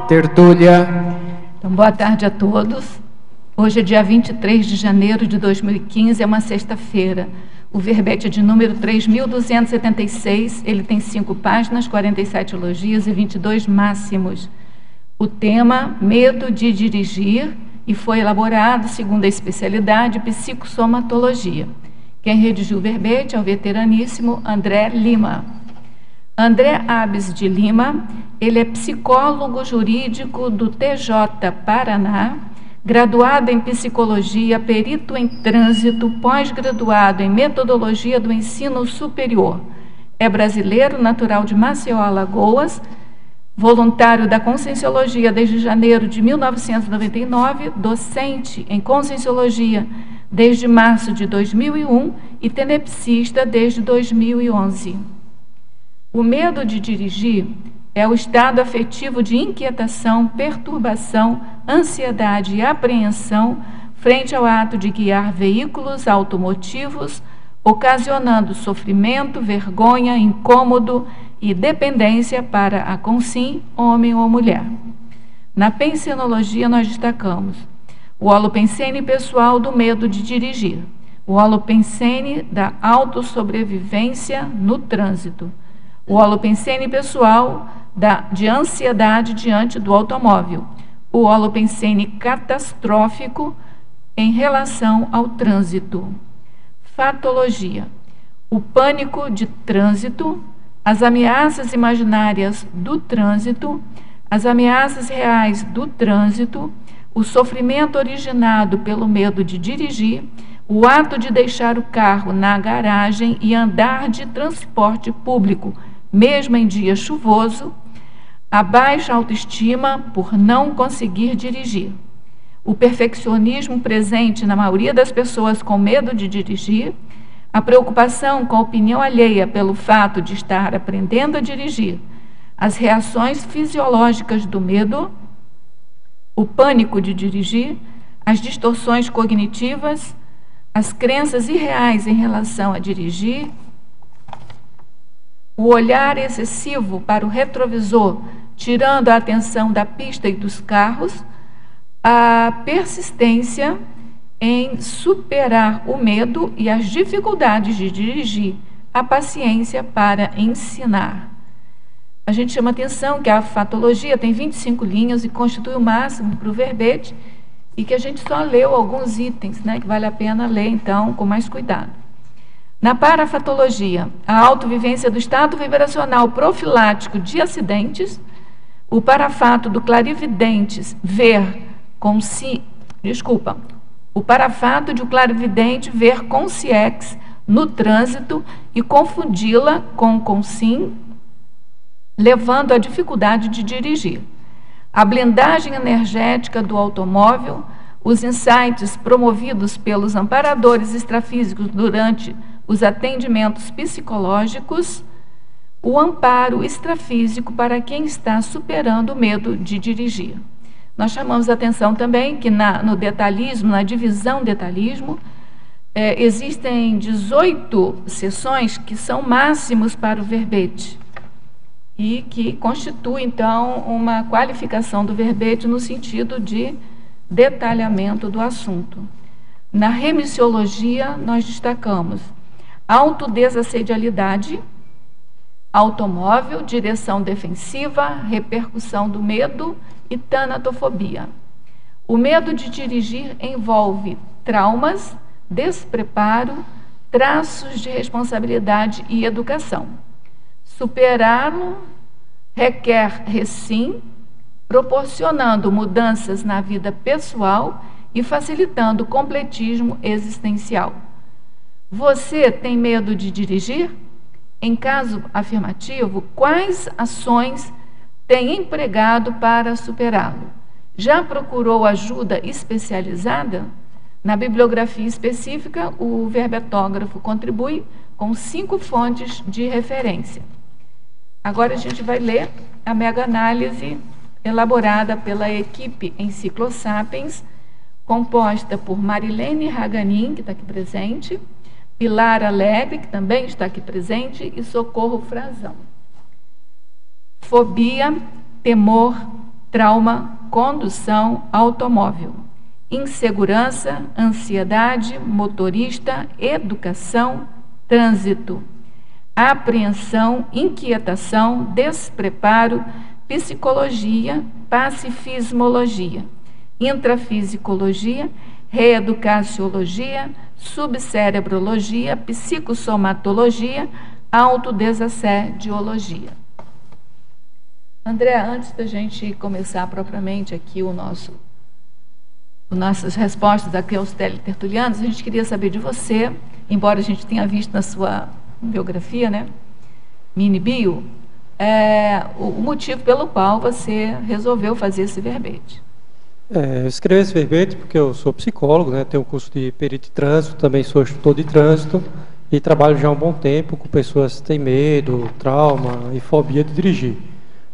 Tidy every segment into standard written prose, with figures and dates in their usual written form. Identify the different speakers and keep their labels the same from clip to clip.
Speaker 1: Tertúlia.
Speaker 2: Então, boa tarde a todos. Hoje é dia 23 de janeiro de 2015, é uma sexta-feira. O verbete é de número 3.276, ele tem 5 páginas, 47 elogios e 22 máximos. O tema, medo de dirigir, e foi elaborado segundo a especialidade psicossomatologia. Quem redigiu o verbete é o veteraníssimo André Lima. André Abes de Lima, ele é psicólogo jurídico do TJ Paraná, graduado em psicologia, perito em trânsito, pós-graduado em metodologia do ensino superior. É brasileiro, natural de Maceió, Alagoas, voluntário da Conscienciologia desde janeiro de 1999, docente em Conscienciologia desde março de 2001 e tenepsista desde 2011. O medo de dirigir é o estado afetivo de inquietação, perturbação, ansiedade e apreensão frente ao ato de guiar veículos automotivos, ocasionando sofrimento, vergonha, incômodo e dependência para a consim, homem ou mulher. Na pensenologia, nós destacamos o holopensene pessoal do medo de dirigir, o holopensene da autossobrevivência no trânsito, o holopensene pessoal de ansiedade diante do automóvel, o holopensene catastrófico em relação ao trânsito. Fatologia, o pânico de trânsito, as ameaças imaginárias do trânsito, as ameaças reais do trânsito, o sofrimento originado pelo medo de dirigir, o ato de deixar o carro na garagem e andar de transporte público, mesmo em dia chuvoso, a baixa autoestima por não conseguir dirigir, o perfeccionismo presente na maioria das pessoas com medo de dirigir, a preocupação com a opinião alheia pelo fato de estar aprendendo a dirigir, as reações fisiológicas do medo, o pânico de dirigir, as distorções cognitivas, as crenças irreais em relação a dirigir, o olhar excessivo para o retrovisor, tirando a atenção da pista e dos carros, a persistência em superar o medo e as dificuldades de dirigir, a paciência para ensinar. A gente chama atenção que a fatologia tem 25 linhas e constitui o máximo para o verbete, e que a gente só leu alguns itens, né, que vale a pena ler, então, com mais cuidado. Na parafatologia, a autovivência do estado vibracional profilático de acidentes, o parafato do clarividente ver o parafato de o clarividente ver consciex no trânsito e confundi-la com consim, levando à dificuldade de dirigir. A blindagem energética do automóvel, os insights promovidos pelos amparadores extrafísicos durante os atendimentos psicológicos, o amparo extrafísico para quem está superando o medo de dirigir. Nós chamamos a atenção também que no detalhismo, na divisão detalhismo, existem 18 sessões que são máximos para o verbete e que constitui, então, uma qualificação do verbete no sentido de detalhamento do assunto. Na remissiologia, nós destacamos autodesassedialidade, automóvel, direção defensiva, repercussão do medo e tanatofobia. O medo de dirigir envolve traumas, despreparo, traços de responsabilidade e educação. Superá-lo requer recim, proporcionando mudanças na vida pessoal e facilitando o completismo existencial. Você tem medo de dirigir? Em caso afirmativo, quais ações tem empregado para superá-lo? Já procurou ajuda especializada? Na bibliografia específica, o verbetógrafo contribui com 5 fontes de referência. Agora a gente vai ler a mega-análise elaborada pela equipe Enciclosapiens, composta por Marilene Raganin, que está aqui presente, Pilar Alegre, que também está aqui presente, e Socorro Frazão. Fobia temor, trauma, condução, automóvel, insegurança, ansiedade, motorista, educação, trânsito, apreensão, inquietação, despreparo, psicologia, pacifismologia, intrafisicologia, reeducaciologia, subcerebrologia, psicossomatologia, autodesassediologia. André, antes da gente começar propriamente aqui nossas respostas aqui aos teletertulianos, a gente queria saber de você, embora a gente tenha visto na sua biografia, né, mini bio, o motivo pelo qual você resolveu fazer esse verbete.
Speaker 1: Eu escrevi esse verbete porque eu sou psicólogo, né, tenho um curso de perito de trânsito, também sou instrutor de trânsito e trabalho já há um bom tempo com pessoas que têm medo, trauma e fobia de dirigir.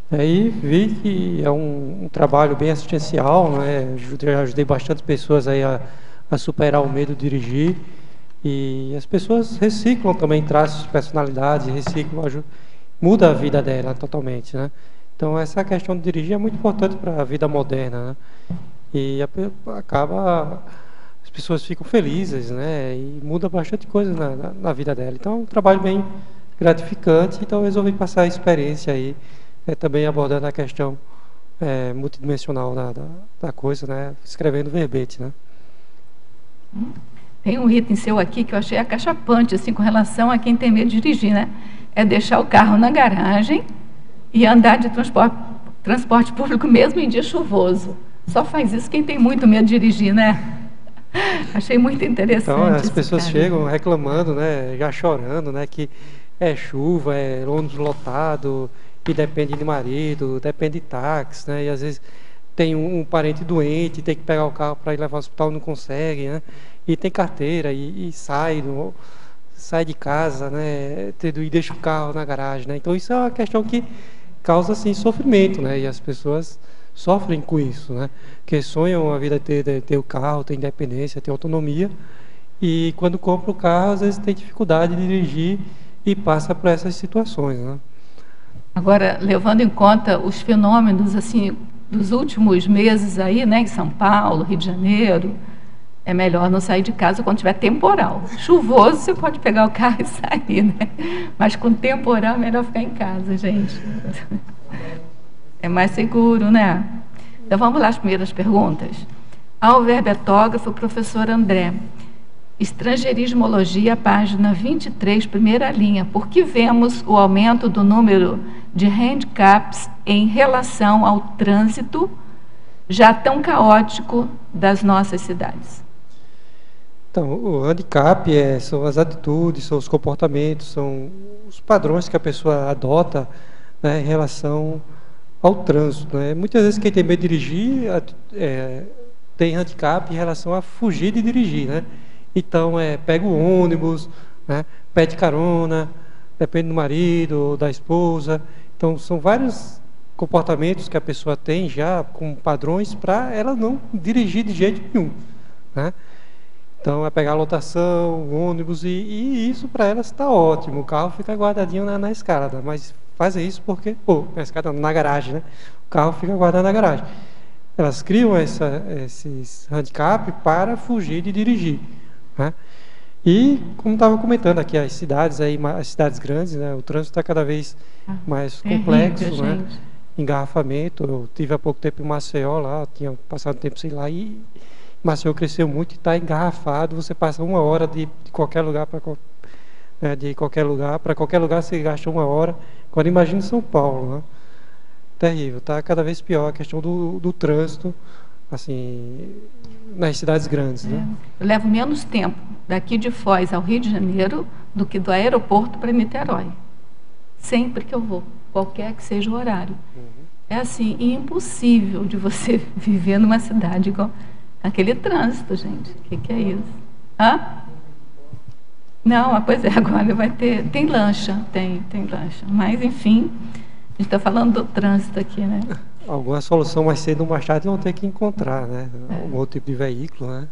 Speaker 1: Aí vi que é um trabalho bem assistencial, né, ajudei bastante pessoas aí a superar o medo de dirigir, e as pessoas reciclam também traços de personalidade, reciclam, muda a vida dela totalmente, né? Então essa questão de dirigir é muito importante para a vida moderna, né? E as pessoas ficam felizes, né? E muda bastante coisa na vida dela. Então é um trabalho bem gratificante, então eu resolvi passar a experiência aí, também abordando a questão multidimensional da coisa, né? Escrevendo verbete, né?
Speaker 2: Tem um item seu aqui que eu achei acachapante, assim, com relação a quem tem medo de dirigir, né? É deixar o carro na garagem e andar de transporte público mesmo em dia chuvoso. Só faz isso quem tem muito medo de dirigir, né? Achei muito interessante.
Speaker 1: Então, as pessoas chegam reclamando, né? Já chorando, né? Que é chuva, é ônibus lotado, e depende de marido, depende de táxi, né? E às vezes tem um parente doente, tem que pegar o carro para ir levar ao hospital, não consegue, né? E tem carteira e sai de casa, né? E deixa o carro na garagem, né? Então isso é uma questão que causa assim sofrimento, né? E as pessoas sofrem com isso, né? Porque sonham a vida ter o carro, ter independência, ter autonomia, e quando compra o carro às vezes tem dificuldade de dirigir e passa por essas situações, né?
Speaker 2: Agora, levando em conta os fenômenos assim dos últimos meses aí, né, em São Paulo, Rio de Janeiro, é melhor não sair de casa quando tiver temporal. Chuvoso, você pode pegar o carro e sair, né? Mas com temporal é melhor ficar em casa, gente. É mais seguro, né? Então vamos lá às primeiras perguntas. Ao verbetógrafo, professor André. Estrangeirismologia, página 23, primeira linha. Por que vemos o aumento do número de handicaps em relação ao trânsito já tão caótico das nossas cidades?
Speaker 1: Então, o handicap são as atitudes, são os comportamentos, são os padrões que a pessoa adota, né, em relação ao trânsito, né? Muitas vezes quem tem medo de dirigir tem handicap em relação a fugir de dirigir, né? Então, pega o ônibus, né, pede carona, depende do marido, da esposa. Então, são vários comportamentos que a pessoa tem já com padrões para ela não dirigir de jeito nenhum, né? Então, é pegar a lotação, o ônibus, e isso para elas está ótimo. O carro fica guardadinho na escada, mas fazem isso porque, na escada, na garagem, né? O carro fica guardado na garagem. Elas criam esses handicap para fugir de dirigir, né? E, como estava comentando aqui, as cidades grandes, né? O trânsito está cada vez mais complexo, né? Engarrafamento. Eu tive há pouco tempo em Maceió, lá, tinha passado tempo sem ir lá, e Maceió cresceu muito e está engarrafado. Você passa 1 hora de qualquer lugar para qualquer lugar você gasta 1 hora. Agora imagine São Paulo, né? Terrível, está cada vez pior a questão do trânsito, assim, nas cidades grandes, né?
Speaker 2: Eu levo menos tempo daqui de Foz ao Rio de Janeiro do que do aeroporto para Niterói. Sempre que eu vou, qualquer que seja o horário. É assim, impossível de você viver numa cidade igual aquele trânsito, gente. O que é isso? Hã? Não, pois é, agora vai ter. Tem lancha, tem lancha. Mas, enfim, a gente está falando do trânsito aqui, né?
Speaker 1: Alguma solução mais cedo ou mais tarde vão ter que encontrar, né? Algum outro tipo de veículo, né?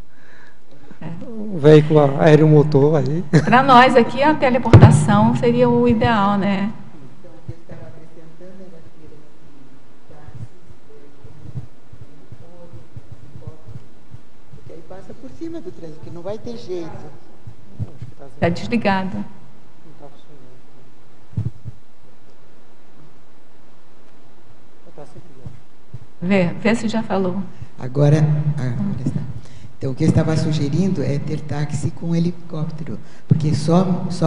Speaker 1: Um veículo aeromotor aí.
Speaker 2: Para nós aqui, a teleportação seria o ideal, né?
Speaker 3: cima do trânsito, que não vai ter jeito.
Speaker 2: Está desligado. Vê se já falou.
Speaker 3: Agora está. Então, o que eu estava sugerindo é ter táxi com helicóptero, porque só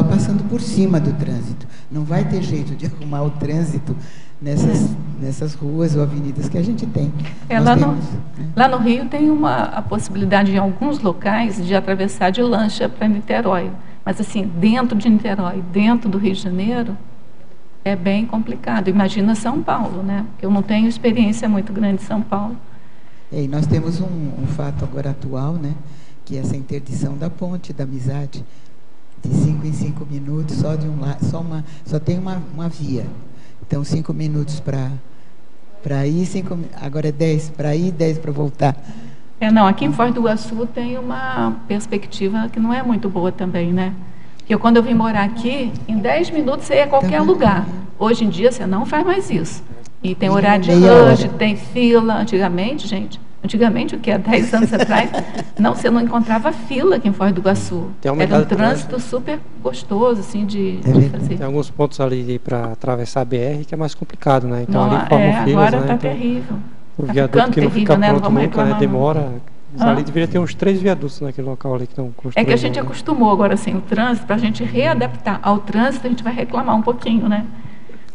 Speaker 3: passando por cima do trânsito. Não vai ter jeito de arrumar o trânsito nessas ruas ou avenidas que a gente tem.
Speaker 2: Lá no Rio tem a possibilidade, em alguns locais, de atravessar de lancha para Niterói. Mas, assim, dentro de Niterói, dentro do Rio de Janeiro, é bem complicado. Imagina São Paulo, né? Porque eu não tenho experiência muito grande em São Paulo.
Speaker 3: E nós temos um fato agora atual, né? Que é essa interdição da ponte da Amizade, de 5 em 5 minutos, só de um lado, só tem uma via. Então, 5 minutos para ir, agora é 10 para ir, 10 para voltar.
Speaker 2: Não, aqui em Foz do Iguaçu tem uma perspectiva que não é muito boa também, né? Porque quando eu vim morar aqui, em 10 minutos você ia a qualquer lugar. Hoje em dia você não faz mais isso. E tem horário de rush, tem fila. Antigamente, o que há 10 anos atrás, você não encontrava fila aqui em Foz do Iguaçu. Era um trânsito super gostoso, assim, de fazer.
Speaker 1: Tem alguns pontos ali para atravessar a BR que é mais complicado, né? Então ali
Speaker 2: formam filas, agora está terrível.
Speaker 1: O viaduto que não fica pronto nunca, né? Demora. Ali deveria ter uns 3 viadutos naquele local ali que estão construindo.
Speaker 2: É que a gente acostumou agora, assim, o trânsito, para a gente readaptar ao trânsito, a gente vai reclamar um pouquinho, né?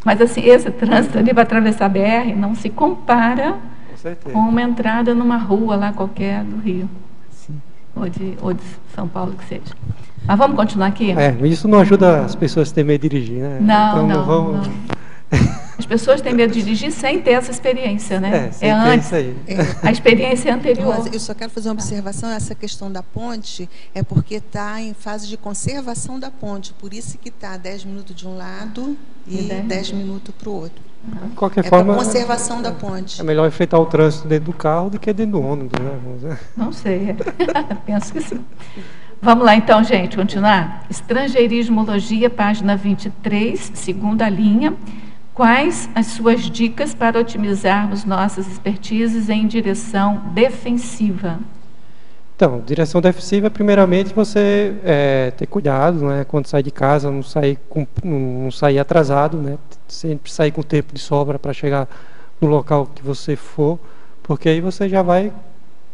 Speaker 2: Mas, assim, esse trânsito ali para atravessar a BR não se compara com uma entrada numa rua lá qualquer do Rio. Sim. Ou de São Paulo, que seja. Mas vamos continuar aqui?
Speaker 1: Isso não ajuda as pessoas a ter medo de dirigir, né?
Speaker 2: Não, então, não. As pessoas têm medo de dirigir sem ter essa experiência, né? Antes. A experiência anterior.
Speaker 4: Eu só quero fazer uma observação. Essa questão da ponte é porque está em fase de conservação da ponte. Por isso que está 10 minutos de um lado e 10 minutos para o outro.
Speaker 1: De qualquer forma,
Speaker 4: conservação da ponte.
Speaker 1: É melhor enfrentar o trânsito dentro do carro do que dentro do ônibus, né?
Speaker 2: Não sei. Penso que sim. Vamos lá, então, gente, continuar. Estrangeirismologia, página 23, segunda linha. Quais as suas dicas para otimizarmos nossas expertises em direção defensiva?
Speaker 1: Então, direção defensiva, primeiramente, você ter cuidado, né? Quando sair de casa, não sair atrasado, né? Sempre sair com tempo de sobra para chegar no local que você for, porque aí você já vai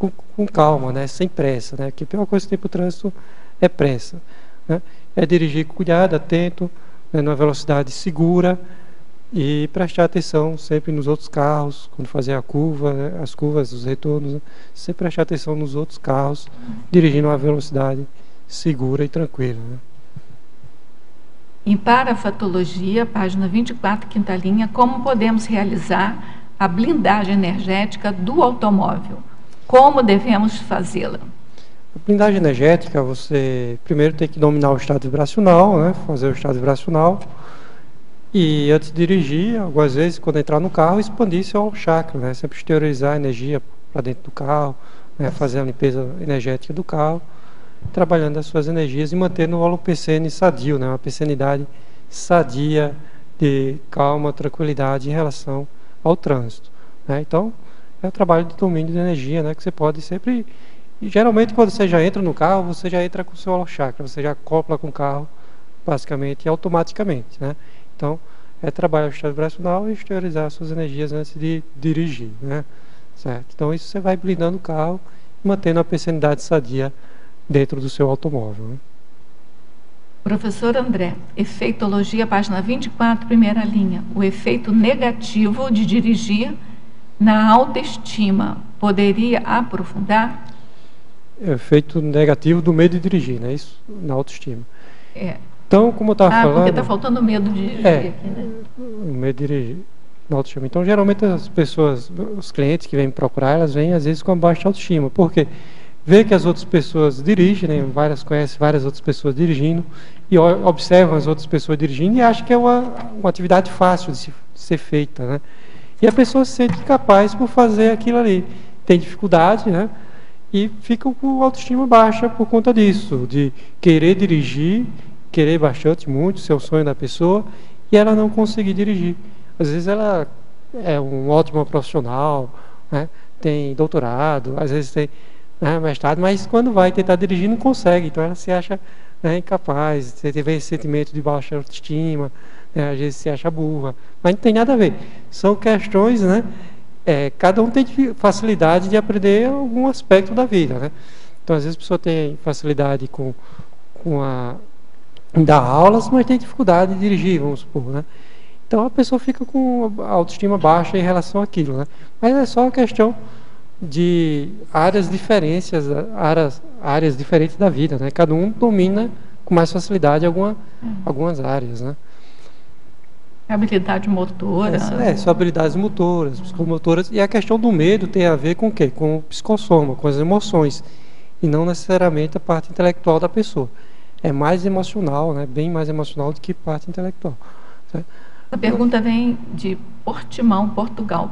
Speaker 1: com calma, né? Sem pressa, né? Porque a pior coisa que tem para o trânsito é pressa, né? É dirigir com cuidado, atento, né? Numa velocidade segura, e prestar atenção sempre nos outros carros, quando fazer a curva, né, as curvas, os retornos, né, sempre prestar atenção nos outros carros, dirigindo a velocidade segura e tranquila. Né.
Speaker 2: Em parafatologia, página 24, quinta linha, como podemos realizar a blindagem energética do automóvel? Como devemos fazê-la?
Speaker 1: A blindagem energética, você primeiro tem que dominar o estado vibracional, né, fazer o estado vibracional. E antes de dirigir, algumas vezes, quando entrar no carro, expandir seu chakra, né? Sempre exteriorizar a energia para dentro do carro, né? Fazer a limpeza energética do carro, trabalhando as suas energias e mantendo o holopecene sadio, né? Uma pecenidade sadia, de calma, tranquilidade em relação ao trânsito, né? Então, é o trabalho de domínio de energia, né? Que você pode sempre... E, geralmente, quando você já entra no carro, você já entra com o seu holochakra, você já acopla com o carro, basicamente, automaticamente, né? Então, é trabalhar o estado vibracional e exteriorizar suas energias antes de dirigir, né? Certo? Então, isso você vai blindando o carro e mantendo a pecenidade sadia dentro do seu automóvel, né?
Speaker 2: Professor André, efeitologia, página 24, primeira linha. O efeito negativo de dirigir na autoestima. Poderia aprofundar?
Speaker 1: É o efeito negativo do medo de dirigir, né? Isso na autoestima. Então, como eu estava falando...
Speaker 2: porque está faltando medo de dirigir aqui, né?
Speaker 1: O medo de dirigir na autoestima. Então, geralmente, as pessoas, os clientes que vêm me procurar, elas vêm, às vezes, com baixa autoestima. Por quê? Vê que as outras pessoas dirigem, né? Conhecem várias outras pessoas dirigindo, e observam as outras pessoas dirigindo e acham que é uma atividade fácil de ser feita, né? E a pessoa se sente incapaz por fazer aquilo ali. Tem dificuldade, né? E fica com autoestima baixa por conta disso, de querer dirigir, querer bastante, muito, ser o sonho da pessoa, e ela não conseguir dirigir. Às vezes ela é um ótimo profissional, né, tem doutorado, às vezes né, mais tarde, mas quando vai tentar dirigir não consegue, então ela se acha, né, incapaz, você teve esse sentimento de baixa autoestima, né, às vezes se acha burra, mas não tem nada a ver. São questões, né, cada um tem facilidade de aprender algum aspecto da vida, né? Então às vezes a pessoa tem facilidade com dar aulas, mas tem dificuldade de dirigir, vamos supor, né? Então a pessoa fica com a autoestima baixa em relação àquilo, né? Mas é só uma questão de áreas diferentes da vida, né? Cada um domina com mais facilidade algumas áreas, né?
Speaker 2: Habilidade motora.
Speaker 1: São habilidades motoras, psicomotoras. E a questão do medo tem a ver com o quê? Com o psicossoma, com as emoções. E não necessariamente a parte intelectual da pessoa. É mais emocional, né? Bem mais emocional do que parte intelectual. Certo?
Speaker 2: A pergunta vem de Portimão, Portugal.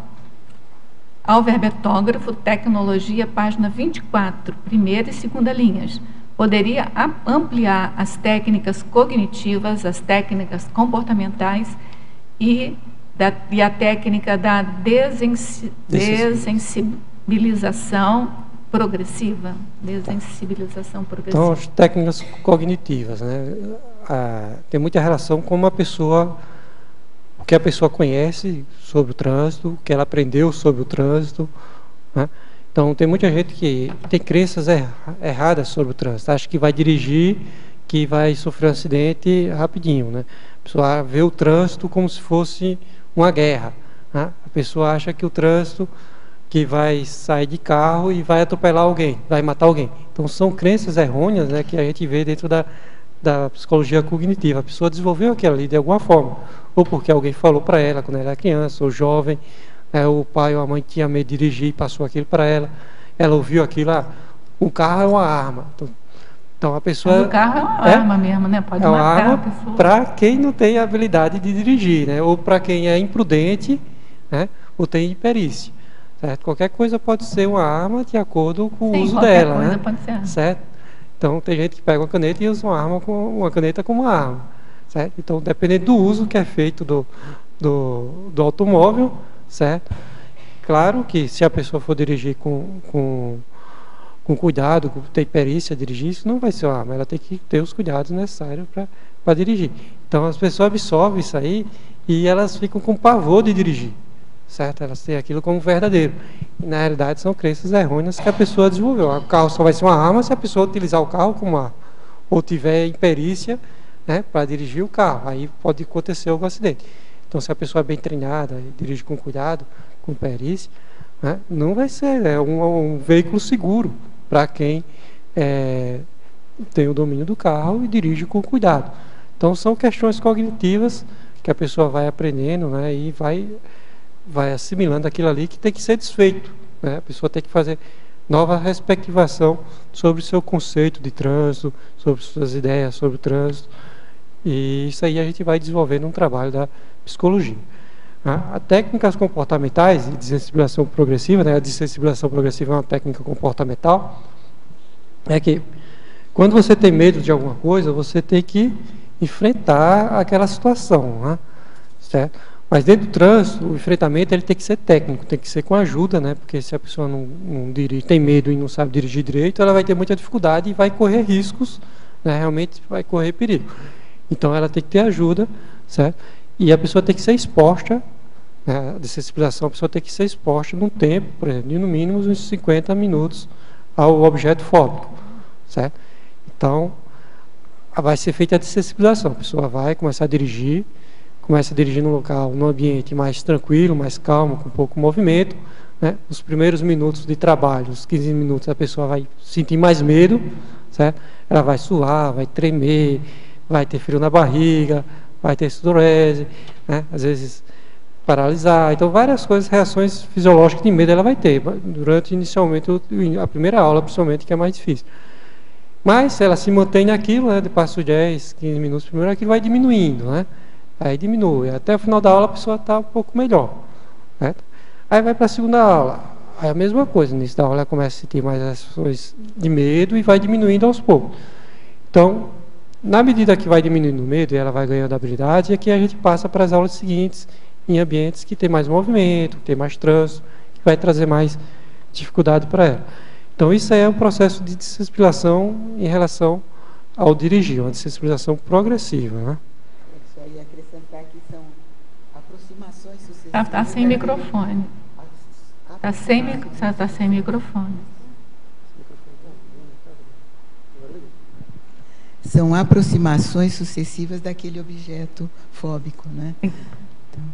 Speaker 2: Alverbetógrafo, tecnologia, página 24, primeira e segunda linhas. Poderia ampliar as técnicas cognitivas, as técnicas comportamentais e a técnica da desensibilização progressiva. Desensibilização progressiva.
Speaker 1: Então, as técnicas cognitivas, né? Tem muita relação com o que a pessoa conhece sobre o trânsito, o que ela aprendeu sobre o trânsito, né? Então, tem muita gente que tem crenças erradas sobre o trânsito, acha que vai dirigir, que vai sofrer um acidente rapidinho, né? A pessoa vê o trânsito como se fosse uma guerra, né? A pessoa acha que o trânsito, que vai sair de carro e vai atropelar alguém, vai matar alguém. Então, são crenças errôneas, né, que a gente vê dentro da psicologia cognitiva. A pessoa desenvolveu aquilo ali de alguma forma, ou porque alguém falou para ela quando ela era criança, ou jovem, o pai ou a mãe tinha medo de dirigir e passou aquilo para ela, ela ouviu aquilo, o carro é uma arma. Então a pessoa...
Speaker 2: Mas o carro é uma arma mesmo, né? Pode matar
Speaker 1: uma arma
Speaker 2: a pessoa.
Speaker 1: Para quem não tem a habilidade de dirigir, né? Ou para quem é imprudente, né? Ou tem imperícia. Certo? Qualquer coisa pode ser uma arma de acordo com o uso dela,
Speaker 2: qualquer coisa
Speaker 1: né?
Speaker 2: pode ser arma.
Speaker 1: Certo? Então tem gente que pega uma caneta e usa uma caneta como uma arma, certo? Então dependendo do uso que é feito do automóvel, certo? Claro que se a pessoa for dirigir com cuidado, ter perícia a dirigir, isso não vai ser uma arma, ela tem que ter os cuidados necessários para dirigir. Então as pessoas absorvem isso aí e elas ficam com pavor de dirigir, certo? Elas têm aquilo como verdadeiro. E, na realidade são crenças errôneas que a pessoa desenvolveu. O carro só vai ser uma arma se a pessoa utilizar o carro como arma, ou tiver imperícia, né, para dirigir o carro. Aí pode acontecer algum acidente. Então, se a pessoa é bem treinada e dirige com cuidado, com perícia, né, não vai ser um veículo seguro para quem tem o domínio do carro e dirige com cuidado. Então, são questões cognitivas que a pessoa vai aprendendo, né, e vai assimilando aquilo ali que tem que ser desfeito, né? A pessoa tem que fazer nova respectivação sobre o seu conceito de trânsito, sobre suas ideias sobre o trânsito, e isso aí a gente vai desenvolvendo um trabalho da psicologia. As técnicas comportamentais de desensibilização progressiva, né? A desensibilização progressiva é uma técnica comportamental, é que quando você tem medo de alguma coisa, você tem que enfrentar aquela situação, né? Certo? Mas dentro do trânsito, o enfrentamento ele tem que ser técnico, tem que ser com ajuda, né? Porque se a pessoa não dirige, tem medo e não sabe dirigir direito, ela vai ter muita dificuldade e vai correr riscos, né? Realmente vai correr perigo. Então ela tem que ter ajuda, certo? E a pessoa tem que ser exposta, né? A desensibilização, a pessoa tem que ser exposta num tempo, por exemplo, de no mínimo uns 50 minutos ao objeto fóbico, certo? Então vai ser feita a desensibilização, a pessoa vai começar a dirigir, começa a dirigir num local, num ambiente mais tranquilo, mais calmo, com pouco movimento, né? Os primeiros minutos de trabalho, os 15 minutos, a pessoa vai sentir mais medo, certo? Ela vai suar, vai tremer, vai ter frio na barriga, vai ter sudorese, né? Às vezes paralisar. Então, várias coisas, reações fisiológicas de medo ela vai ter, durante inicialmente a primeira aula, principalmente, que é mais difícil. Mas, se ela se mantém naquilo, né? Depois dos 10, 15 minutos primeiro, aquilo vai diminuindo, né? Aí diminui. Até o final da aula a pessoa está um pouco melhor, certo? Aí vai para a segunda aula. Aí a mesma coisa. No início da aula ela começa a sentir mais ações de medo e vai diminuindo aos poucos. Então, na medida que vai diminuindo o medo e ela vai ganhando habilidade, é que a gente passa para as aulas seguintes em ambientes que tem mais movimento, que tem mais trânsito, que vai trazer mais dificuldade para ela. Então, isso é um processo de desensibilização em relação ao dirigir, uma desensibilização progressiva, né?
Speaker 3: Só ia acrescentar que são aproximações sucessivas.
Speaker 2: Está sem microfone. Está sem microfone.
Speaker 3: São aproximações sucessivas daquele objeto fóbico, né? Então.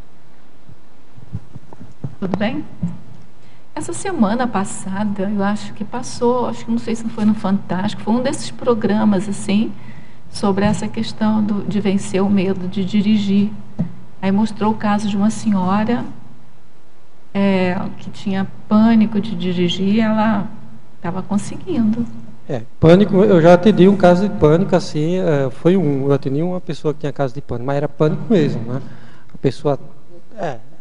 Speaker 2: Tudo bem? Essa semana passada, eu acho que passou, acho que não sei se foi no Fantástico, foi um desses programas, assim, sobre essa questão de vencer o medo de dirigir. Aí mostrou o caso de uma senhora que tinha pânico de dirigir, ela estava conseguindo.
Speaker 1: Pânico, eu já atendi um caso de pânico, assim, eu atendi uma pessoa que tinha caso de pânico, mas era pânico mesmo, né? A pessoa,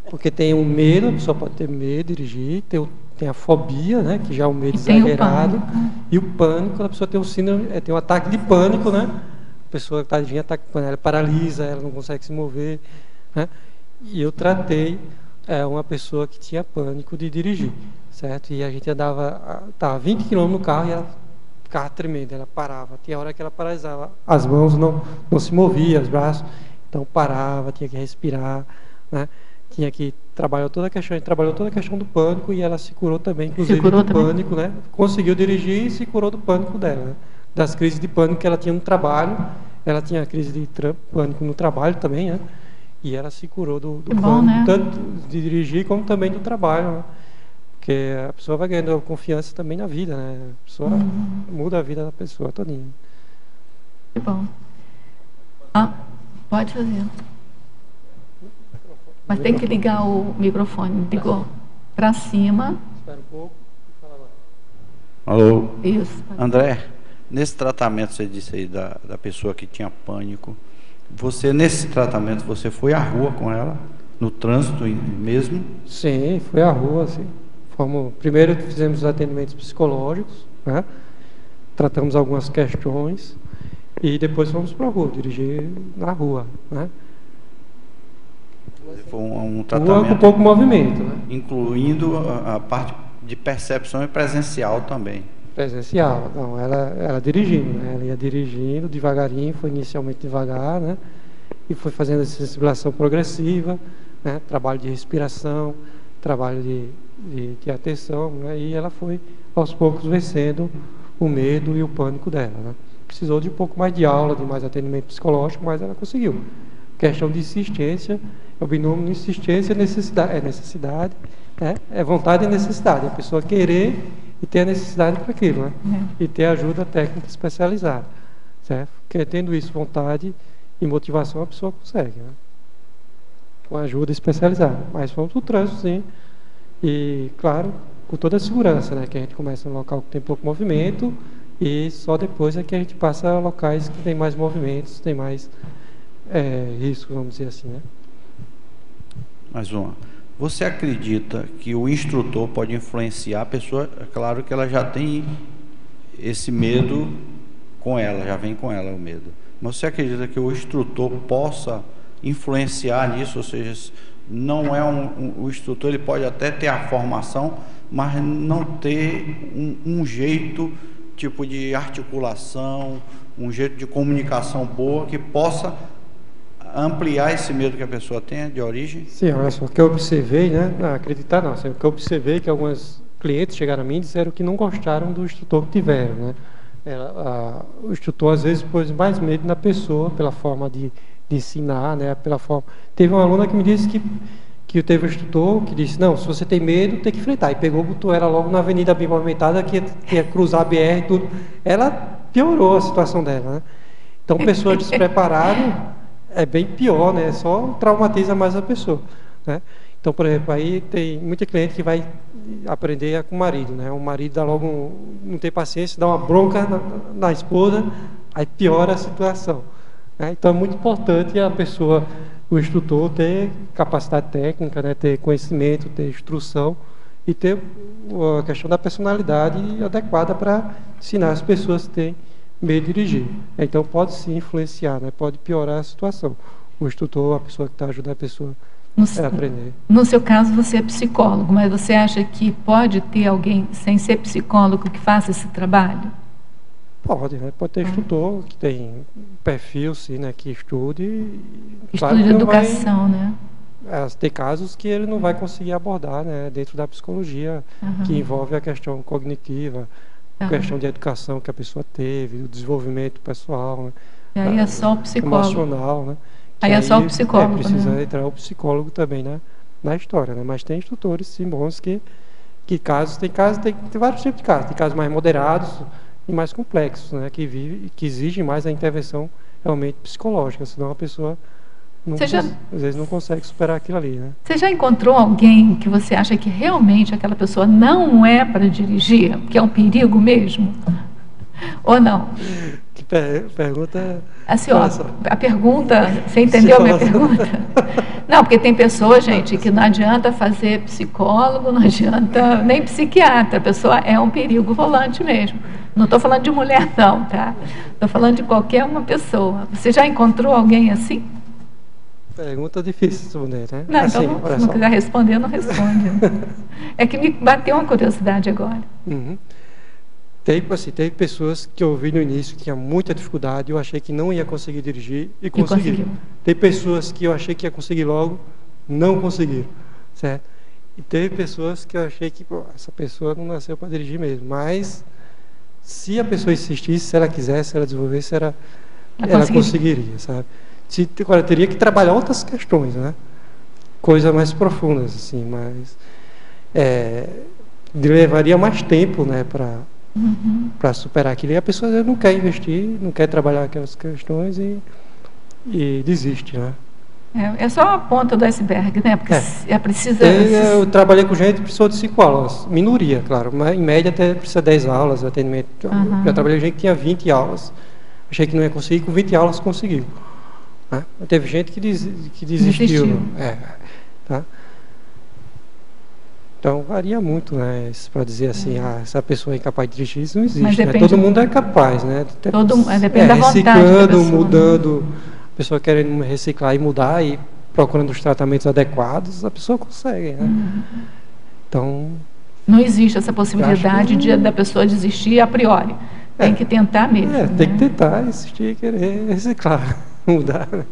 Speaker 1: porque tem um medo, a pessoa pode ter medo de dirigir, tem a fobia, né, que já é um medo exagerado, e o pânico, a pessoa tem um síndrome, tem um ataque de pânico, né? A pessoa que está dirigindo ataque de pânico, ela paralisa, ela não consegue se mover, né? E eu tratei uma pessoa que tinha pânico de dirigir, certo? E a gente estava 20 km no carro e ela ficava tremendo, ela parava, tinha hora que ela paralisava, as mãos não se moviam, os braços, então parava, tinha que respirar, né? Tinha que trabalhou toda a questão do pânico e ela se curou também, inclusive do pânico, né? Conseguiu dirigir e se curou do pânico dela, né? Das crises de pânico que ela tinha no trabalho, ela tinha crise de pânico no trabalho também, né? E ela se curou do pânico, né? Tanto de dirigir como também do trabalho, né? Porque a pessoa vai ganhando confiança também na vida, né? A pessoa muda a vida da pessoa todinha.
Speaker 2: Que bom. Pode fazer. Mas tem que ligar o microfone. Ligou para cima.
Speaker 1: Espera um pouco e fala
Speaker 5: agora. Alô?
Speaker 2: Isso.
Speaker 5: André, nesse tratamento, você disse aí da pessoa que tinha pânico, nesse tratamento, você foi à rua com ela? No trânsito mesmo?
Speaker 1: Sim, foi à rua, sim. Primeiro fizemos os atendimentos psicológicos, né? Tratamos algumas questões e depois fomos para a rua, dirigir na rua, né?
Speaker 5: Foi um tratamento
Speaker 1: com pouco movimento, né?
Speaker 5: Incluindo a parte de percepção e presencial também.
Speaker 1: Presencial, não, ela dirigindo, né? Ela ia dirigindo devagarinho, foi inicialmente devagar, né? E foi fazendo essa sensibilização progressiva, né? Trabalho de respiração, trabalho de atenção, né? E ela foi aos poucos vencendo o medo e o pânico dela, né? Precisou de um pouco mais de aula, de mais atendimento psicológico, mas ela conseguiu. Questão de insistência, é o binômio de insistência e necessidade. Necessidade, é vontade e necessidade. A pessoa querer e ter a necessidade para aquilo, né? E ter ajuda técnica especializada, certo? Porque tendo isso, vontade e motivação, a pessoa consegue, né? Com ajuda especializada. Mas vamos para o trânsito, sim. E, claro, com toda a segurança, né? Que a gente começa no local que tem pouco movimento e só depois é que a gente passa a locais que tem mais movimentos, tem mais riscos, vamos dizer assim, né?
Speaker 5: Mais uma. Você acredita que o instrutor pode influenciar a pessoa? É claro que ela já tem esse medo com ela, já vem com ela o medo. Mas você acredita que o instrutor possa influenciar nisso? Ou seja, não é o instrutor, ele pode até ter a formação, mas não ter um jeito, tipo de articulação, um jeito de comunicação boa que possa ampliar esse medo que a pessoa tem de origem?
Speaker 1: Sim, olha só, o que eu observei, né? Não, acreditar não, assim, o que eu observei que alguns clientes chegaram a mim e disseram que não gostaram do instrutor que tiveram, né? O instrutor às vezes pôs mais medo na pessoa pela forma de ensinar, né? Pela forma. Teve uma aluna que me disse que teve um instrutor que disse, não, se você tem medo, tem que enfrentar. E pegou, botou ela logo na avenida bem movimentada, que ia cruzar a BR e tudo. Ela piorou a situação dela, né? Então, pessoas despreparadas é bem pior, né? Só traumatiza mais a pessoa, né? Então, por exemplo, aí tem muita cliente que vai aprender com o marido, né? O marido dá logo não tem paciência, dá uma bronca na esposa, aí piora a situação, né? Então, é muito importante a pessoa, o instrutor, ter capacidade técnica, né? Ter conhecimento, ter instrução e ter a questão da personalidade adequada para ensinar as pessoas que têm medo de dirigir. Então, pode sim influenciar, né? Pode piorar a situação. O instrutor, a pessoa que está ajudando a pessoa aprender.
Speaker 2: No seu caso, você é psicólogo, mas você acha que pode ter alguém, sem ser psicólogo, que faça esse trabalho?
Speaker 1: Pode, né? Pode ter instrutor que tem perfil, sim, né? Que estude.
Speaker 2: Estude de educação, né?
Speaker 1: Tem casos que ele não vai conseguir abordar, né? Dentro da psicologia, que envolve a questão cognitiva, a questão de educação que a pessoa teve, o desenvolvimento pessoal, né?
Speaker 2: E aí é só o psicólogo.
Speaker 1: Emocional, né?
Speaker 2: Aí é só o psicólogo,
Speaker 1: precisa
Speaker 2: né?
Speaker 1: entrar o psicólogo também, né? Na história, né? Mas tem instrutores, sim, bons que casos, tem vários tipos de casos. Tem casos mais moderados e mais complexos, né? Que exigem mais a intervenção realmente psicológica, senão a pessoa às vezes não consegue superar aquilo ali, né?
Speaker 2: Você já encontrou alguém que você acha que realmente aquela pessoa não é para dirigir, que é um perigo mesmo? Ou não?
Speaker 1: Que pergunta...
Speaker 2: Assim, ó, a pergunta, você entendeu a minha pergunta? Não, porque tem pessoas, gente, que não adianta fazer psicólogo, não adianta nem psiquiatra, a pessoa é um perigo volante mesmo. Não estou falando de mulher não, tá? Estou falando de qualquer uma pessoa. Você já encontrou alguém assim?
Speaker 1: Pergunta difícil de responder, né?
Speaker 2: Não,
Speaker 1: assim,
Speaker 2: então se não quiser responder, não responde. É que me bateu uma curiosidade agora.
Speaker 1: Teve pessoas que eu vi no início que tinha muita dificuldade, eu achei que não ia conseguir dirigir e conseguiu. Tem pessoas que eu achei que ia conseguir logo, não conseguiram, certo? E teve pessoas que eu achei que essa pessoa não nasceu para dirigir mesmo, mas se a pessoa insistisse, se ela quisesse, se ela desenvolvesse, ela conseguiria, sabe? Agora, teria que trabalhar outras questões, né? Coisas mais profundas, assim, mas levaria mais tempo, né, para superar aquilo. E a pessoa às vezes não quer investir, não quer trabalhar aquelas questões e desiste, né?
Speaker 2: É só a ponta do iceberg, né? Porque precisa...
Speaker 1: Eu trabalhei com gente que precisou de 5 aulas, minoria, claro, mas em média até precisa 10 aulas, atendimento. Já trabalhei com gente que tinha 20 aulas. Achei que não ia conseguir, com 20 aulas conseguiu. Né? Teve gente que desistiu. Tá? Então varia muito, né? Para dizer assim, essa pessoa é incapaz de dirigir, isso não existe. Né? Todo mundo é capaz, né?
Speaker 2: Depende da vontade da pessoa,
Speaker 1: mudando, a pessoa querendo reciclar e mudar e procurando os tratamentos adequados, a pessoa consegue, né? Então
Speaker 2: não existe essa possibilidade da pessoa desistir a priori. Tem que tentar mesmo.
Speaker 1: Tem que tentar, insistir, querer reciclar, mudar. Né?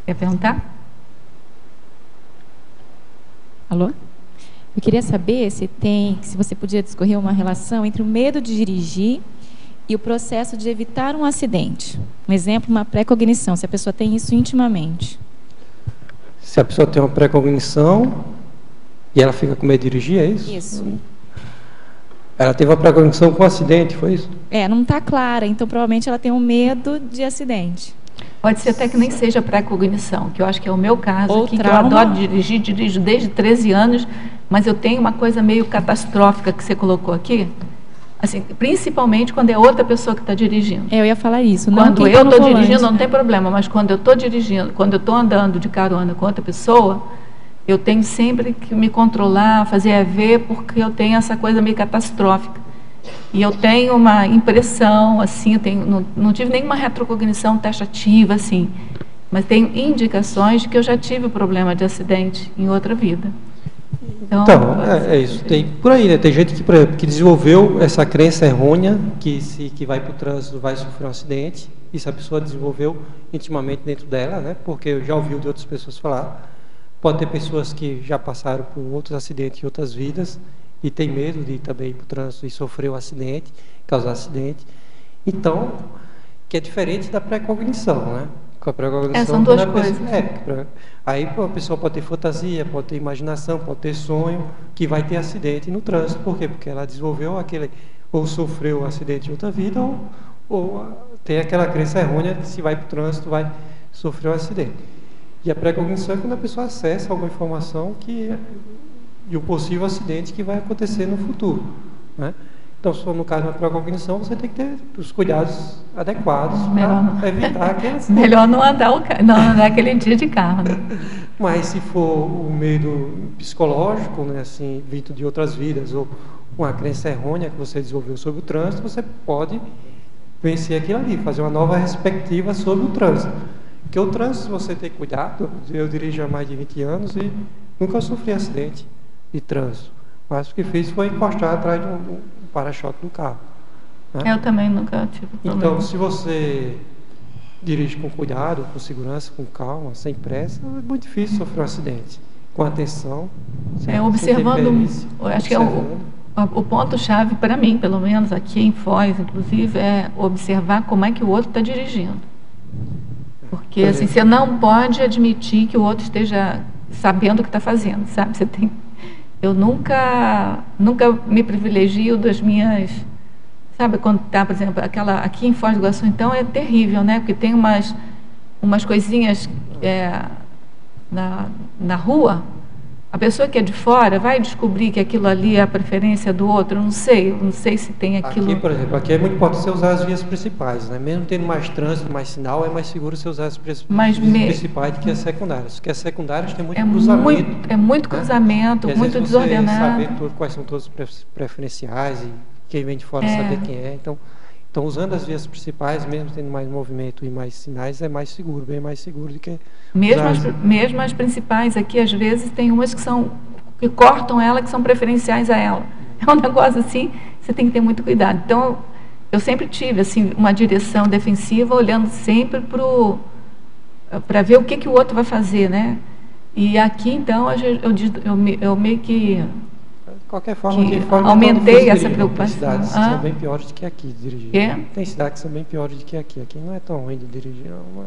Speaker 2: Quer perguntar?
Speaker 6: Alô? Eu queria saber se você podia discorrer uma relação entre o medo de dirigir e o processo de evitar um acidente. Um exemplo, uma pré-cognição, se a pessoa tem isso intimamente.
Speaker 1: Se a pessoa tem uma pré-cognição e ela fica com medo de dirigir, é isso?
Speaker 6: Isso.
Speaker 1: Ela teve uma pré-cognição com um acidente, foi isso?
Speaker 6: Não está clara, então provavelmente ela tem um medo de acidente.
Speaker 2: Pode ser até que nem seja pré-cognição, que eu acho que é o meu caso,
Speaker 6: ou
Speaker 2: aqui,
Speaker 6: trauma.
Speaker 2: Que eu adoro dirigir, dirijo desde 13 anos, mas eu tenho uma coisa meio catastrófica que você colocou aqui, assim, principalmente quando é outra pessoa que está dirigindo.
Speaker 6: Eu ia falar isso.
Speaker 2: Quando eu estou dirigindo não tem problema, mas quando eu estou dirigindo, quando eu estou andando de carona com outra pessoa, eu tenho sempre que me controlar, fazer ver, porque eu tenho essa coisa meio catastrófica. E eu tenho uma impressão, assim, não tive nenhuma retrocognição taxativa, assim, mas tenho indicações de que eu já tive problema de acidente em outra vida. Então
Speaker 1: é isso. Tem por aí, né? Tem gente que, por exemplo, que desenvolveu essa crença errônea que vai para o trânsito vai sofrer um acidente. Isso a pessoa desenvolveu intimamente dentro dela, né? Porque eu já ouvi de outras pessoas falar. Pode ter pessoas que já passaram por outros acidentes em outras vidas e tem medo de ir também para o trânsito e sofrer um acidente, causar acidente. Então, que é diferente da pré-cognição, né? Com a pré-cognição,
Speaker 2: são duas coisas.
Speaker 1: Aí a pessoa pode ter fantasia, pode ter imaginação, pode ter sonho que vai ter acidente no trânsito. Por quê? Porque ela desenvolveu ou sofreu um acidente em outra vida, ou tem aquela crença errônea de se vai para o trânsito vai sofrer um acidente. E a pré-cognição é quando a pessoa acessa alguma informação de um possível acidente que vai acontecer no futuro, né? Então, se for no caso de uma pré-cognição, você tem que ter os cuidados adequados para evitar aquele acidente.
Speaker 2: Melhor não andar aquele dia de carro, né?
Speaker 1: Mas se for o medo psicológico, né, assim, vindo de outras vidas, ou uma crença errônea que você desenvolveu sobre o trânsito, você pode vencer aquilo ali, fazer uma nova perspectiva sobre o trânsito. Porque o trânsito, você tem cuidado, eu dirijo há mais de 20 anos e nunca sofri acidente de trânsito. Mas o que fiz foi encostar atrás de um para-choque do carro. Né?
Speaker 2: Eu também nunca tive problema.
Speaker 1: Então, se você dirige com cuidado, com segurança, com calma, sem pressa, é muito difícil sofrer um acidente. Com atenção,
Speaker 2: observando, acho que é o ponto-chave para mim, pelo menos aqui em Foz, inclusive, é observar como é que o outro está dirigindo. Porque assim, você não pode admitir que o outro esteja sabendo o que está fazendo, sabe? Eu nunca me privilegio das minhas... Sabe, quando está, por exemplo, aqui em Foz do Iguaçu, então, é terrível, né? Porque tem umas coisinhas na rua, a pessoa que é de fora vai descobrir que aquilo ali é a preferência do outro, eu não sei se tem aquilo...
Speaker 1: Aqui, por exemplo, aqui é muito importante você usar as vias principais, né? Mesmo tendo mais trânsito, mais sinal, é mais seguro você usar as vias principais do que as secundárias. Porque as secundárias tem muito cruzamento.
Speaker 2: É muito cruzamento, muito desordenado.
Speaker 1: Saber quais são todos os preferenciais e quem vem de fora saber quem é. Então, usando as vias principais, mesmo tendo mais movimento e mais sinais, é mais seguro, bem mais seguro do que...
Speaker 2: Mesmo as principais aqui, às vezes, tem umas que cortam ela, que são preferenciais a ela. É um negócio assim, você tem que ter muito cuidado. Então, eu sempre tive assim, uma direção defensiva, olhando sempre para ver o que o outro vai fazer, né? E aqui, então, eu meio que...
Speaker 1: De qualquer forma,
Speaker 2: aumentei essa preocupação.
Speaker 1: Cidades que são bem piores do que aqui de dirigir. Tem cidades que são bem piores do que aqui. Aqui não é tão ruim de dirigir, não. Mas...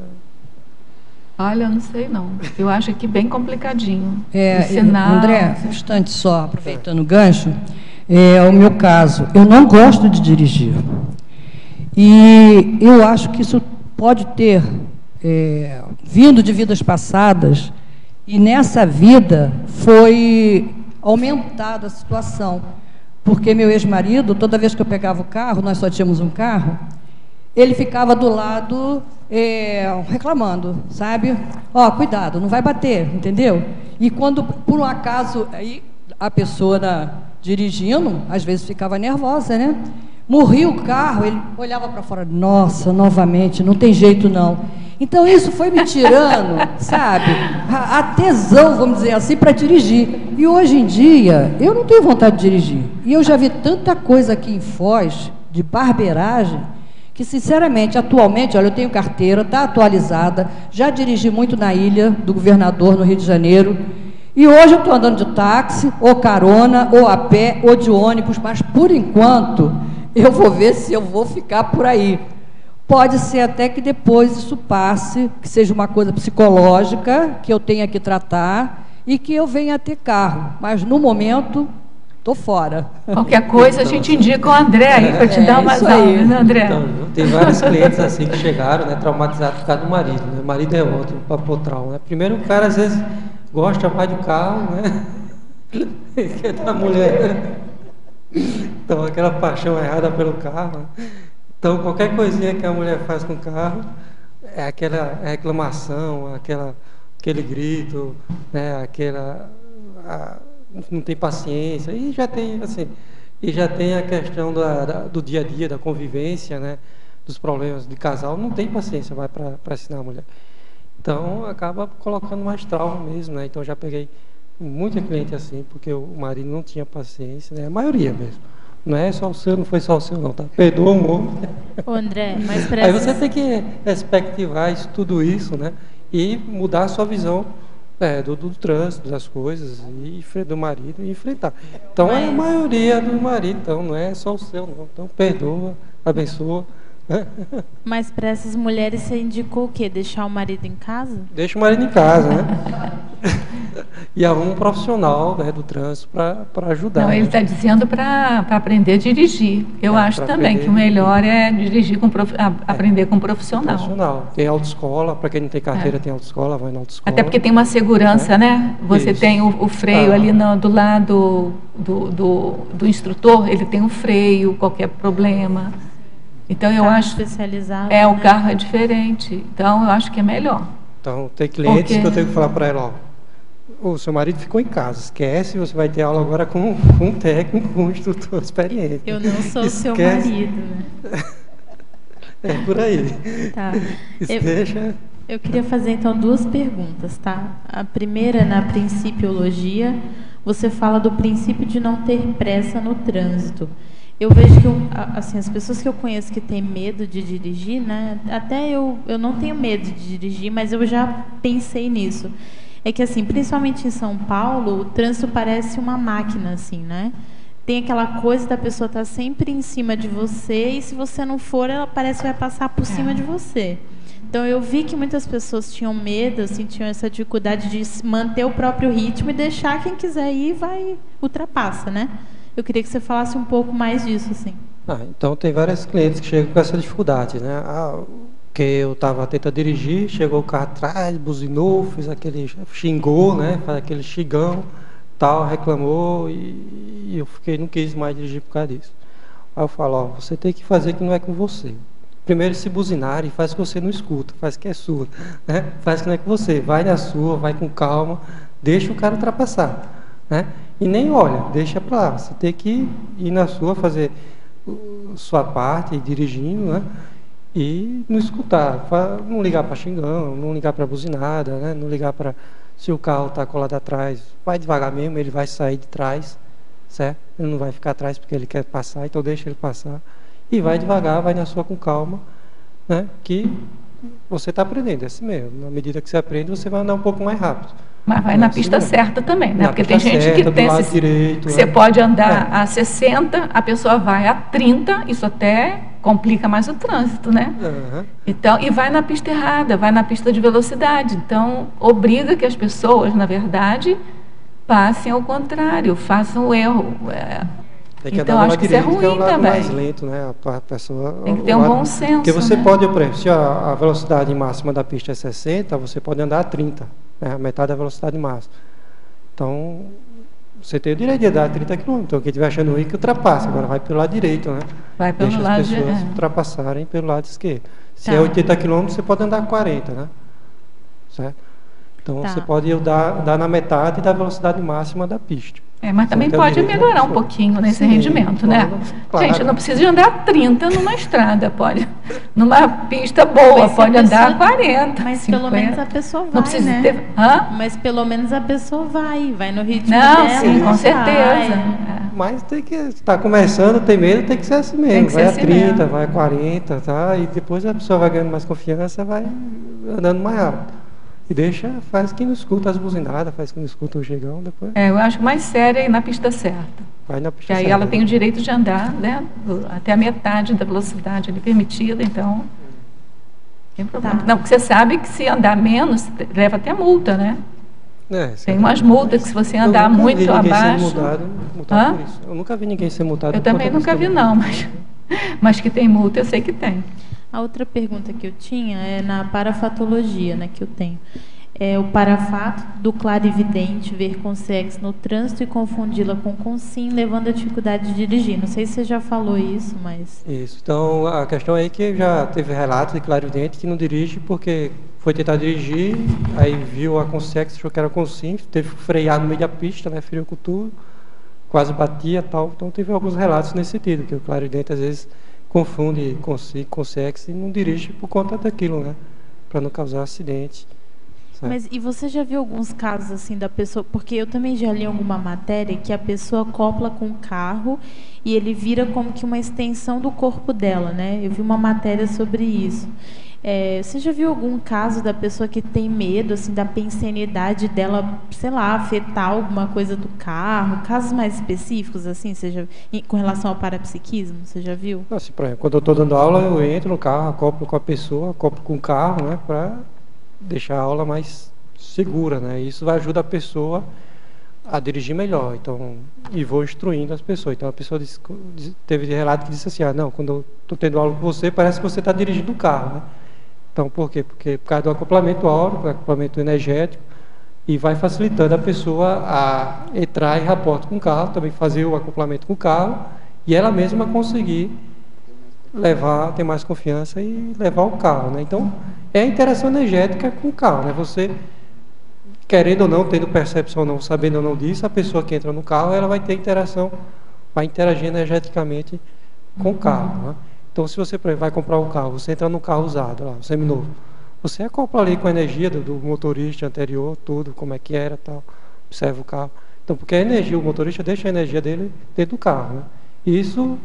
Speaker 2: Olha, eu não sei não. Eu acho aqui bem complicadinho.
Speaker 7: André, um instante só, aproveitando o gancho, o meu caso, eu não gosto de dirigir. E eu acho que isso pode ter vindo de vidas passadas, e nessa vida foi aumentada a situação. Porque meu ex-marido, toda vez que eu pegava o carro, nós só tínhamos um carro, ele ficava do lado reclamando, sabe? Ó, cuidado, não vai bater, entendeu? E quando, por um acaso, aí a pessoa dirigindo, às vezes ficava nervosa, né? Morria o carro, ele olhava para fora, nossa, novamente, não tem jeito não. Então isso foi me tirando, sabe, a tesão, vamos dizer assim, para dirigir. E hoje em dia, eu não tenho vontade de dirigir. E eu já vi tanta coisa aqui em Foz, de barbeiragem, que, sinceramente, atualmente, olha, eu tenho carteira, está atualizada, já dirigi muito na Ilha do Governador, no Rio de Janeiro, e hoje eu estou andando de táxi, ou carona, ou a pé, ou de ônibus, mas, por enquanto, eu vou ver se eu vou ficar por aí. Pode ser até que depois isso passe, que seja uma coisa psicológica, que eu tenha que tratar, e que eu venha a ter carro, mas, no momento... Estou fora.
Speaker 2: Qualquer coisa, a gente indica o André aí para te dar umas aulas, né, André?
Speaker 1: Então, tem vários clientes assim que chegaram, né, traumatizados por causa do marido. Né? O marido é outro, para trauma. Né? Primeiro, o cara às vezes gosta mais do carro, né? Que é da mulher. Então, aquela paixão errada pelo carro. Né? Então, qualquer coisinha que a mulher faz com o carro é aquela reclamação, aquele grito, né? Não tem paciência, e já tem assim, a questão do dia a dia, da convivência, né, dos problemas de casal, não tem paciência mais para ensinar a mulher. Então acaba colocando mais trauma mesmo, né? Então já peguei muita cliente assim, porque o marido não tinha paciência, né? A maioria mesmo. Não é só o seu, não foi só o seu não, tá? Perdoa o homem.
Speaker 6: Ô André, mas
Speaker 1: Aí você tem que perspectivar tudo isso, né? E mudar a sua visão do trânsito, das coisas, e do marido, e enfrentar. Então, é a maioria do marido, então, não é só o seu, não. Então, perdoa, abençoa.
Speaker 6: Mas para essas mulheres, você indicou o quê? Deixar o marido em casa?
Speaker 1: Deixa o marido em casa, né? E arruma um profissional, né, do trânsito para ajudar.
Speaker 2: Não, ele está dizendo para aprender a dirigir. Eu acho também que o melhor é dirigir aprender com um profissional.
Speaker 1: Tem autoescola, para quem não tem carteira, tem autoescola, vai na autoescola.
Speaker 2: Até porque tem uma segurança, né? Você tem o freio ali do lado do instrutor, ele tem um freio, qualquer problema. Então, eu acho...
Speaker 6: especializado.
Speaker 2: O carro é diferente. Então, eu acho que é melhor.
Speaker 1: Então, tem clientes que eu tenho que falar para ela, o seu marido ficou em casa, esquece, você vai ter aula agora com um técnico, com um instrutor experiente.
Speaker 6: Eu não sou o seu marido, né?
Speaker 1: É por aí.
Speaker 6: Tá.
Speaker 1: Deixa...
Speaker 8: Eu queria fazer, então, 2 perguntas, tá? A primeira, na principiologia, você fala do princípio de não ter pressa no trânsito. Eu vejo que, assim, as pessoas que eu conheço que têm medo de dirigir, né? Até eu não tenho medo de dirigir, mas eu já pensei nisso. É que, assim, principalmente em São Paulo, o trânsito parece uma máquina, assim, né? Tem aquela coisa da pessoa estar sempre em cima de você e se você não for, ela parece que vai passar por cima de você. Então, eu vi que muitas pessoas tinham medo, assim, tinham essa dificuldade de manter o próprio ritmo e deixar quem quiser ir, ultrapassa, né? Eu queria que você falasse um pouco mais disso, assim.
Speaker 1: Então, tem vários clientes que chegam com essa dificuldade, né? Que eu estava tentando dirigir, chegou o carro atrás, buzinou, fez aquele, xingou, né? Faz aquele xingão, tal, reclamou e eu não quis mais dirigir por causa disso. Aí eu falo, ó, você tem que fazer que não é com você. Primeiro, se buzinarem, faz que você não escuta, faz que é sua, né? Faz que não é com você, vai na sua, vai com calma, deixa o cara ultrapassar, né? E nem olha, deixa para lá, você tem que ir na sua, fazer sua parte, ir dirigindo, né? E não escutar, não ligar para xingão, não ligar para buzinada, né? Não ligar para, se o carro está colado atrás, vai devagar mesmo, ele vai sair de trás, certo? Ele não vai ficar atrás porque ele quer passar, então deixa ele passar. E vai devagar, vai na sua com calma, né? Que você está aprendendo, é assim mesmo. Na medida que você aprende, você vai andar um pouco mais rápido.
Speaker 2: Mas vai na pista certa também, né? Porque tem gente que tem
Speaker 1: lado direito,
Speaker 2: você pode andar a 60, a pessoa vai a 30, isso até complica mais o trânsito, né? Então, e vai na pista errada, vai na pista de velocidade. Então, obriga que as pessoas, na verdade, passem ao contrário, façam o erro. Então, acho que isso é ruim também.
Speaker 1: Mais lento, né? A pessoa,
Speaker 2: tem que ter um bom senso.
Speaker 1: Porque você
Speaker 2: né?
Speaker 1: pode, por exemplo, se a velocidade máxima da pista é 60, você pode andar a 30, né? A metade da velocidade máxima. Então, você tem o direito de andar a 30 km. Então, quem estiver achando ruim, que ultrapassa. Agora vai pelo lado direito, né?
Speaker 2: Vai pelo
Speaker 1: Deixa
Speaker 2: lado
Speaker 1: as pessoas ultrapassarem pelo lado esquerdo. Se é 80 km, você pode andar a 40, né? Certo? Então, você pode andar na metade da velocidade máxima da pista.
Speaker 2: Mas também pode melhorar um pouquinho nesse rendimento, né? Claro. Gente, não precisa de andar a 30 numa estrada, pode. Numa pista boa, pode andar a 40.
Speaker 8: Mas
Speaker 2: 50.
Speaker 8: pelo menos a pessoa vai,
Speaker 2: não precisa
Speaker 8: né?
Speaker 2: ter...
Speaker 8: Mas pelo menos a pessoa vai no ritmo
Speaker 2: não,
Speaker 8: dela.
Speaker 2: Sim, com certeza.
Speaker 1: Mas tem que estar começando, tem medo, tem que ser assim mesmo. Vai a 30, mesmo. Vai a 40, tá? E depois a pessoa vai ganhando mais confiança, vai andando mais rápido. E faz quem não escuta as buzinadas, faz quem não escuta o chegão, depois...
Speaker 2: eu acho mais sério é ir na pista certa.
Speaker 1: Vai na pista
Speaker 2: certa. Aí ela tem o direito de andar, né, até a metade da velocidade ali permitida, então... Tem problema. Não, porque você sabe que se andar menos, leva até multa, né? Tem umas multas que se você andar muito abaixo...
Speaker 1: Multado por isso. Eu nunca vi ninguém ser multado.
Speaker 2: Eu também nunca vi, não, mas que tem multa, eu sei que tem.
Speaker 8: A outra pergunta que eu tinha é na parafatologia, né, que eu tenho. É o parafato do clarividente ver consex no trânsito e confundi-la com consim, levando a dificuldade de dirigir. Não sei se você já falou isso, mas...
Speaker 1: Isso. Então, a questão é que já teve relatos de clarividente que não dirige porque foi tentar dirigir, aí viu a consex, achou que era consim, teve que frear no meio da pista, né, feriu com tudo, quase batia e tal. Então, teve alguns relatos nesse sentido, que o clarividente, às vezes... confunde consex e não dirige por conta daquilo, né? Para não causar acidente. Sabe?
Speaker 8: Mas e você já viu alguns casos assim da pessoa, porque eu também já li alguma matéria que a pessoa acopla com o carro e ele vira como que uma extensão do corpo dela, né? Eu vi uma matéria sobre isso. Você já viu algum caso da pessoa que tem medo, assim, da pensenidade dela, sei lá, afetar alguma coisa do carro? Casos mais específicos, assim, com relação ao parapsiquismo, você já viu?
Speaker 1: Assim, por exemplo, quando eu estou dando aula, eu entro no carro, acoplo com a pessoa, acoplo com o carro, né, para deixar a aula mais segura, né? Isso vai ajudar a pessoa a dirigir melhor. Então, e vou instruindo as pessoas. Então, a pessoa teve relato que disse assim: não, quando eu estou tendo aula com você, parece que você está dirigindo o carro, né? Então, por quê? Porque por causa do acoplamento áureo, do acoplamento energético, e vai facilitando a pessoa a entrar em rapport com o carro, também fazer o acoplamento com o carro, e ela mesma conseguir ter mais confiança e levar o carro, né? Então, é a interação energética com o carro, né? Você, querendo ou não, tendo percepção ou não, sabendo ou não disso, a pessoa que entra no carro, ela vai ter interação, vai interagir energeticamente com o carro, né? Então, se você, por exemplo, vai comprar um carro, você entra num carro usado, lá, seminovo, você acopla ali com a energia do motorista anterior, tudo, como é que era, tal, observa o carro. Então, porque a energia, o motorista deixa a energia dele dentro do carro, né? E isso,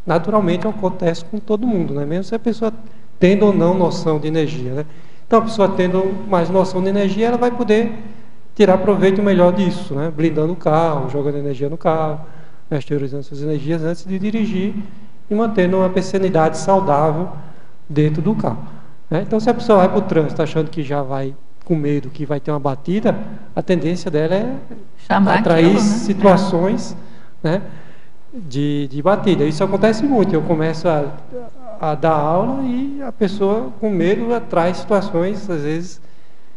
Speaker 1: naturalmente, acontece com todo mundo, né? Mesmo se a pessoa tendo ou não noção de energia, né? Então, a pessoa tendo mais noção de energia, ela vai poder tirar proveito melhor disso, né? Blindando o carro, jogando energia no carro, exteriorizando suas energias antes de dirigir e mantendo uma percentualidade saudável dentro do carro, né? Então, se a pessoa vai para o trânsito achando que já vai com medo que vai ter uma batida, a tendência dela é atrair aquilo, né? Situações, né, de batida. Isso acontece muito. Eu começo a dar aula e a pessoa com medo atrai situações, às vezes,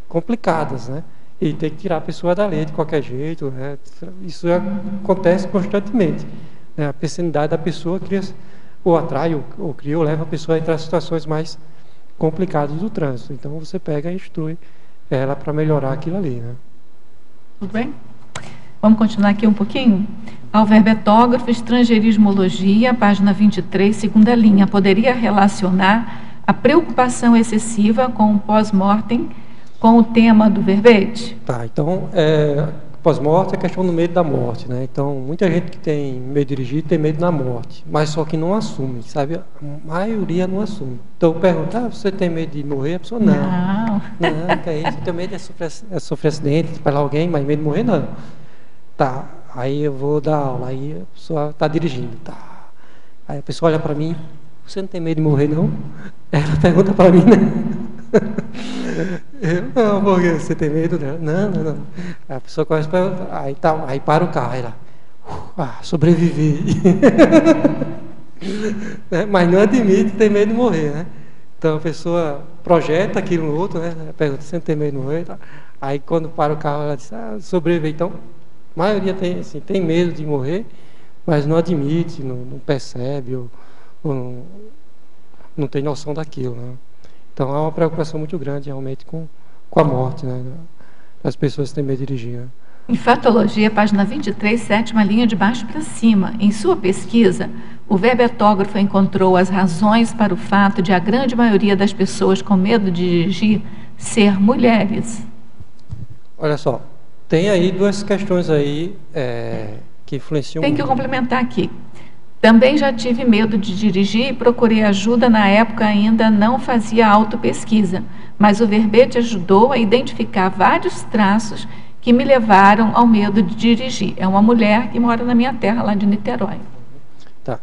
Speaker 1: complicadas, né? E tem que tirar a pessoa dali de qualquer jeito, né? Isso acontece constantemente, né? A personalidade da pessoa cria, ou atrai, ou cria, ou leva a pessoa a entrar em situações mais complicadas do trânsito. Então, você pega e instrui ela para melhorar aquilo ali, né?
Speaker 2: Tudo bem? Vamos continuar aqui um pouquinho? Alverbetógrafo, estrangeirismologia, página 23, segunda linha. Poderia relacionar a preocupação excessiva com o pós-mortem com o tema do verbete?
Speaker 1: Tá, então, pós-morte é questão do medo da morte, né? Então, muita gente que tem medo de dirigir tem medo da morte, mas só que não assume, sabe? A maioria não assume. Então, pergunta, você tem medo de morrer? A pessoa, não, que é isso, eu tenho medo de sofrer acidente, de pegar alguém, mas medo de morrer, não. Tá, aí eu vou dar aula, aí a pessoa está dirigindo, tá. Aí a pessoa olha para mim, você não tem medo de morrer, não? Ela pergunta para mim, né? Eu, não, porque você tem medo dela? Não. A pessoa começa a perguntar, aí para o carro, aí ela, sobrevivi. Mas não admite que tem medo de morrer, né? Então a pessoa projeta aquilo no outro, né? Ela pergunta, você não tem medo de morrer? Tá? Aí quando para o carro, ela diz, sobrevivi. Então, a maioria tem medo de morrer, mas não admite, não percebe, ou não tem noção daquilo, né? Então, há uma preocupação muito grande, realmente, com a morte, né, das pessoas que têm medo de dirigir, né?
Speaker 2: Em Fatologia, página 23, sétima linha de baixo para cima. Em sua pesquisa, o verbetógrafo encontrou as razões para o fato de a grande maioria das pessoas com medo de dirigir ser mulheres.
Speaker 1: Olha só, tem aí duas questões aí que influenciam
Speaker 2: muito. Tem que complementar aqui. Também já tive medo de dirigir e procurei ajuda. Na época ainda não fazia autopesquisa, mas o verbete ajudou a identificar vários traços que me levaram ao medo de dirigir. É uma mulher que mora na minha terra, lá de Niterói.
Speaker 1: Tá.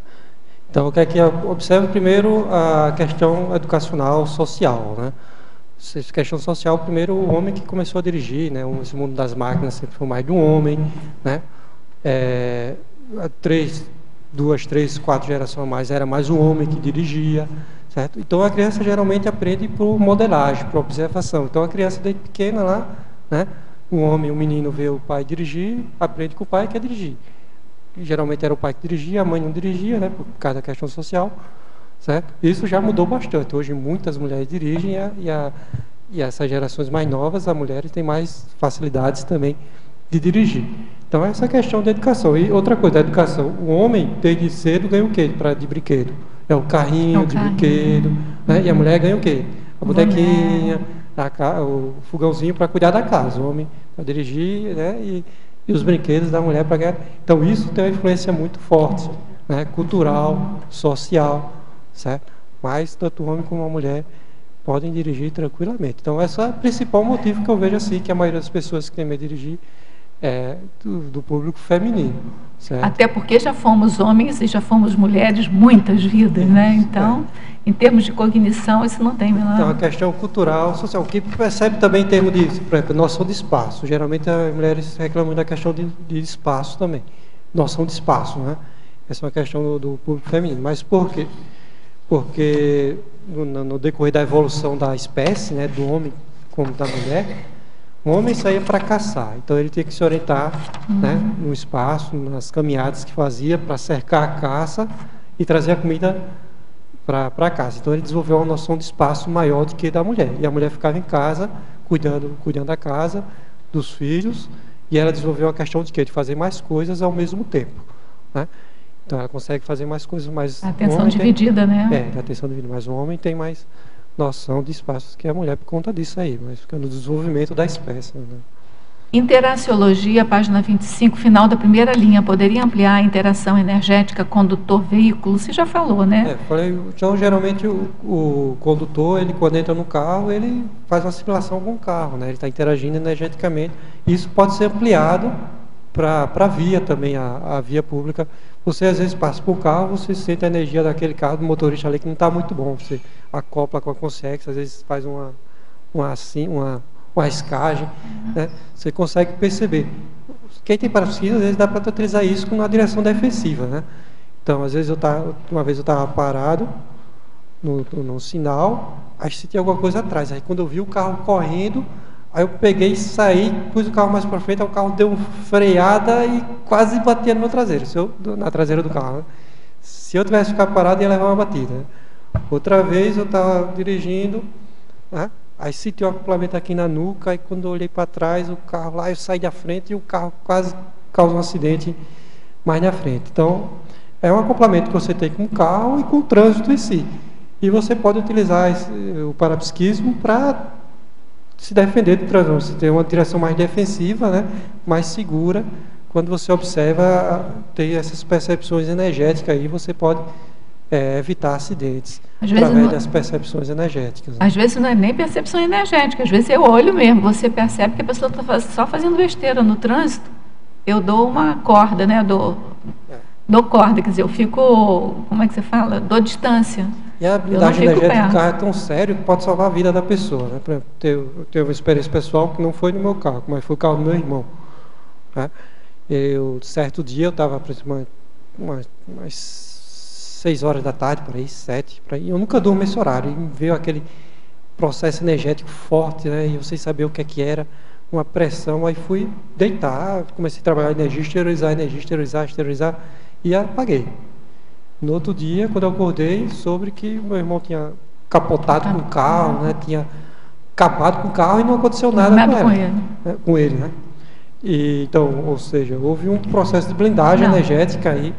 Speaker 1: Então, o que é que observa primeiro a questão educacional, social, né? Essa questão social, primeiro o homem que começou a dirigir, né? Esse mundo das máquinas sempre foi mais de um homem, né? 2, 3, 4 gerações a mais, era mais um homem que dirigia, certo? Então a criança geralmente aprende por modelagem, por observação. Então a criança desde pequena lá, né? O menino vê o pai dirigir, aprende com o pai que quer dirigir. E, geralmente era o pai que dirigia, a mãe não dirigia, né? Por causa da questão social, certo? Isso já mudou bastante. Hoje muitas mulheres dirigem e essas gerações mais novas, as mulheres têm mais facilidades também de dirigir. Então, essa questão da educação. E outra coisa, da educação. O homem, desde cedo, ganha o quê de brinquedo? É o carrinho de brinquedo, né? E a mulher ganha o quê? A bonequinha, o fogãozinho para cuidar da casa. O homem para dirigir, né? E os brinquedos da mulher para ganhar. Então, isso tem uma influência muito forte, né? Cultural, social, certo? Mas, tanto o homem como a mulher podem dirigir tranquilamente. Então, esse é o principal motivo que eu vejo assim, que a maioria das pessoas que têm medo de dirigir do público feminino, certo?
Speaker 2: Até porque já fomos homens e já fomos mulheres muitas vidas, né? Então, em termos de cognição, isso não tem menor...
Speaker 1: Então, a questão cultural, social, o que percebe também em termos de, por exemplo, noção de espaço. Geralmente as mulheres reclamam da questão de espaço também, noção de espaço, né? Essa é uma questão do público feminino. Mas por quê? Porque no decorrer da evolução da espécie, né, do homem como da mulher, o homem saía para caçar, então ele tinha que se orientar, né, no espaço, nas caminhadas que fazia para cercar a caça e trazer a comida para casa. Então ele desenvolveu uma noção de espaço maior do que da mulher. E a mulher ficava em casa, cuidando da casa, dos filhos, e ela desenvolveu uma questão de quê? De fazer mais coisas ao mesmo tempo, né? Então ela consegue fazer mais coisas, mais...
Speaker 2: Atenção dividida, né?
Speaker 1: Atenção dividida, mas o homem tem mais noção de espaços que é a mulher por conta disso aí, mas fica no desenvolvimento da espécie, né?
Speaker 2: Interaciologia, página 25, final da primeira linha. Poderia ampliar a interação energética condutor-veículo? Você já falou, né?
Speaker 1: Então, geralmente, o condutor, ele quando entra no carro, ele faz uma assimilação com o carro, né? Ele está interagindo energeticamente. Isso pode ser ampliado para a via também, a via pública. Você, às vezes, passa por carro, você sente a energia daquele carro, do motorista ali, que não está muito bom. Você acopla com a consciência, às vezes faz uma escagem, né? Você consegue perceber. Quem tem parapsismo, às vezes dá para utilizar isso com uma direção defensiva, né? Então, às vezes uma vez eu estava parado no sinal, aí senti alguma coisa atrás. Aí quando eu vi o carro correndo, aí eu peguei, saí, pus o carro mais para frente, aí o carro deu uma freada e quase batia no meu traseiro, na traseira do carro, né? Se eu tivesse ficado parado, ia levar uma batida, né? Outra vez eu estava dirigindo, né? Aí senti um acoplamento aqui na nuca, aí quando eu olhei para trás, o carro lá, eu saí da frente e o carro quase causou um acidente mais na frente. Então, é um acoplamento que você tem com o carro e com o trânsito em si. E você pode utilizar o parapsiquismo para se defender do trânsito. Você tem uma direção mais defensiva, né, mais segura. Quando você observa, tem essas percepções energéticas aí, você pode evitar acidentes através das percepções energéticas, né?
Speaker 2: Às vezes não é nem percepção energética, às vezes é olho mesmo. Você percebe que a pessoa está só fazendo besteira no trânsito. Eu dou uma corda, né? Dou corda, quer dizer, eu fico, como é que você fala? Dou distância.
Speaker 1: E a blindagem energética do carro é tão sério que pode salvar a vida da pessoa, né? Por exemplo, eu tenho uma experiência pessoal que não foi no meu carro, mas foi o carro do meu irmão, né? Certo dia, eu estava aproximadamente umas 6 horas da tarde, por aí, 7, por aí. Eu nunca durmo esse horário. E veio aquele processo energético forte, né? E eu sem saber o que era, uma pressão. Aí fui deitar, comecei a trabalhar energia, esterilizar, e apaguei. No outro dia, quando eu acordei, soube que o meu irmão tinha capotado com o carro, né? Tinha acabado com o carro e não aconteceu nada com ele, né? E, então, ou seja, houve um processo de blindagem energética aí,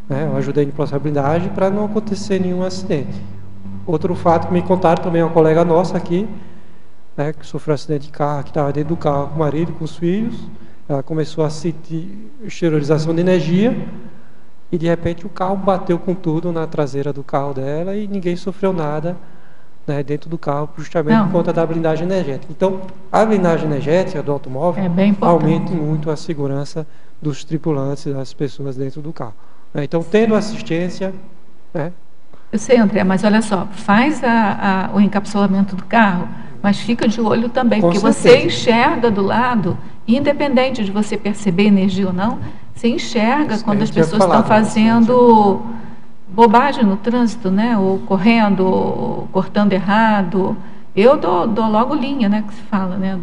Speaker 1: né? Eu ajudei no processo de blindagem para não acontecer nenhum acidente. Outro fato que me contaram também é uma colega nossa aqui, né, que sofreu um acidente de carro, que estava dentro do carro com o marido, com os filhos. Ela começou a sentir exteriorização de energia e de repente o carro bateu com tudo na traseira do carro dela e ninguém sofreu nada, né, dentro do carro, justamente por conta da blindagem energética. Então, a blindagem energética do automóvel aumenta muito a segurança dos tripulantes, das pessoas dentro do carro. Então, tendo assistência, né?
Speaker 2: Eu sei, André, mas olha só, faz o encapsulamento do carro, mas fica de olho também, porque você enxerga do lado, independente de você perceber energia ou não, você enxerga quando as pessoas estão fazendo bobagem no trânsito, né? Ou correndo, ou cortando errado. Eu dou logo linha, né? Que se fala, né?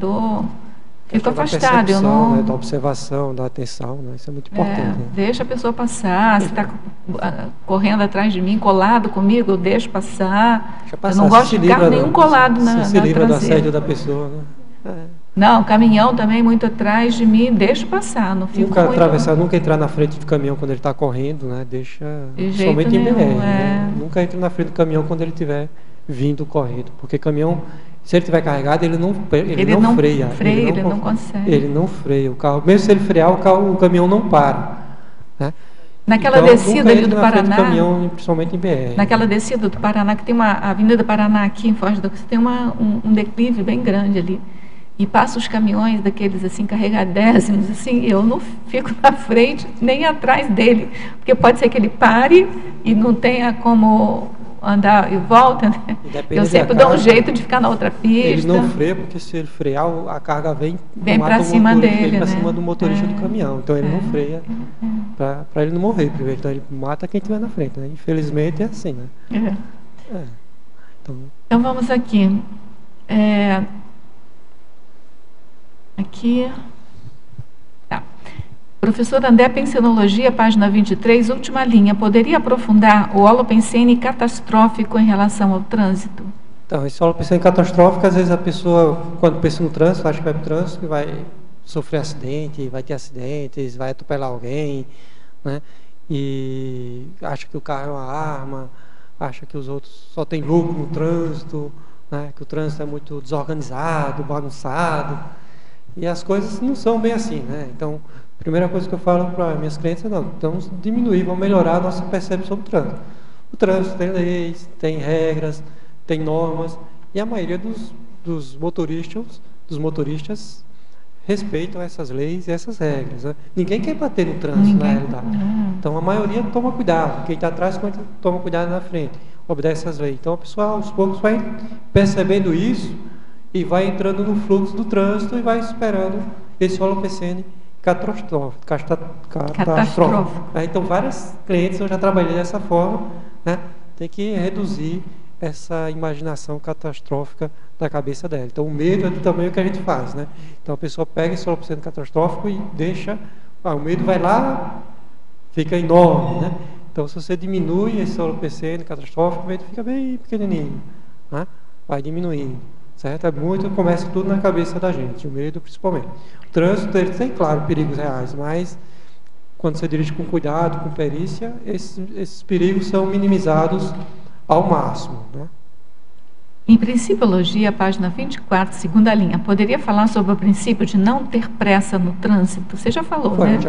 Speaker 2: Fico afastado, eu não...
Speaker 1: né, da observação, da atenção, né? Isso é muito importante. Né?
Speaker 2: Deixa a pessoa passar, se está correndo atrás de mim, colado comigo, eu deixo passar. Eu não gosto de carro nenhum colado na traseira.
Speaker 1: Se livra do assédio da pessoa, né?
Speaker 2: Não, caminhão também muito atrás de mim, deixo passar, não fico
Speaker 1: nunca atravessar, nunca entrar na frente do caminhão quando ele está correndo, né? Deixa somente em BR, né? Nunca entre na frente do caminhão quando ele estiver vindo correndo, porque caminhão, se ele estiver carregado, ele não freia.
Speaker 2: Ele não consegue.
Speaker 1: Ele não freia o carro. Mesmo se ele frear, o caminhão não para, né?
Speaker 2: Naquela descida ali do Paraná,
Speaker 1: caminhão, principalmente em BR.
Speaker 2: Naquela descida do Paraná, que tem a Avenida do Paraná aqui em Foz do Iguaçu, tem um declive bem grande ali. E passa os caminhões daqueles assim, carregadésimos, assim, eu não fico na frente nem atrás dele, porque pode ser que ele pare e não tenha como andar e volta, né? Eu sempre dou um jeito de ficar na outra pista.
Speaker 1: Ele não freia, porque se ele frear, a carga vem
Speaker 2: para cima dele,
Speaker 1: vem para cima do motorista do caminhão. Então ele não freia para ele não morrer primeiro. Então ele mata quem estiver na frente, né? Infelizmente é assim, né?
Speaker 2: Então vamos aqui. Aqui. Tá. Professor André, Pensenologia, página 23, última linha. Poderia aprofundar o holopensene catastrófico em relação ao trânsito?
Speaker 1: Então, esse holopensene catastrófico, às vezes a pessoa, quando pensa no trânsito, acha que vai para o trânsito, vai sofrer acidente, vai ter acidentes, vai atropelar alguém, né? E acha que o carro é uma arma, acha que os outros só têm lucro no trânsito, né, que o trânsito é muito desorganizado, bagunçado, e as coisas não são bem assim, né? Então, a primeira coisa que eu falo para minhas clientes é, não, vamos diminuir, vamos melhorar a nossa percepção do trânsito. O trânsito tem leis, tem regras, tem normas, e a maioria dos motoristas respeitam essas leis e essas regras, né? Ninguém quer bater no trânsito, na realidade. Então, a maioria toma cuidado. Quem está atrás toma cuidado na frente, obedece essas leis. Então, a pessoa, aos poucos, vai percebendo isso e vai entrando no fluxo do trânsito e vai esperando esse holopecene catastrófico. Então, vários clientes eu já trabalhei dessa forma, né? Tem que reduzir essa imaginação catastrófica da cabeça dela. Então, o medo é também o que a gente faz, né? Então, a pessoa pega esse holopecene catastrófico e deixa... o medo vai lá, fica enorme, né? Então, se você diminui esse holopecene catastrófico, o medo fica bem pequenininho, né? Vai diminuindo, certo? É muito, começa tudo na cabeça da gente, o medo principalmente. O trânsito, ele tem, claro, perigos reais, mas quando você dirige com cuidado, com perícia, esses perigos são minimizados ao máximo, né?
Speaker 2: Em Principiologia, página 24, segunda linha, poderia falar sobre o princípio de não ter pressa no trânsito? Você já falou, né?
Speaker 1: A gente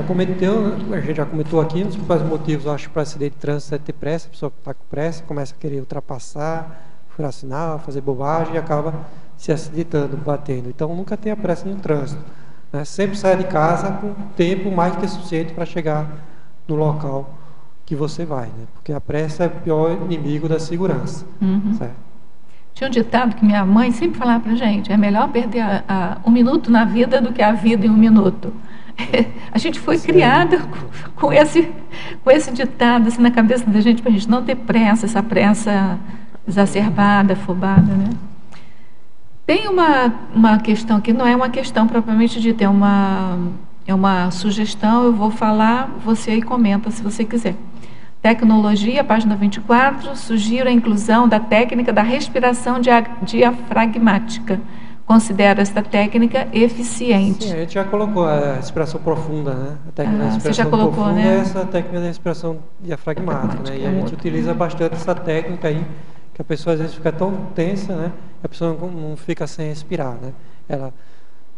Speaker 1: já comentou aqui, um dos principais motivos, eu acho, para acidente de trânsito é ter pressa. A pessoa que está com pressa começa a querer ultrapassar, furar sinal, fazer bobagem e acaba se acidentando, batendo. Então, nunca tenha pressa no trânsito, né? Sempre saia de casa com tempo mais que suficiente para chegar no local que você vai, né? Porque a pressa é o pior inimigo da segurança, certo?
Speaker 2: Tinha um ditado que minha mãe sempre falava para a gente, é melhor perder um minuto na vida do que a vida em um minuto. A gente foi criada com esse ditado assim, na cabeça da gente, para a gente não ter pressa, essa pressa exacerbada, afobada, né? Tem uma questão que não é uma questão propriamente dita, é uma sugestão, eu vou falar, você aí comenta se você quiser. Tecnologia, página 24, sugiro a inclusão da técnica da respiração diafragmática. Considero esta técnica eficiente.
Speaker 1: Sim, a gente já colocou a respiração profunda, né? A técnica da respiração
Speaker 2: você já colocou,
Speaker 1: profunda,
Speaker 2: né?
Speaker 1: É essa técnica da respiração diafragmática, né? E a gente utiliza bastante essa técnica aí, que a pessoa às vezes fica tão tensa, né? A pessoa não fica sem respirar, né? Ela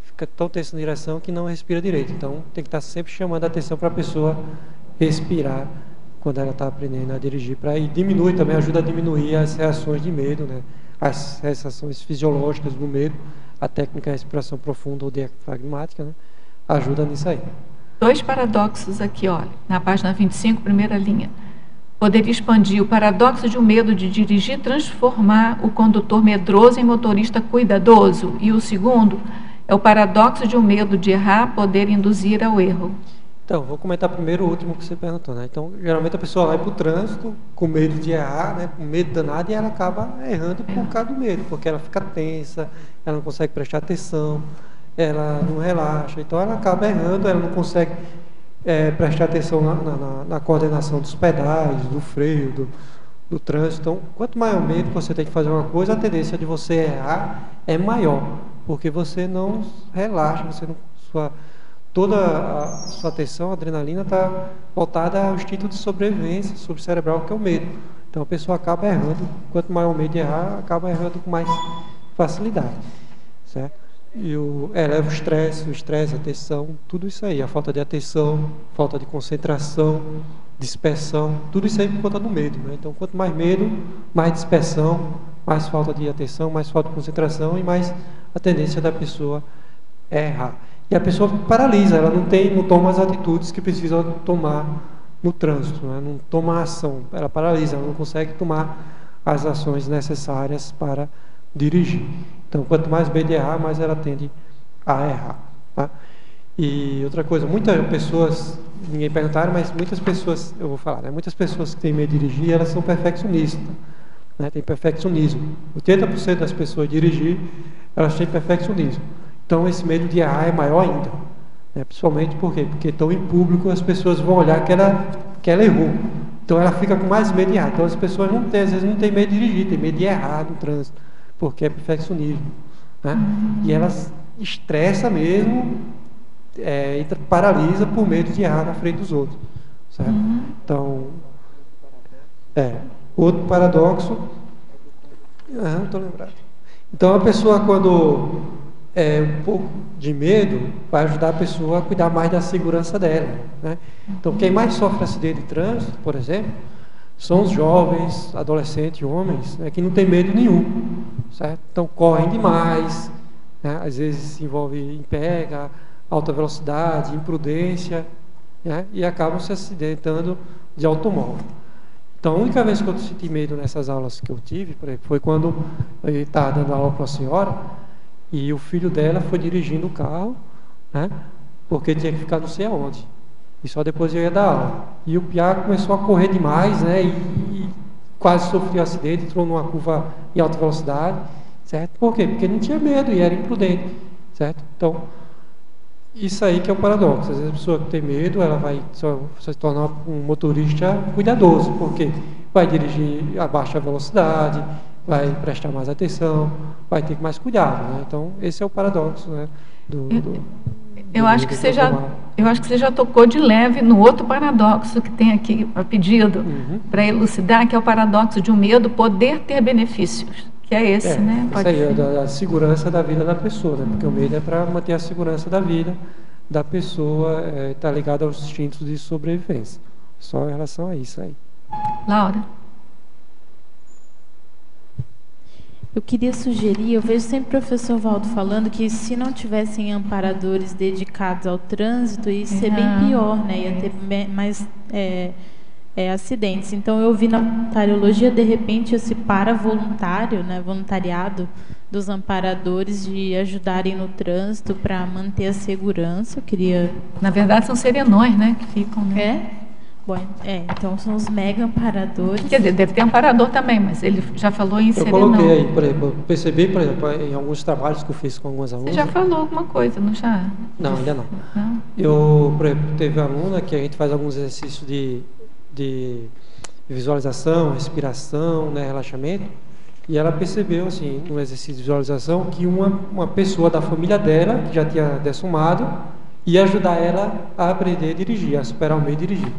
Speaker 1: fica tão tensa na direção que não respira direito. Então, tem que estar sempre chamando a atenção para a pessoa respirar quando ela está aprendendo a dirigir, e diminui também, ajuda a diminuir as reações de medo, né? As reações fisiológicas do medo. A técnica de respiração profunda ou diafragmática, né? Ajuda nisso aí.
Speaker 2: 2 paradoxos aqui, olha, na página 25, primeira linha. Poderia expandir o paradoxo de um medo de dirigir, transformar o condutor medroso em motorista cuidadoso. E o segundo é o paradoxo de um medo de errar poder induzir ao erro.
Speaker 1: Então, vou comentar primeiro o último que você perguntou, né? Então, geralmente a pessoa vai para o trânsito com medo de errar, né? Com medo danado, e ela acaba errando por causa do medo, porque ela fica tensa, ela não consegue prestar atenção, ela não relaxa, então ela acaba errando, ela não consegue prestar atenção na coordenação dos pedais, do freio, do trânsito. Então, quanto maior o medo que você tem que fazer uma coisa, a tendência de você errar é maior, porque você não relaxa, toda a sua atenção, a adrenalina, está voltada ao instinto de sobrevivência subcerebral, que é o medo. Então a pessoa acaba errando, quanto maior o medo de errar, acaba errando com mais facilidade, certo? E eleva o estresse, a atenção, tudo isso aí, a falta de atenção, falta de concentração, dispersão, tudo isso aí por conta do medo, né? Então, quanto mais medo, mais dispersão, mais falta de atenção, mais falta de concentração e mais a tendência da pessoa errar. E a pessoa paralisa, ela não toma as atitudes que precisa tomar no trânsito, né? Não toma ação, ela paralisa, ela não consegue tomar as ações necessárias para dirigir. Então, quanto mais medo de errar, mais ela tende a errar, tá? E outra coisa, muitas pessoas, ninguém perguntaram, mas muitas pessoas, eu vou falar, né? Muitas pessoas que têm medo de dirigir, elas são perfeccionistas, né? Tem perfeccionismo. 80% das pessoas dirigir, elas têm perfeccionismo. Então, esse medo de errar é maior ainda, né? Principalmente por quê? Porque estão em público, as pessoas vão olhar que ela errou. Então, ela fica com mais medo de errar. Então, as pessoas às vezes não têm medo de dirigir, têm medo de errar no trânsito, porque é perfeccionismo, né? E ela estressa mesmo, e paralisa por medo de errar na frente dos outros, certo? Então, outro paradoxo, não estou lembrado. Então, a pessoa, quando é um pouco de medo, vai ajudar a pessoa a cuidar mais da segurança dela, né? Então, quem mais sofre acidente de trânsito, por exemplo, são os jovens, adolescentes, homens, né, que não tem medo nenhum, certo? Então, correm demais, né? Às vezes se envolve em pega, alta velocidade, imprudência, né? E acabam se acidentando de automóvel. Então, a única vez que eu senti medo nessas aulas que eu tive, por exemplo, foi quando eu estava dando aula para uma senhora e o filho dela foi dirigindo o carro, né? Porque tinha que ficar não sei aonde. E só depois eu ia dar aula. E o piá começou a correr demais, né? E quase sofreu um acidente, entrou numa curva em alta velocidade, certo? Por quê? Porque não tinha medo e era imprudente, certo? Então, isso aí que é o paradoxo. Às vezes a pessoa que tem medo, ela vai se tornar um motorista cuidadoso, porque vai dirigir a baixa velocidade, vai prestar mais atenção, vai ter mais cuidado, né? Então, esse é o paradoxo, né?
Speaker 2: Eu acho que você já tocou de leve no outro paradoxo que tem aqui a pedido para elucidar, que é o paradoxo de um medo poder ter benefícios, que é esse, né?
Speaker 1: Isso aí é da segurança da vida da pessoa, né? Porque o medo é para manter a segurança da vida da pessoa, está ligado aos instintos de sobrevivência. Só em relação a isso aí.
Speaker 2: Laura?
Speaker 8: Eu queria sugerir, eu vejo sempre o professor Valdo falando que se não tivessem amparadores dedicados ao trânsito, ia ser bem pior, né? Ia ter mais acidentes. Então, eu vi na voluntariologia, de repente, esse para-voluntário, né, voluntariado dos amparadores de ajudarem no trânsito para manter a segurança. Eu queria...
Speaker 2: Na verdade, são serenões, né, que ficam, né?
Speaker 8: É? Bom, então são os mega amparadores.
Speaker 2: Quer dizer, deve ter amparador também, mas ele já falou em serenão.
Speaker 1: Eu coloquei aí, por exemplo, eu percebi, por exemplo, em alguns trabalhos que eu fiz com algumas alunas.
Speaker 2: Você já falou alguma coisa, não já?
Speaker 1: Não, ainda não.
Speaker 2: Não?
Speaker 1: Eu, por exemplo, teve uma aluna que a gente faz alguns exercícios de visualização, respiração, né, relaxamento, e ela percebeu, assim, no exercício de visualização, que uma pessoa da família dela, que já tinha dessumado, ia ajudar ela a aprender a dirigir, a superar o medo de dirigir.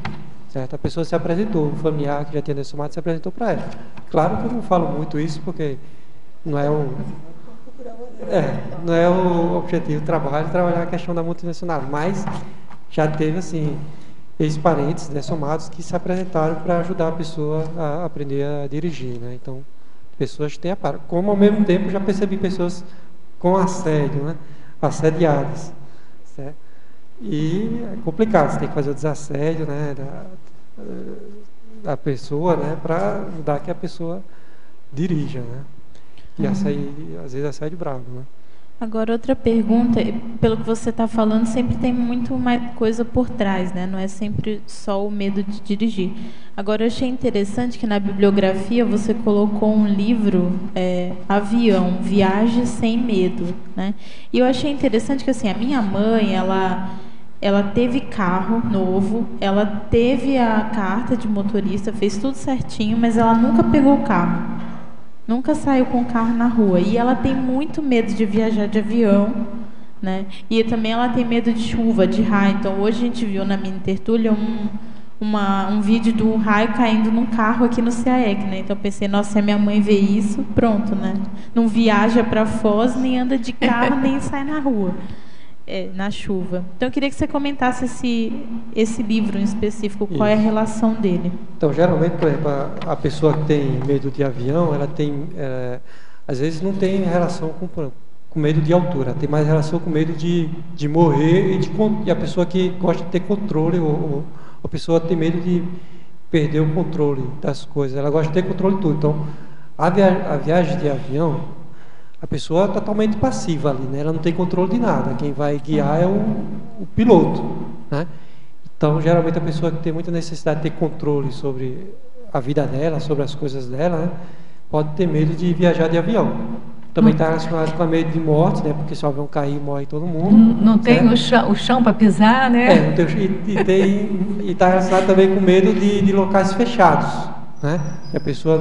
Speaker 1: Certo? A pessoa se apresentou, um familiar que já tinha dessumado se apresentou para ela. Claro que eu não falo muito isso, porque não é o objetivo do trabalho, trabalhar a questão da multinacional, mas já teve, assim, ex-parentes dessumados que se apresentaram para ajudar a pessoa a aprender a dirigir, né? Então, pessoas têm como ao mesmo tempo já percebi pessoas com assédio, né? Assediadas, certo? E é complicado, você tem que fazer o desassédio, né, da pessoa, né, para mudar que a pessoa dirija, né? E às vezes assédio bravo, né?
Speaker 8: Agora, outra pergunta, pelo que você está falando, sempre tem muito mais coisa por trás, né? Não é sempre só o medo de dirigir. Agora, eu achei interessante que na bibliografia você colocou um livro, Avião, Viagem Sem Medo, né? E eu achei interessante que, assim, a minha mãe, ela teve carro novo, ela teve a carta de motorista, fez tudo certinho, mas ela nunca pegou o carro. Nunca saiu com o carro na rua. E ela tem muito medo de viajar de avião, né? E também ela tem medo de chuva, de raio. Então, hoje a gente viu na Mini Tertúlia um vídeo do raio caindo num carro aqui no CAEC, né? Então, eu pensei, nossa, se a minha mãe vê isso, pronto, né? Não viaja para Foz, nem anda de carro, nem sai na rua. Na chuva. Então, eu queria que você comentasse esse livro em específico, qual é a relação dele.
Speaker 1: Então, geralmente, por exemplo, a pessoa que tem medo de avião, ela tem, às vezes não tem relação com medo de altura, tem mais relação com medo de morrer e a pessoa que gosta de ter controle, ou a pessoa tem medo de perder o controle das coisas, ela gosta de ter controle de tudo. Então, a viagem de avião, a pessoa é totalmente passiva ali, né? Ela não tem controle de nada. Quem vai guiar é o piloto, né? Então, geralmente, a pessoa que tem muita necessidade de ter controle sobre a vida dela, sobre as coisas dela, né, pode ter medo de viajar de avião. Também está relacionado com a medo de morte, né? Porque se o avião cair, morre todo mundo.
Speaker 2: Não tem o chão para pisar, né?
Speaker 1: Não tem, e está relacionado também com medo de locais fechados, né? Que a pessoa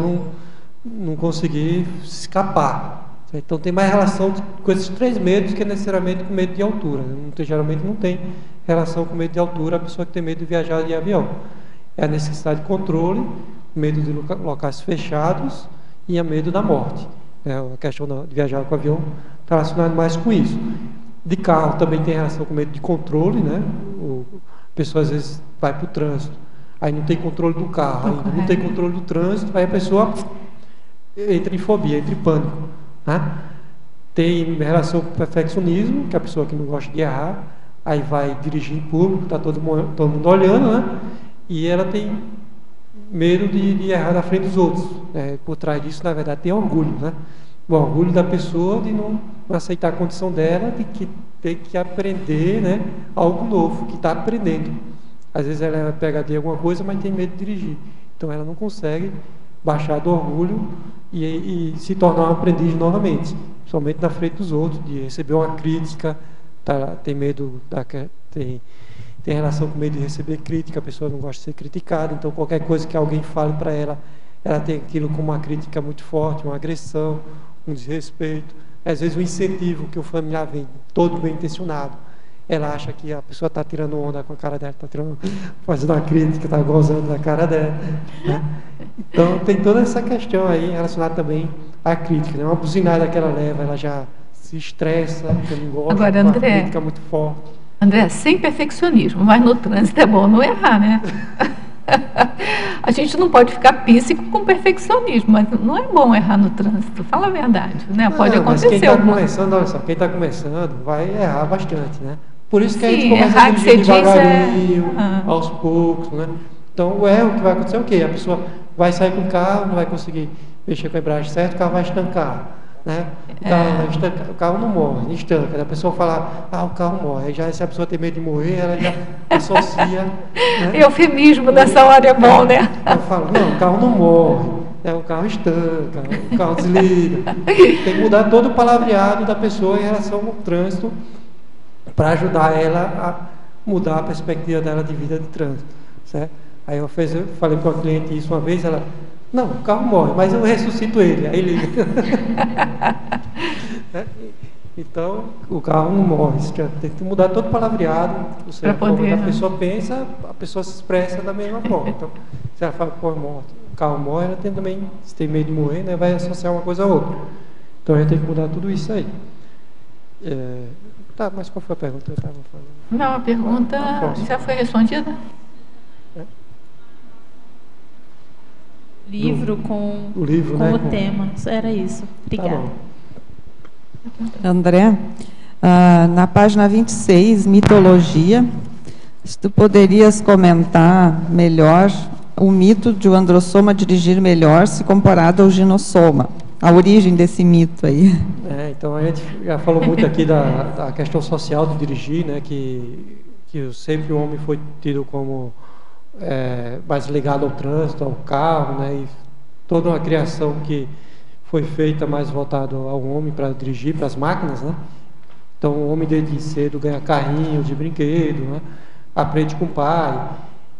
Speaker 1: não conseguir escapar. Então, tem mais relação com esses três medos que necessariamente com medo de altura. Geralmente não tem relação com medo de altura a pessoa que tem medo de viajar de avião. É a necessidade de controle, medo de locais fechados e a medo da morte. né? A questão de viajar com o avião está relacionada mais com isso. De carro também tem relação com medo de controle, né? A pessoa às vezes vai para o trânsito, aí não tem controle do carro, ainda não tem controle do trânsito, aí a pessoa entra em fobia, entra em pânico, né? Tem relação com o perfeccionismo, que é a pessoa que não gosta de errar, aí vai dirigir em público, está todo mundo olhando, né? E ela tem medo de errar na frente dos outros, né? Por trás disso, na verdade, tem orgulho, né? O orgulho da pessoa de não aceitar a condição dela, de que tem que aprender, né, algo novo, que está aprendendo. Às vezes ela é PhD em alguma coisa, mas tem medo de dirigir. Então ela não consegue baixar do orgulho e se tornar um aprendiz novamente, somente na frente dos outros, de receber uma crítica, tem medo, tem relação com medo de receber crítica, a pessoa não gosta de ser criticada, então qualquer coisa que alguém fale para ela, ela tem aquilo como uma crítica muito forte, uma agressão, um desrespeito, às vezes um incentivo que o familiar vem todo bem intencionado, ela acha que a pessoa está tirando onda com a cara dela, está fazendo uma crítica, está gozando da cara dela, né? Então tem toda essa questão aí relacionada também à crítica, né? Uma buzinada que ela leva, ela já se estressa, porque não gosta.
Speaker 2: Agora,
Speaker 1: uma
Speaker 2: André,
Speaker 1: crítica muito forte.
Speaker 2: André, sem perfeccionismo, mas no trânsito é bom não errar, né? A gente não pode ficar píssico com perfeccionismo, mas não é bom errar no trânsito, fala a verdade, né? Pode acontecer.
Speaker 1: Mas quem está começando, olha só, quem está começando vai errar bastante, né? Por isso que a gente começa
Speaker 2: errar
Speaker 1: a dirigir devagarinho, aos poucos, né? Então o erro que vai acontecer é o quê? A pessoa vai sair com o carro, não vai conseguir mexer com a embreagem certa, o carro vai estancar, né? O carro não morre, estanca. A pessoa fala, o carro morre. Aí já se a pessoa tem medo de morrer, ela já associa. Né?
Speaker 2: Eufemismo nessa hora é bom, né?
Speaker 1: Eu falo, não, o carro não morre, né? O carro estanca, o carro desliga. Tem que mudar todo o palavreado da pessoa em relação ao trânsito para ajudar ela a mudar a perspectiva dela de vida de trânsito, certo? Aí eu falei para uma cliente isso uma vez, ela, não, o carro morre, mas eu ressuscito ele, aí liga. Então, o carro não morre, tem que mudar todo o palavreado, a forma que a pessoa pensa, a pessoa se expressa da mesma forma. Então, se ela fala que o carro morre, ela tem também, se tem medo de morrer, né, vai associar uma coisa a outra. Então, a gente tem que mudar tudo isso aí. Tá, mas qual foi a pergunta que eu estava falando?
Speaker 2: Não, a pergunta já foi respondida?
Speaker 8: Livro com
Speaker 1: né,
Speaker 8: o tema. Era isso. Obrigada.
Speaker 9: Tá, André, na página 26, mitologia, se tu poderias comentar melhor o mito de o androssoma dirigir melhor se comparado ao ginossoma, a origem desse mito aí.
Speaker 1: Então a gente já falou muito aqui da questão social de dirigir, né, que sempre o homem foi tido como mais ligado ao trânsito, ao carro, né, e toda uma criação que foi feita mais voltado ao homem para dirigir, para as máquinas, né? Então o homem desde cedo ganha carrinhos de brinquedo, né? Aprende com o pai.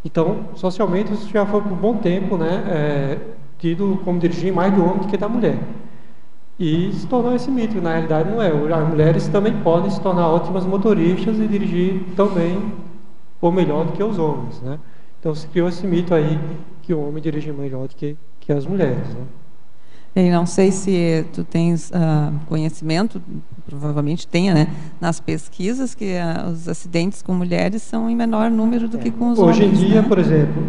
Speaker 1: Então socialmente isso já foi por um bom tempo, né, tido como dirigir mais do homem do que da mulher. E se tornou esse mito, na realidade não é. As mulheres também podem se tornar ótimas motoristas e dirigir também ou melhor do que os homens, né? Então se criou esse mito aí que o homem dirige melhor do que as mulheres, né?
Speaker 9: E não sei se tu tens conhecimento, provavelmente tenha, né, nas pesquisas que os acidentes com mulheres são em menor número do que com os homens.
Speaker 1: Hoje em dia,
Speaker 9: né?
Speaker 1: por exemplo,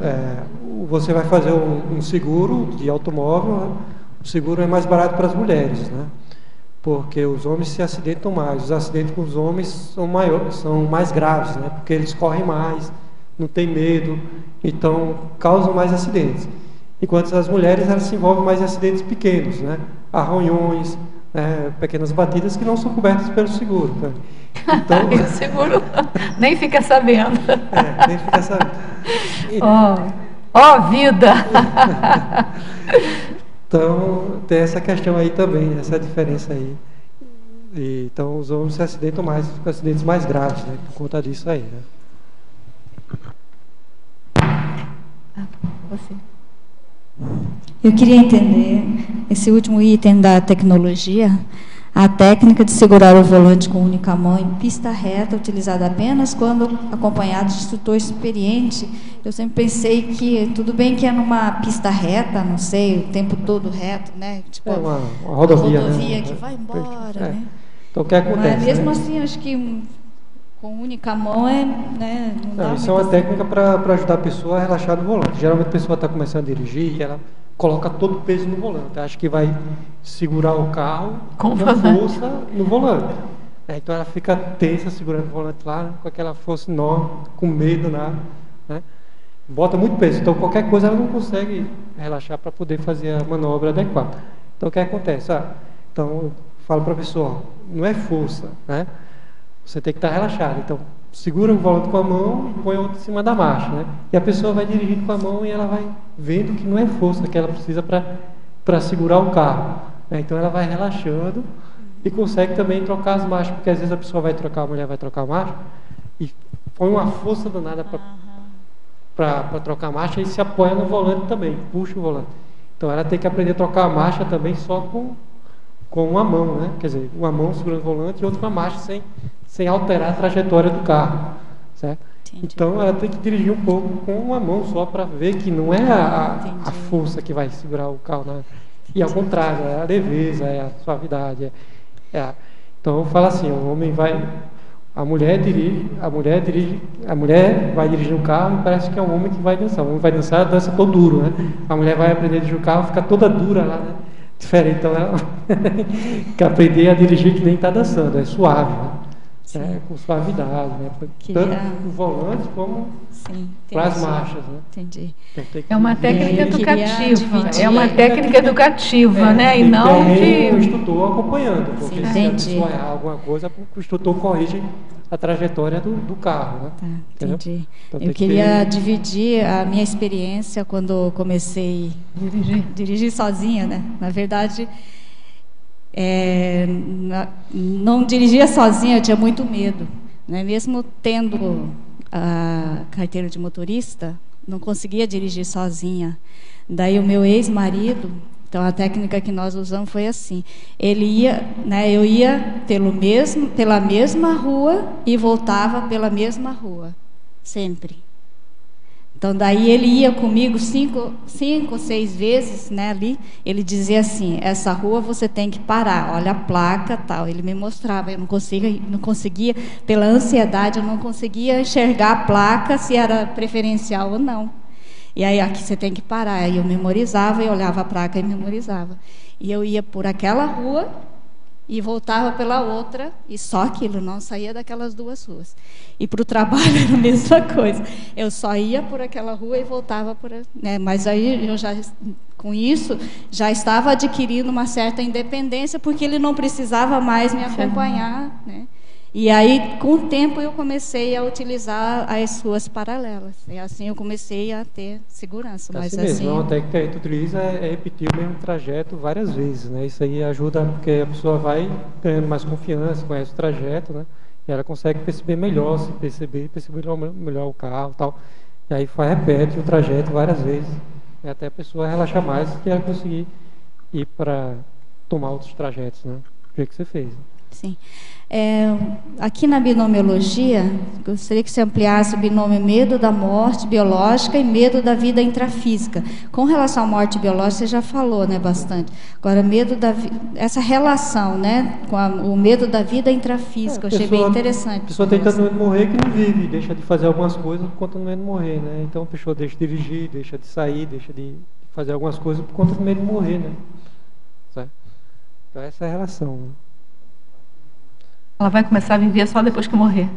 Speaker 1: você vai fazer um seguro de automóvel, né? O seguro é mais barato para as mulheres, né? Porque os homens se acidentam mais. Os acidentes com os homens são mais graves, né? Porque eles correm mais, não têm medo, então causam mais acidentes. Enquanto as mulheres, elas se envolvem mais em acidentes pequenos, né? Arranhões, pequenas batidas que não são cobertas pelo seguro. Tá? Então,
Speaker 2: o seguro nem fica sabendo.
Speaker 1: Nem fica sabendo.
Speaker 2: Vida!
Speaker 1: Então, tem essa questão aí também, essa diferença aí. Então, os homens se acidentam mais, com acidentes mais graves, né? Por conta disso aí, né?
Speaker 2: Você.
Speaker 10: Eu queria entender esse último item da tecnologia. A técnica de segurar o volante com única mão em pista reta, utilizada apenas quando acompanhado de instrutor experiente. Eu sempre pensei que, tudo bem que é numa pista reta, não sei, o tempo todo reto, né? Tipo,
Speaker 1: uma rodovia,
Speaker 10: né?
Speaker 1: Que
Speaker 10: vai embora, né?
Speaker 1: Então, o que acontece?
Speaker 10: Mas mesmo
Speaker 1: né?
Speaker 10: assim, acho que com única mão né, não dá
Speaker 1: isso é uma técnica para ajudar a pessoa a relaxar no volante. Geralmente a pessoa está começando a dirigir e ela coloca todo o peso no volante. Acha que vai segurar o carro com força no volante. Então ela fica tensa segurando o volante lá, com aquela força enorme, com medo, nada. Né? Bota muito peso. Então qualquer coisa ela não consegue relaxar para poder fazer a manobra adequada. Então o que acontece? Então eu falo para a pessoa, não é força, né? Você tem que estar relaxado. Então segura o volante com a mão e põe a outra em cima da marcha, né? E a pessoa vai dirigindo com a mão e ela vai vendo que não é força que ela precisa para segurar o carro, né? Então ela vai relaxando e consegue também trocar as marchas, porque às vezes a pessoa vai trocar, a mulher vai trocar a marcha e põe uma força danada para trocar a marcha e se apoia no volante também, puxa o volante. Então ela tem que aprender a trocar a marcha também só com uma mão, né? Quer dizer, uma mão segurando o volante e outra com a marcha sem alterar a trajetória do carro, certo? Entendi. Então ela tem que dirigir um pouco com uma mão só para ver que não é a força que vai segurar o carro, né? E ao contrário, é a leveza, é a suavidade. Então eu falo assim, a mulher vai dirigir um carro e parece que é um homem que vai dançar. O homem vai dançar, dança todo duro, né? A mulher vai aprender a dirigir o carro, fica toda dura lá, né? Diferente, então ela tem que aprender a dirigir que nem está dançando, é suave, né? Com suavidade, né? Tanto o volante como para as marchas, né?
Speaker 10: Entendi.
Speaker 1: Então,
Speaker 2: é uma técnica educativa, é uma técnica educativa, né? E não de
Speaker 1: o instrutor acompanhando, porque se a pessoa errar alguma coisa, o instrutor corrige a trajetória do carro, né?
Speaker 10: Tá, entendi. Então, eu queria dividir a minha experiência quando comecei a dirigir sozinha, né? Na verdade, não dirigia sozinha, eu tinha muito medo, né? Mesmo tendo a carteira de motorista, não conseguia dirigir sozinha. Daí o meu ex-marido, então a técnica que nós usamos foi assim, ele ia, né, eu ia pela mesma rua e voltava pela mesma rua, sempre. Então daí ele ia comigo 5 ou 6 vezes, né, ali, ele dizia assim, essa rua você tem que parar, olha a placa, tal. Ele me mostrava, eu não conseguia, pela ansiedade, eu não conseguia enxergar a placa se era preferencial ou não. E aí aqui você tem que parar. Aí eu memorizava e olhava a placa e memorizava. E eu ia por aquela rua e voltava pela outra, e só aquilo, não saía daquelas 2 ruas. E para o trabalho era a mesma coisa. Eu só ia por aquela rua e voltava por... né? Mas aí eu já, com isso, já estava adquirindo uma certa independência, porque ele não precisava mais me acompanhar, né? E aí, com o tempo, eu comecei a utilizar as ruas paralelas. E assim eu comecei a ter segurança. Mas
Speaker 1: assim mesmo, uma técnica que a gente utiliza é repetir o mesmo trajeto várias vezes, né? Isso aí ajuda, porque a pessoa vai ganhando mais confiança, conhece o trajeto, né? E ela consegue perceber melhor, perceber melhor o carro e tal. E aí repete o trajeto várias vezes, e até a pessoa relaxar mais e ela conseguir ir para tomar outros trajetos, né? Do jeito que você fez.
Speaker 10: Sim. Aqui na binomiologia, gostaria que você ampliasse o binômio medo da morte biológica e medo da vida intrafísica. Com relação à morte biológica, você já falou, né, bastante. Agora, medo essa relação, né, com o medo da vida intrafísica, eu achei bem interessante.
Speaker 1: A pessoa tem tanto medo de morrer que não vive, deixa de fazer algumas coisas por conta do medo de morrer, né? Então a pessoa deixa de dirigir, deixa de sair, deixa de fazer algumas coisas por conta do medo de morrer, né? Certo? Então essa é a relação, né?
Speaker 2: Ela vai começar a viver só depois que morrer.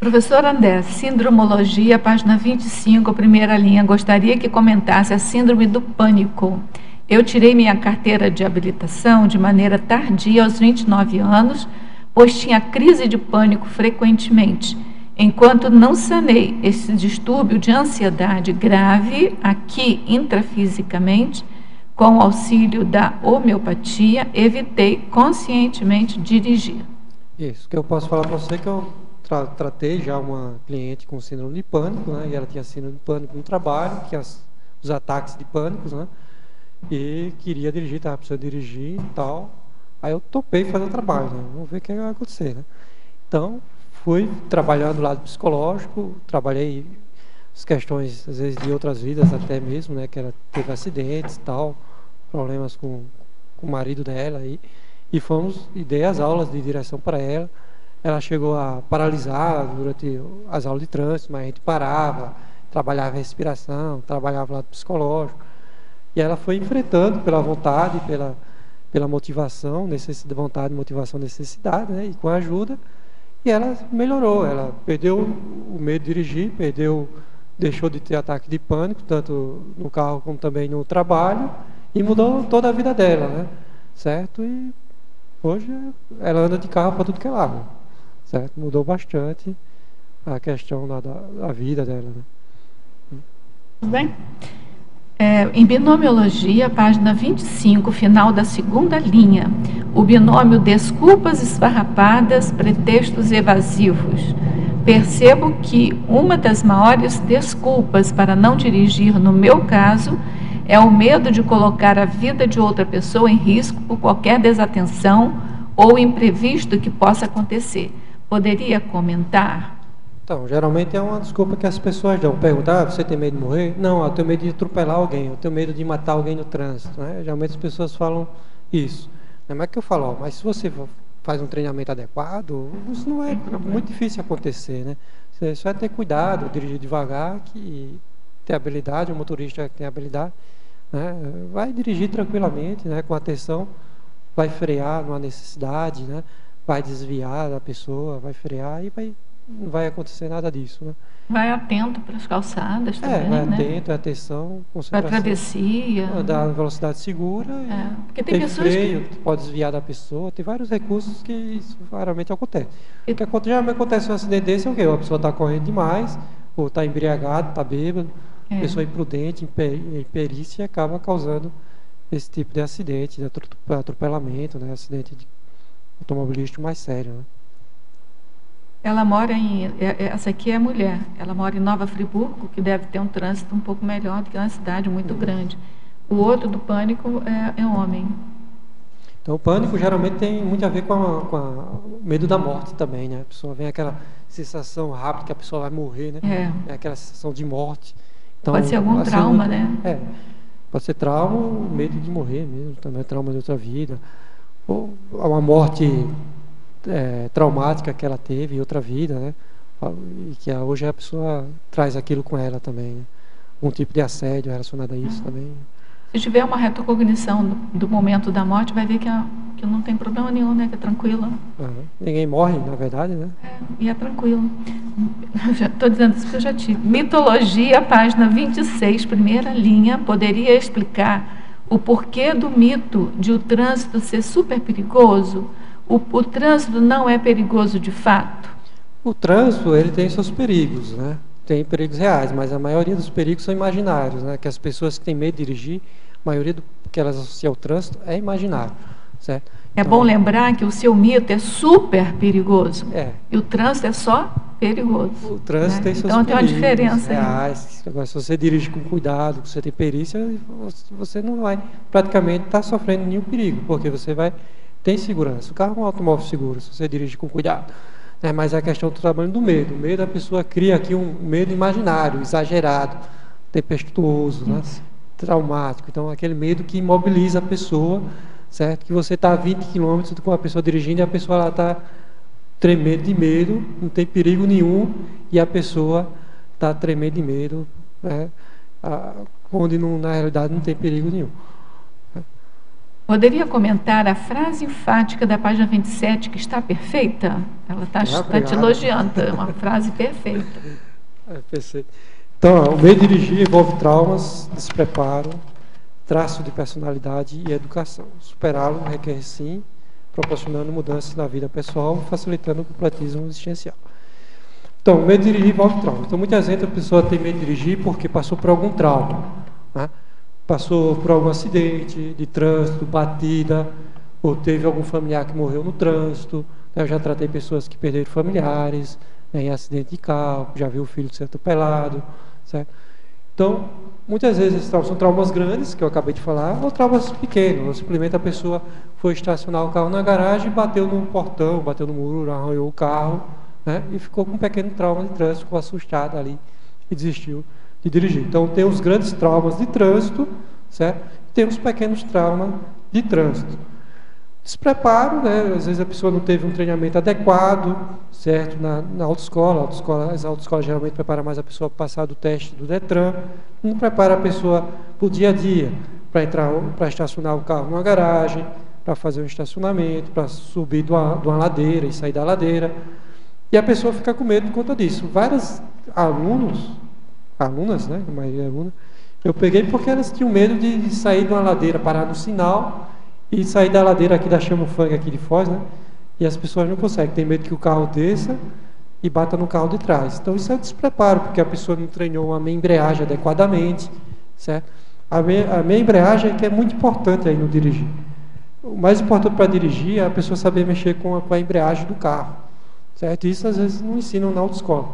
Speaker 2: Professor André, Sindromologia, página 25, primeira linha. Gostaria que comentasse a síndrome do pânico. Eu tirei minha carteira de habilitação de maneira tardia, aos 29 anos, pois tinha crise de pânico frequentemente. Enquanto não sanei esse distúrbio de ansiedade grave, aqui intrafisicamente, com o auxílio da homeopatia, evitei conscientemente dirigir.
Speaker 1: Isso, que eu posso falar para você que eu tratei já uma cliente com síndrome de pânico, né? E ela tinha síndrome de pânico no trabalho, tinha os ataques de pânico, né? e queria dirigir, estava precisando dirigir e tal. Aí eu topei fazer o trabalho, né? Vamos ver o que vai acontecer, né? Então, fui trabalhando do lado psicológico, trabalhei as questões, às vezes, de outras vidas até mesmo, né? Que ela teve acidentes e tal, problemas com o marido dela e dei as aulas de direção para ela. Ela chegou a paralisar durante as aulas de trânsito, mas a gente parava, trabalhava a respiração, trabalhava o lado psicológico. E ela foi enfrentando pela vontade, pela motivação, vontade, motivação, necessidade, né? E com a ajuda, e ela melhorou. Ela perdeu o medo de dirigir, deixou de ter ataque de pânico, tanto no carro como também no trabalho, e mudou toda a vida dela, né? Certo? E hoje ela anda de carro para tudo que é lado, certo? Mudou bastante a questão da vida dela, né?
Speaker 2: Tudo bem? Em binomiologia, página 25, final da segunda linha, o binômio desculpas esfarrapadas, pretextos evasivos. Percebo que uma das maiores desculpas para não dirigir, no meu caso, é o medo de colocar a vida de outra pessoa em risco por qualquer desatenção ou imprevisto que possa acontecer. Poderia comentar?
Speaker 1: Então, geralmente é uma desculpa que as pessoas dão. Perguntar, você tem medo de morrer? Não, eu tenho medo de atropelar alguém, eu tenho medo de matar alguém no trânsito, né? Geralmente as pessoas falam isso. Não é que eu falo, mas se você faz um treinamento adequado, isso não é muito difícil acontecer, né? Você só é ter cuidado, dirigir devagar, que ter habilidade, o motorista que tem habilidade, né? Vai dirigir tranquilamente, né? Com atenção, vai frear, não há necessidade, né? Vai desviar da pessoa, vai frear e não vai acontecer nada disso, né?
Speaker 2: Vai atento para as calçadas também,
Speaker 1: vai
Speaker 2: né?
Speaker 1: Atento, atenção, concentração.
Speaker 2: Para a travessia.
Speaker 1: Andar em velocidade segura.
Speaker 2: Porque tem pessoas
Speaker 1: freio, que pode desviar da pessoa. Tem vários recursos que isso raramente acontece. O que geralmente acontece um acidente desse é o quê? A pessoa está correndo demais, ou está embriagado, está bêbado, pessoa imprudente, imperícia, e acaba causando esse tipo de acidente, de atropelamento, né? Acidente automobilístico mais sério, né?
Speaker 2: Ela mora essa aqui é a mulher, ela mora em Nova Friburgo, que deve ter um trânsito um pouco melhor do que uma cidade muito grande. O outro do pânico é homem.
Speaker 1: Então o pânico geralmente tem muito a ver com o medo da morte também, né? A pessoa vem aquela sensação rápida que a pessoa vai morrer, né? É aquela sensação de morte. Então,
Speaker 2: pode ser algum trauma, né?
Speaker 1: Pode ser trauma, o medo de morrer mesmo, também trauma de outra vida. Ou uma morte traumática que ela teve em outra vida, né? E que hoje a pessoa traz aquilo com ela também, né? Um tipo de assédio relacionado a isso também.
Speaker 2: Se tiver uma retrocognição do momento da morte, vai ver que não tem problema nenhum, né? Que é tranquila.
Speaker 1: Ninguém morre, na verdade, né?
Speaker 2: E é tranquilo. Estou dizendo isso porque eu já tive. Mitologia, página 26, primeira linha, poderia explicar o porquê do mito de o trânsito ser super perigoso? O trânsito não é perigoso de fato?
Speaker 1: O trânsito, ele tem seus perigos, né? Tem perigos reais, mas a maioria dos perigos são imaginários, né? Que as pessoas que têm medo de dirigir, a maioria do que elas associam ao trânsito é imaginário, certo?
Speaker 2: É bom lembrar que o seu mito é super perigoso. E o trânsito é só perigoso.
Speaker 1: O trânsito tem seus
Speaker 2: perigos. Então tem uma diferença
Speaker 1: reais. Agora, se você dirige com cuidado, se você tem perícia, você não vai praticamente estar sofrendo nenhum perigo, porque você tem segurança. O carro é um automóvel seguro, se você dirige com cuidado. Mas a questão do trabalho do medo. O medo, a pessoa cria aqui um medo imaginário, exagerado, tempestuoso, né? Traumático. Então, aquele medo que imobiliza a pessoa, certo? Que você está a 20 km com a pessoa dirigindo e a pessoa está tremendo de medo, não tem perigo nenhum, e a pessoa está tremendo de medo, né? Onde na realidade não tem perigo nenhum.
Speaker 2: Poderia comentar a frase enfática da página 27, que está perfeita? Ela está te elogiando, é uma frase perfeita.
Speaker 1: Perfeito. Então, o medo de dirigir envolve traumas, despreparo, traço de personalidade e educação. Superá-lo requer, sim, proporcionando mudanças na vida pessoal, facilitando o completismo existencial. Então, o medo de dirigir envolve trauma. Então, muitas vezes a pessoa tem medo de dirigir porque passou por algum trauma, né? Passou por algum acidente de trânsito, batida, ou teve algum familiar que morreu no trânsito. Eu já tratei pessoas que perderam familiares, em acidente de carro, já viu o filho ser atropelado, certo? Então, muitas vezes esses traumas são traumas grandes, que eu acabei de falar, ou traumas pequenos, ou simplesmente a pessoa foi estacionar o carro na garagem, bateu no portão, bateu no muro, arranhou o carro, né, e ficou com um pequeno trauma de trânsito, ficou assustada ali e desistiu de dirigir. Então, tem os grandes traumas de trânsito, certo? Tem os pequenos traumas de trânsito. Despreparo, né? Às vezes a pessoa não teve um treinamento adequado, certo? Na autoescola, as autoescolas geralmente preparam mais a pessoa para passar do teste do Detran, não prepara a pessoa para o dia a dia, para estacionar o carro numa garagem, para fazer um estacionamento, para subir de uma ladeira e sair da ladeira. E a pessoa fica com medo por conta disso. Vários alunas, né? A maioria é aluna, eu peguei porque elas tinham medo de sair de uma ladeira, parar no sinal e sair da ladeira aqui da Chamoufang, aqui de Foz, né? E as pessoas não conseguem, tem medo que o carro desça e bata no carro de trás. Então isso é despreparo, porque a pessoa não treinou uma meia embreagem adequadamente, certo? A meia embreagem é que é muito importante aí no dirigir. O mais importante para dirigir é a pessoa saber mexer com a embreagem do carro, certo? Isso às vezes não ensinam na autoescola.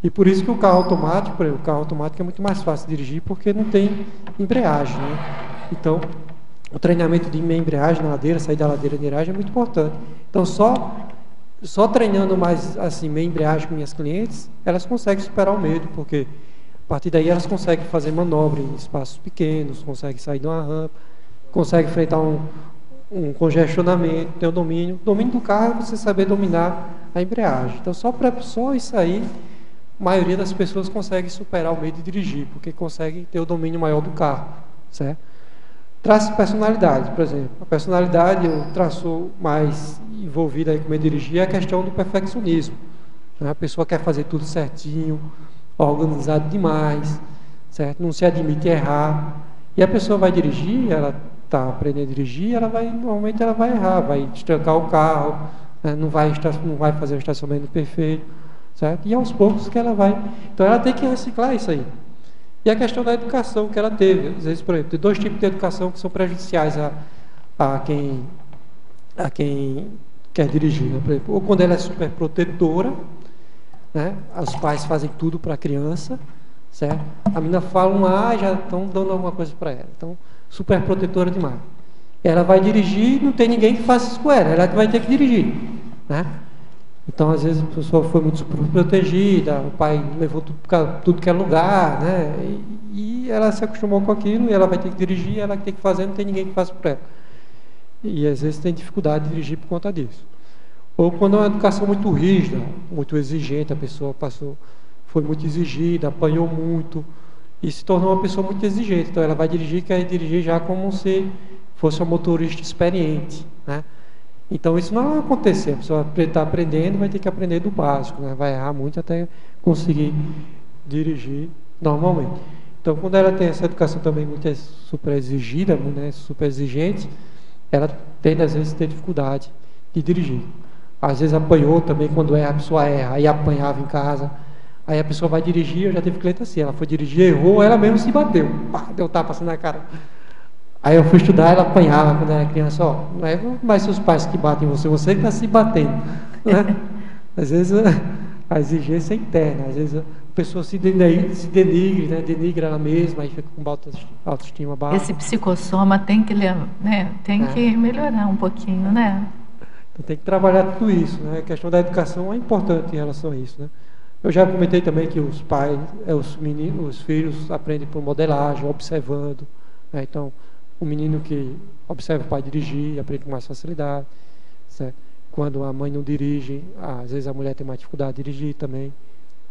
Speaker 1: E por isso que o carro automático, por exemplo, o carro automático é muito mais fácil de dirigir porque não tem embreagem, né? Então, o treinamento de meia embreagem na ladeira, sair da ladeira de embreagem é muito importante. Então, só treinando mais assim, meia embreagem com minhas clientes, elas conseguem superar o medo, porque a partir daí elas conseguem fazer manobra em espaços pequenos, conseguem sair de uma rampa, conseguem enfrentar um congestionamento, ter o domínio. O domínio do carro é você saber dominar a embreagem. Então, só isso aí, a maioria das pessoas consegue superar o medo de dirigir, porque consegue ter o domínio maior do carro, certo? Traço de personalidade, por exemplo. A personalidade, o traço mais envolvido aí com medo de dirigir é a questão do perfeccionismo, né? A pessoa quer fazer tudo certinho, organizado demais, certo? Não se admite errar. E a pessoa vai dirigir, ela está aprendendo a dirigir, normalmente ela vai errar, vai estrancar o carro, né? não vai fazer o estacionamento perfeito, certo? E aos poucos que ela vai. Então ela tem que reciclar isso aí. E a questão da educação que ela teve. Às vezes, por exemplo, tem dois tipos de educação que são prejudiciais a quem quer dirigir, né? Por exemplo, ou quando ela é super protetora, né? Os pais fazem tudo para a criança, certo? A menina fala já estão dando alguma coisa para ela. Então, super protetora demais. Ela vai dirigir, não tem ninguém que faça isso com ela vai ter que dirigir, né? Então, às vezes, a pessoa foi muito protegida, o pai levou tudo que é lugar, né? E ela se acostumou com aquilo, e ela vai ter que dirigir, ela tem que fazer, não tem ninguém que faça por ela. E, às vezes, tem dificuldade de dirigir por conta disso. Ou quando é uma educação muito rígida, muito exigente, a pessoa foi muito exigida, apanhou muito, e se tornou uma pessoa muito exigente. Então, ela vai dirigir, quer dirigir já como se fosse uma motorista experiente, né? Então, isso não vai acontecer. A pessoa está aprendendo, vai ter que aprender do básico, né? Vai errar muito até conseguir dirigir normalmente. Então, quando ela tem essa educação também muito super exigida, né? Super exigente, ela tende, às vezes, a ter dificuldade de dirigir. Às vezes, apanhou também, quando a pessoa erra, aí apanhava em casa. Aí a pessoa vai dirigir, eu já tive cliente assim, ela foi dirigir, errou, ela mesmo se bateu. Pá, deu tapa assim na cara. Aí eu fui estudar, ela apanhava quando era criança, não é mais seus pais que batem em você que está se batendo, né? Às vezes a exigência é interna, às vezes a pessoa se denigre, né? Denigra ela mesma, aí fica com autoestima baixa.
Speaker 2: Esse psicossoma tem que que melhorar um pouquinho, né?
Speaker 1: Então tem que trabalhar tudo isso, né? A questão da educação é importante em relação a isso, né? Eu já comentei também que os pais, os filhos aprendem por modelagem, observando, né? Então, o menino que observa o pai dirigir, aprende com mais facilidade, certo? Quando a mãe não dirige, às vezes a mulher tem mais dificuldade de dirigir também,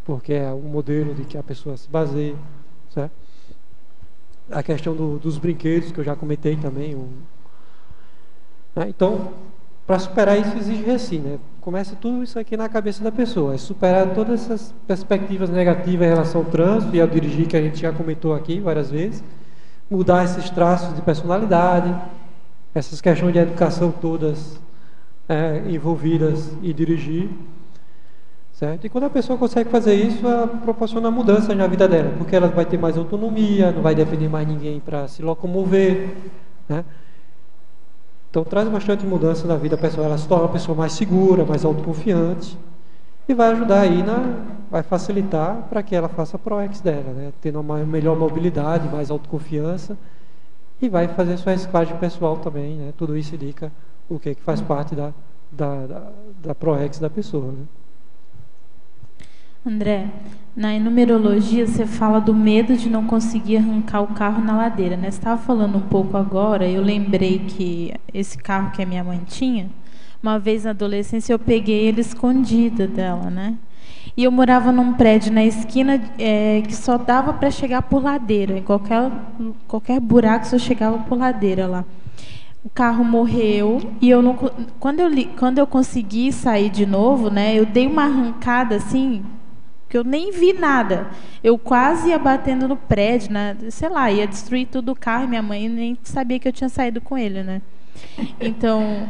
Speaker 1: porque é um modelo de que a pessoa se baseia, certo? A questão dos brinquedos, que eu já comentei também. Né? Então, para superar isso exige assim, né? Começa tudo isso aqui na cabeça da pessoa, é superar todas essas perspectivas negativas em relação ao trânsito e ao dirigir, que a gente já comentou aqui várias vezes, mudar esses traços de personalidade, essas questões de educação todas envolvidas em dirigir, certo? E quando a pessoa consegue fazer isso, ela proporciona mudanças na vida dela, porque ela vai ter mais autonomia, não vai depender mais de ninguém para se locomover, né? Então traz bastante mudança na vida pessoal, ela se torna uma pessoa mais segura, mais autoconfiante, e vai ajudar aí, vai facilitar para que ela faça a ProEx dela, né? Tendo uma melhor mobilidade, mais autoconfiança, e vai fazer sua reciclagem pessoal também, né? Tudo isso indica o que faz parte da ProEx da pessoa, né?
Speaker 8: André, na numerologia você fala do medo de não conseguir arrancar o carro na ladeira, né? Você estava falando um pouco agora, eu lembrei que esse carro que a minha mãe tinha, uma vez na adolescência eu peguei ele escondida dela, né? E eu morava num prédio na esquina que só dava para chegar por ladeira, em qualquer buraco só chegava por ladeira lá. O carro morreu e eu não, quando eu consegui sair de novo, né? Eu dei uma arrancada assim, que eu nem vi nada. Eu quase ia batendo no prédio, né? Sei lá, ia destruir tudo o carro. Minha mãe nem sabia que eu tinha saído com ele, né? Então,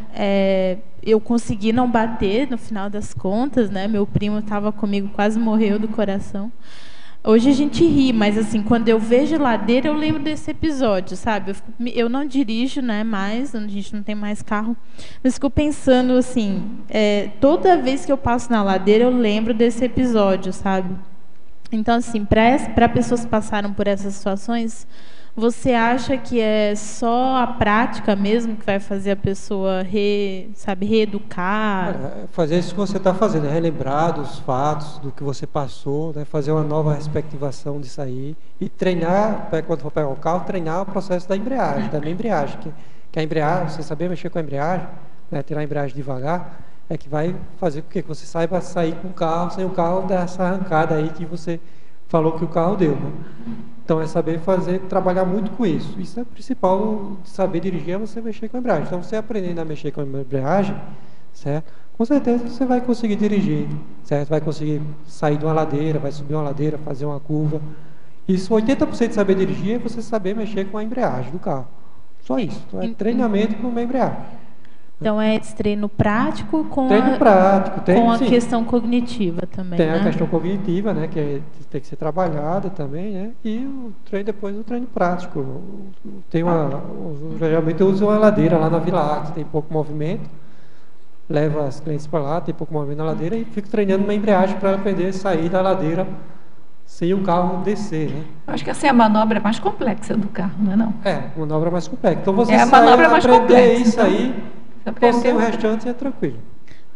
Speaker 8: eu consegui não bater no final das contas, né? Meu primo estava comigo, quase morreu do coração. Hoje a gente ri, mas assim, quando eu vejo ladeira, eu lembro desse episódio, sabe? Eu não dirijo, né, mais, a gente não tem mais carro, mas fico pensando assim, toda vez que eu passo na ladeira, eu lembro desse episódio, sabe? Então, assim, para pessoas que passaram por essas situações, você acha que é só a prática mesmo que vai fazer a pessoa reeducar?
Speaker 1: Fazer isso que você está fazendo, relembrar dos fatos, do que você passou, né? Fazer uma nova respectivação disso aí e treinar, quando for pegar o carro, treinar o processo da embreagem, que a embreagem, você saber mexer com a embreagem, né? Tirar a embreagem devagar, é que vai fazer com que você saiba sair com o carro, sem o carro dar essa arrancada aí que você falou que o carro deu, né? Então é saber trabalhar muito com isso. Isso é o principal de saber dirigir, é você mexer com a embreagem. Então você aprendendo a mexer com a embreagem, certo? Com certeza você vai conseguir dirigir, certo? Vai conseguir sair de uma ladeira, vai subir uma ladeira, fazer uma curva. Isso, 80% de saber dirigir é você saber mexer com a embreagem do carro. Só isso. Então, é treinamento com a embreagem.
Speaker 8: Então é esse treino prático com a
Speaker 1: sim,
Speaker 8: questão cognitiva também.
Speaker 1: Tem, né? A
Speaker 8: Questão
Speaker 1: cognitiva, né, que tem que ser trabalhada também, né? E depois o treino prático. Geralmente eu uso uma ladeira lá na Vila Arte, tem pouco movimento, leva as clientes para lá, tem pouco movimento na ladeira e fico treinando uma embreagem para ela aprender a sair da ladeira sem o carro descer, né?
Speaker 2: Acho que essa é a manobra mais complexa do carro, não é não?
Speaker 1: A manobra mais complexa. Então você
Speaker 2: a manobra mais
Speaker 1: aprender
Speaker 2: complexa,
Speaker 1: isso
Speaker 2: então,
Speaker 1: aí, você o restante é tranquilo.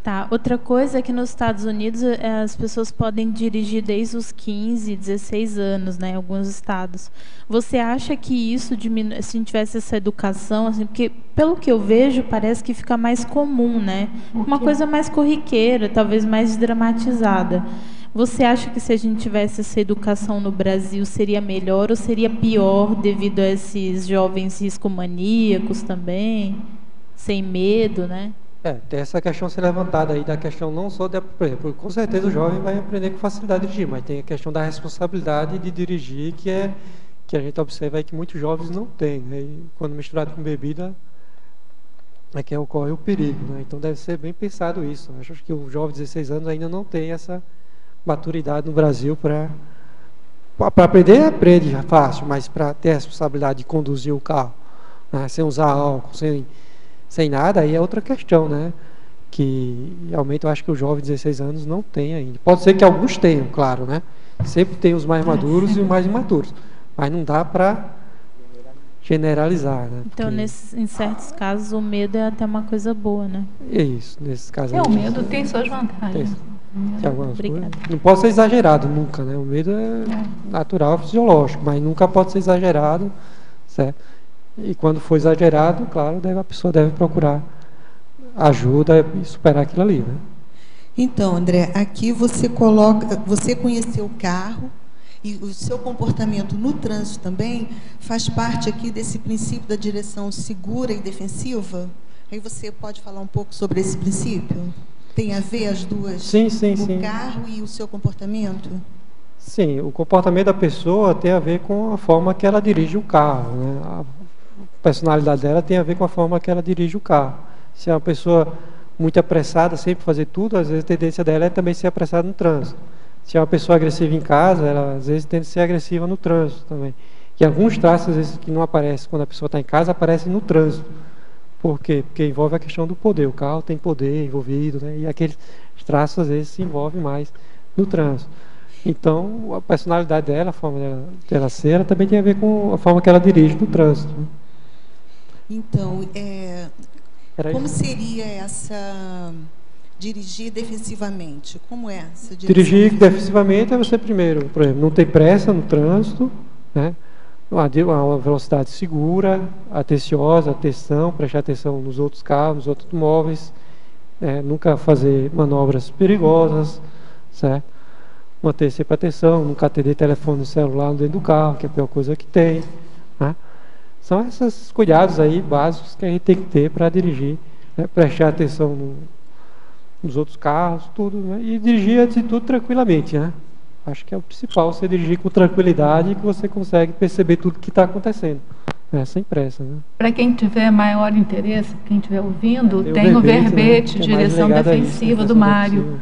Speaker 8: Tá, outra coisa é que nos Estados Unidos as pessoas podem dirigir desde os 15, 16 anos, né, em alguns estados. Você acha que isso diminui, se a gente tivesse essa educação, assim, porque pelo que eu vejo parece que fica mais comum, né? Uma coisa mais corriqueira, talvez mais dramatizada. Você acha que se a gente tivesse essa educação no Brasil seria melhor ou seria pior devido a esses jovens riscomaníacos também, sem medo, né?
Speaker 1: Tem essa questão ser levantada aí, da questão não só, por exemplo, com certeza o jovem vai aprender com facilidade a dirigir, mas tem a questão da responsabilidade de dirigir, que a gente observa aí que muitos jovens não têm, né? E quando misturado com bebida, é que ocorre o perigo, né? Então deve ser bem pensado isso. Acho que o jovem de 16 anos ainda não tem essa maturidade no Brasil para aprender, aprende fácil, mas para ter a responsabilidade de conduzir o carro, né? Sem usar álcool, sem nada, aí é outra questão, né? Que realmente eu acho que o jovem de 16 anos não tem ainda. Pode ser que alguns tenham, claro, né? Sempre tem os mais maduros e os mais imaturos, mas não dá para generalizar, né?
Speaker 8: Então, em certos casos, o medo é até uma coisa boa, né?
Speaker 1: É isso, nesses casos.
Speaker 2: O medo tem suas vantagens.
Speaker 1: Não pode ser exagerado nunca, né? O medo é natural, fisiológico, mas nunca pode ser exagerado, certo? E quando for exagerado, claro, a pessoa deve procurar ajuda e superar aquilo ali, né?
Speaker 4: Então, André, aqui você conheceu o carro e o seu comportamento no trânsito também faz parte aqui desse princípio da direção segura e defensiva? Aí você pode falar um pouco sobre esse princípio? Tem a ver as duas?
Speaker 1: Sim.
Speaker 4: O carro e o seu comportamento?
Speaker 1: Sim, o comportamento da pessoa tem a ver com a forma que ela dirige o carro, né? A personalidade dela tem a ver com a forma que ela dirige o carro. Se é uma pessoa muito apressada, sempre fazer tudo, às vezes a tendência dela é também ser apressada no trânsito. Se é uma pessoa agressiva em casa, ela às vezes tende a ser agressiva no trânsito também. E alguns traços, às vezes, que não aparecem quando a pessoa está em casa, aparecem no trânsito. Por quê? Porque envolve a questão do poder. O carro tem poder envolvido, né? E aqueles traços, às vezes, se envolvem mais no trânsito. Então, a personalidade dela, a forma dela ser, ela também tem a ver com a forma que ela dirige no trânsito.
Speaker 4: Então, como seria essa dirigir defensivamente? Como é essa direção?
Speaker 1: Dirigir defensivamente é você primeiro, por exemplo, não ter pressa no trânsito, né? Uma velocidade segura, atenciosa, atenção, prestar atenção nos outros carros, nos outros móveis, nunca fazer manobras perigosas, certo? Manter sempre atenção, nunca atender telefone celular dentro do carro, que é a pior coisa que tem, né? São esses cuidados aí básicos que a gente tem que ter para dirigir, né? Prestar atenção nos outros carros, tudo, né? E dirigir antes de tudo tranquilamente, né? Acho que é o principal, você dirigir com tranquilidade e que você consegue perceber tudo que está acontecendo, né? Sem pressa, né?
Speaker 2: Para quem tiver maior interesse, quem estiver ouvindo, tem o verbete, né? Direção defensiva do Mário.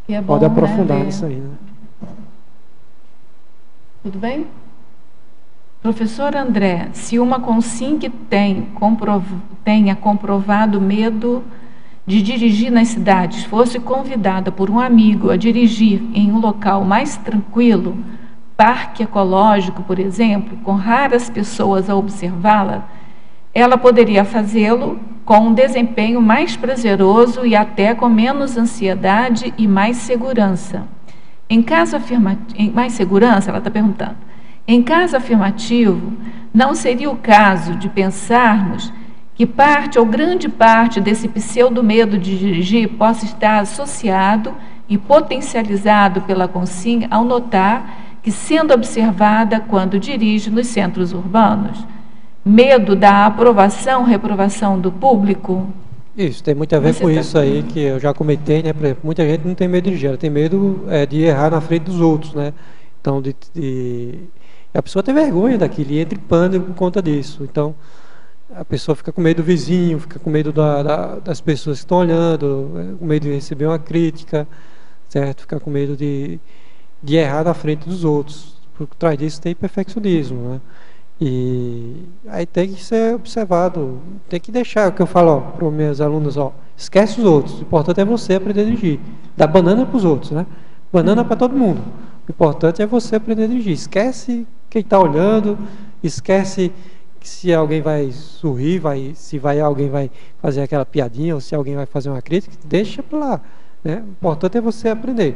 Speaker 2: Que é bom,
Speaker 1: pode aprofundar
Speaker 2: né,
Speaker 1: nisso aí, né?
Speaker 2: Tudo bem? Professor André, se uma consigne tenha comprovado medo de dirigir nas cidades, fosse convidada por um amigo a dirigir em um local mais tranquilo, parque ecológico, por exemplo, com raras pessoas a observá-la, ela poderia fazê-lo com um desempenho mais prazeroso e até com menos ansiedade e mais segurança. Em caso afirmativo, mais segurança, ela está perguntando. Em caso afirmativo, não seria o caso de pensarmos que parte ou grande parte desse pseudo-medo de dirigir possa estar associado e potencializado pela consigne ao notar que, sendo observada quando dirige nos centros urbanos, medo da aprovação, reprovação do público?
Speaker 1: Isso, tem muito a ver com isso aí que eu já comentei, né? Por exemplo, muita gente não tem medo de dirigir, ela tem medo de errar na frente dos outros, né? Então, a pessoa tem vergonha daquilo e entra em pânico por conta disso. Então, a pessoa fica com medo do vizinho, fica com medo das pessoas que estão olhando, com medo de receber uma crítica, certo? Fica com medo de errar na frente dos outros. Por trás disso tem perfeccionismo, né? E aí tem que ser observado, tem que deixar, o que eu falo para os meus alunos, esquece os outros, o importante é você aprender a dirigir. Dá banana para os outros, né? Banana para todo mundo. O importante é você aprender a dirigir. Esquece quem está olhando, esquece se alguém vai sorrir, se alguém vai fazer aquela piadinha, ou se alguém vai fazer uma crítica, deixa para lá, né? O importante é você aprender.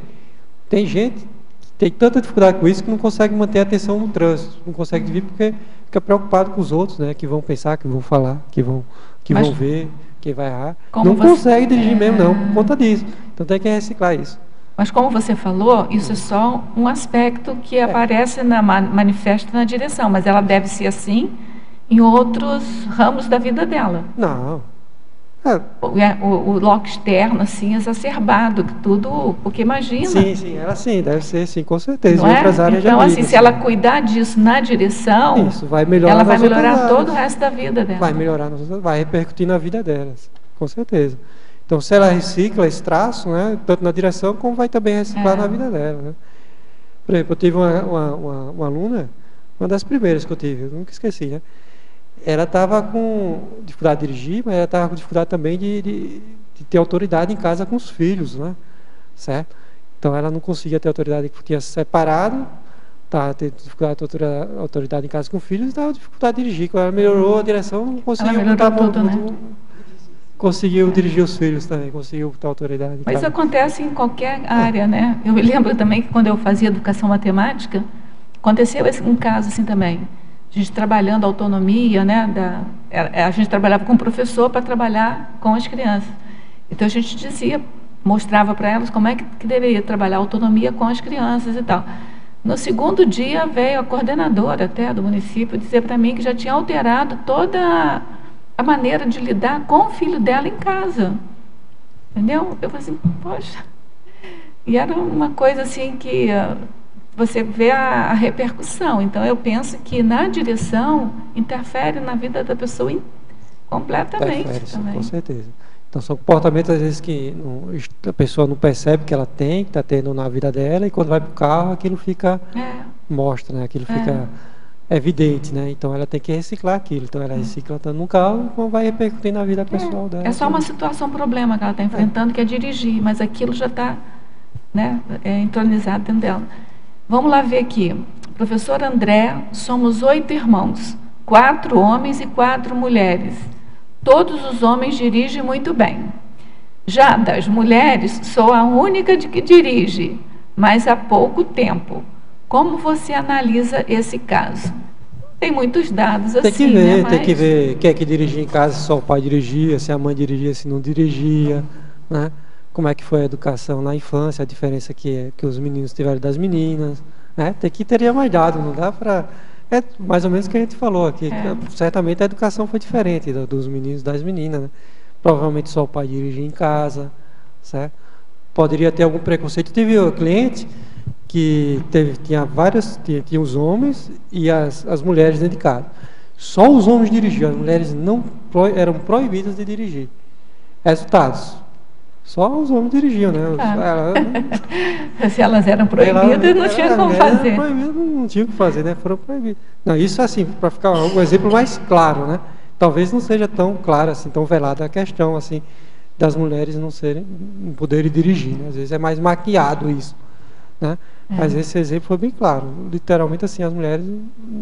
Speaker 1: Tem gente que tem tanta dificuldade com isso que não consegue manter a atenção no trânsito, não consegue dirigir porque fica preocupado com os outros, né? Que vão pensar, que vão falar, que vão ver, que vai errar. Não consegue dirigir mesmo, não, por conta disso. Então tem que reciclar isso.
Speaker 2: Mas como você falou, isso é só um aspecto que aparece manifesta na direção, mas ela deve ser assim em outros ramos da vida dela.
Speaker 1: Não.
Speaker 2: O loco externo, assim, exacerbado, tudo, porque imagina.
Speaker 1: Sim, ela sim, deve ser, sim, com certeza.
Speaker 2: Não é? Então, assim, se ela cuidar disso na direção,
Speaker 1: isso, vai melhorar,
Speaker 2: ela vai melhorar todo o resto da vida dela.
Speaker 1: Vai melhorar, vai repercutir na vida delas, com certeza. Então, se ela recicla esse traço, né, tanto na direção, como vai também reciclar na vida dela. Né? Por exemplo, eu tive uma aluna, uma das primeiras que eu tive, eu nunca esqueci, né? Ela estava com dificuldade de dirigir, mas ela estava com dificuldade também de ter autoridade em casa com os filhos, né? Certo? Então ela não conseguia ter autoridade, que tinha se separado, estava tendo dificuldade de ter autoridade em casa com os filhos e estava com dificuldade de dirigir. Quando ela melhorou a direção, não conseguiu conseguiu dirigir os filhos também, conseguiu ter autoridade.
Speaker 2: Mas isso acontece em qualquer área, né? Eu me lembro também que quando eu fazia educação matemática, aconteceu um caso assim também. A gente trabalhando a autonomia, né? A gente trabalhava com o professor para trabalhar com as crianças. Então a gente mostrava para elas como é que deveria trabalhar a autonomia com as crianças e tal. No segundo dia veio a coordenadora até do município dizer para mim que já tinha alterado toda a maneira de lidar com o filho dela em casa. Entendeu? Eu falei assim, poxa. E era uma coisa assim que você vê a repercussão. Então, eu penso que na direção interfere na vida da pessoa completamente.
Speaker 1: Interfere,
Speaker 2: também.
Speaker 1: Com certeza. Então, são comportamentos, às vezes, que a pessoa não percebe que ela tem, que está tendo na vida dela, e quando vai para o carro, aquilo fica, mostra, né? Aquilo fica evidente, né? Então ela tem que reciclar aquilo. Então ela recicla tanto no carro, como vai repercutir na vida pessoal dela.
Speaker 2: É só uma situação, um problema que ela está enfrentando, que é dirigir, mas aquilo já está, né, entronizado dentro dela. Vamos lá ver aqui. Professor André, somos 8 irmãos, 4 homens e 4 mulheres. Todos os homens dirigem muito bem. Já das mulheres, sou a única que dirige, mas há pouco tempo. Como você analisa esse caso? Tem muitos dados assim,
Speaker 1: tem que ver,
Speaker 2: né? Mas...
Speaker 1: tem que ver quem é que dirigia em casa, se só o pai dirigia, se a mãe dirigia, se não dirigia, né? Como é que foi a educação na infância, a diferença que os meninos tiveram das meninas, né? Teria mais dados, não dá para... É mais ou menos o que a gente falou aqui, certamente a educação foi diferente dos meninos e das meninas, né? Provavelmente só o pai dirigia em casa, certo? Poderia ter algum preconceito. Eu tive um cliente que tinha os homens e as mulheres dentro de casa. Só os homens dirigiam, as mulheres eram proibidas de dirigir. Resultados: só os homens dirigiam, né?
Speaker 2: Se elas eram proibidas, não tinha como fazer.
Speaker 1: Não tinha o que fazer, né? Foram proibidas. Não, isso assim, para ficar um exemplo mais claro, né? Talvez não seja tão claro assim, tão velada a questão assim das mulheres não poderem dirigir, né? Às vezes é mais maquiado isso, né? Mas esse exemplo foi bem claro. Literalmente assim, as mulheres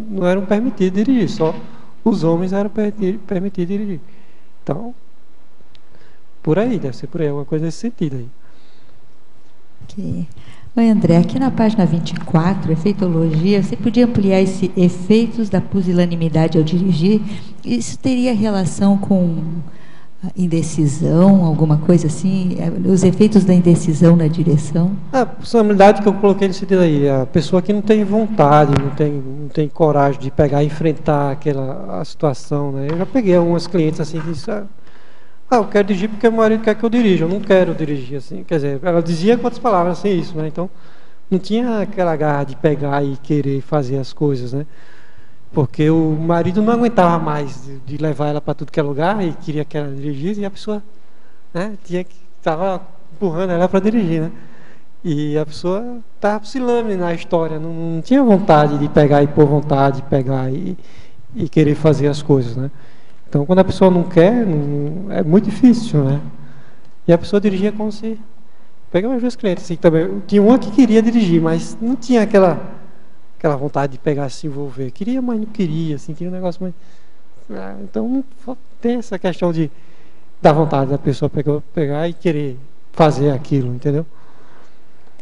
Speaker 1: não eram permitidas dirigir, só os homens eram permitidos dirigir. Então, por aí, deve ser por aí, alguma coisa nesse sentido aí.
Speaker 3: Ok. Oi, André, aqui na página 24, efeitologia, você podia ampliar esses efeitos da pusilanimidade ao dirigir? Isso teria relação com indecisão, alguma coisa assim? Os efeitos da indecisão na direção?
Speaker 1: A possibilidade que eu coloquei nesse sentido aí, a pessoa que não tem vontade, não tem coragem de pegar e enfrentar a situação, né? Eu já peguei algumas clientes assim que disseram: eu quero dirigir porque o marido quer que eu dirija, eu não quero dirigir, assim. Quer dizer, ela dizia com outras palavras assim isso, né? Então, não tinha aquela garra de pegar e querer fazer as coisas, né? Porque o marido não aguentava mais de levar ela para tudo que é lugar e queria que ela dirigisse, e a pessoa, né, estava empurrando ela para dirigir, né? E a pessoa estava oscilando na história, não tinha vontade de pegar e pôr vontade de pegar e querer fazer as coisas, né? Então, quando a pessoa não quer, é muito difícil, né? E a pessoa dirigia como se... Peguei umas duas clientes assim também. Tinha uma que queria dirigir, mas não tinha aquela vontade de pegar e se envolver. Queria, mas não queria, assim, queria um negócio mais... Então, tem essa questão da vontade da pessoa pegar e querer fazer aquilo, entendeu?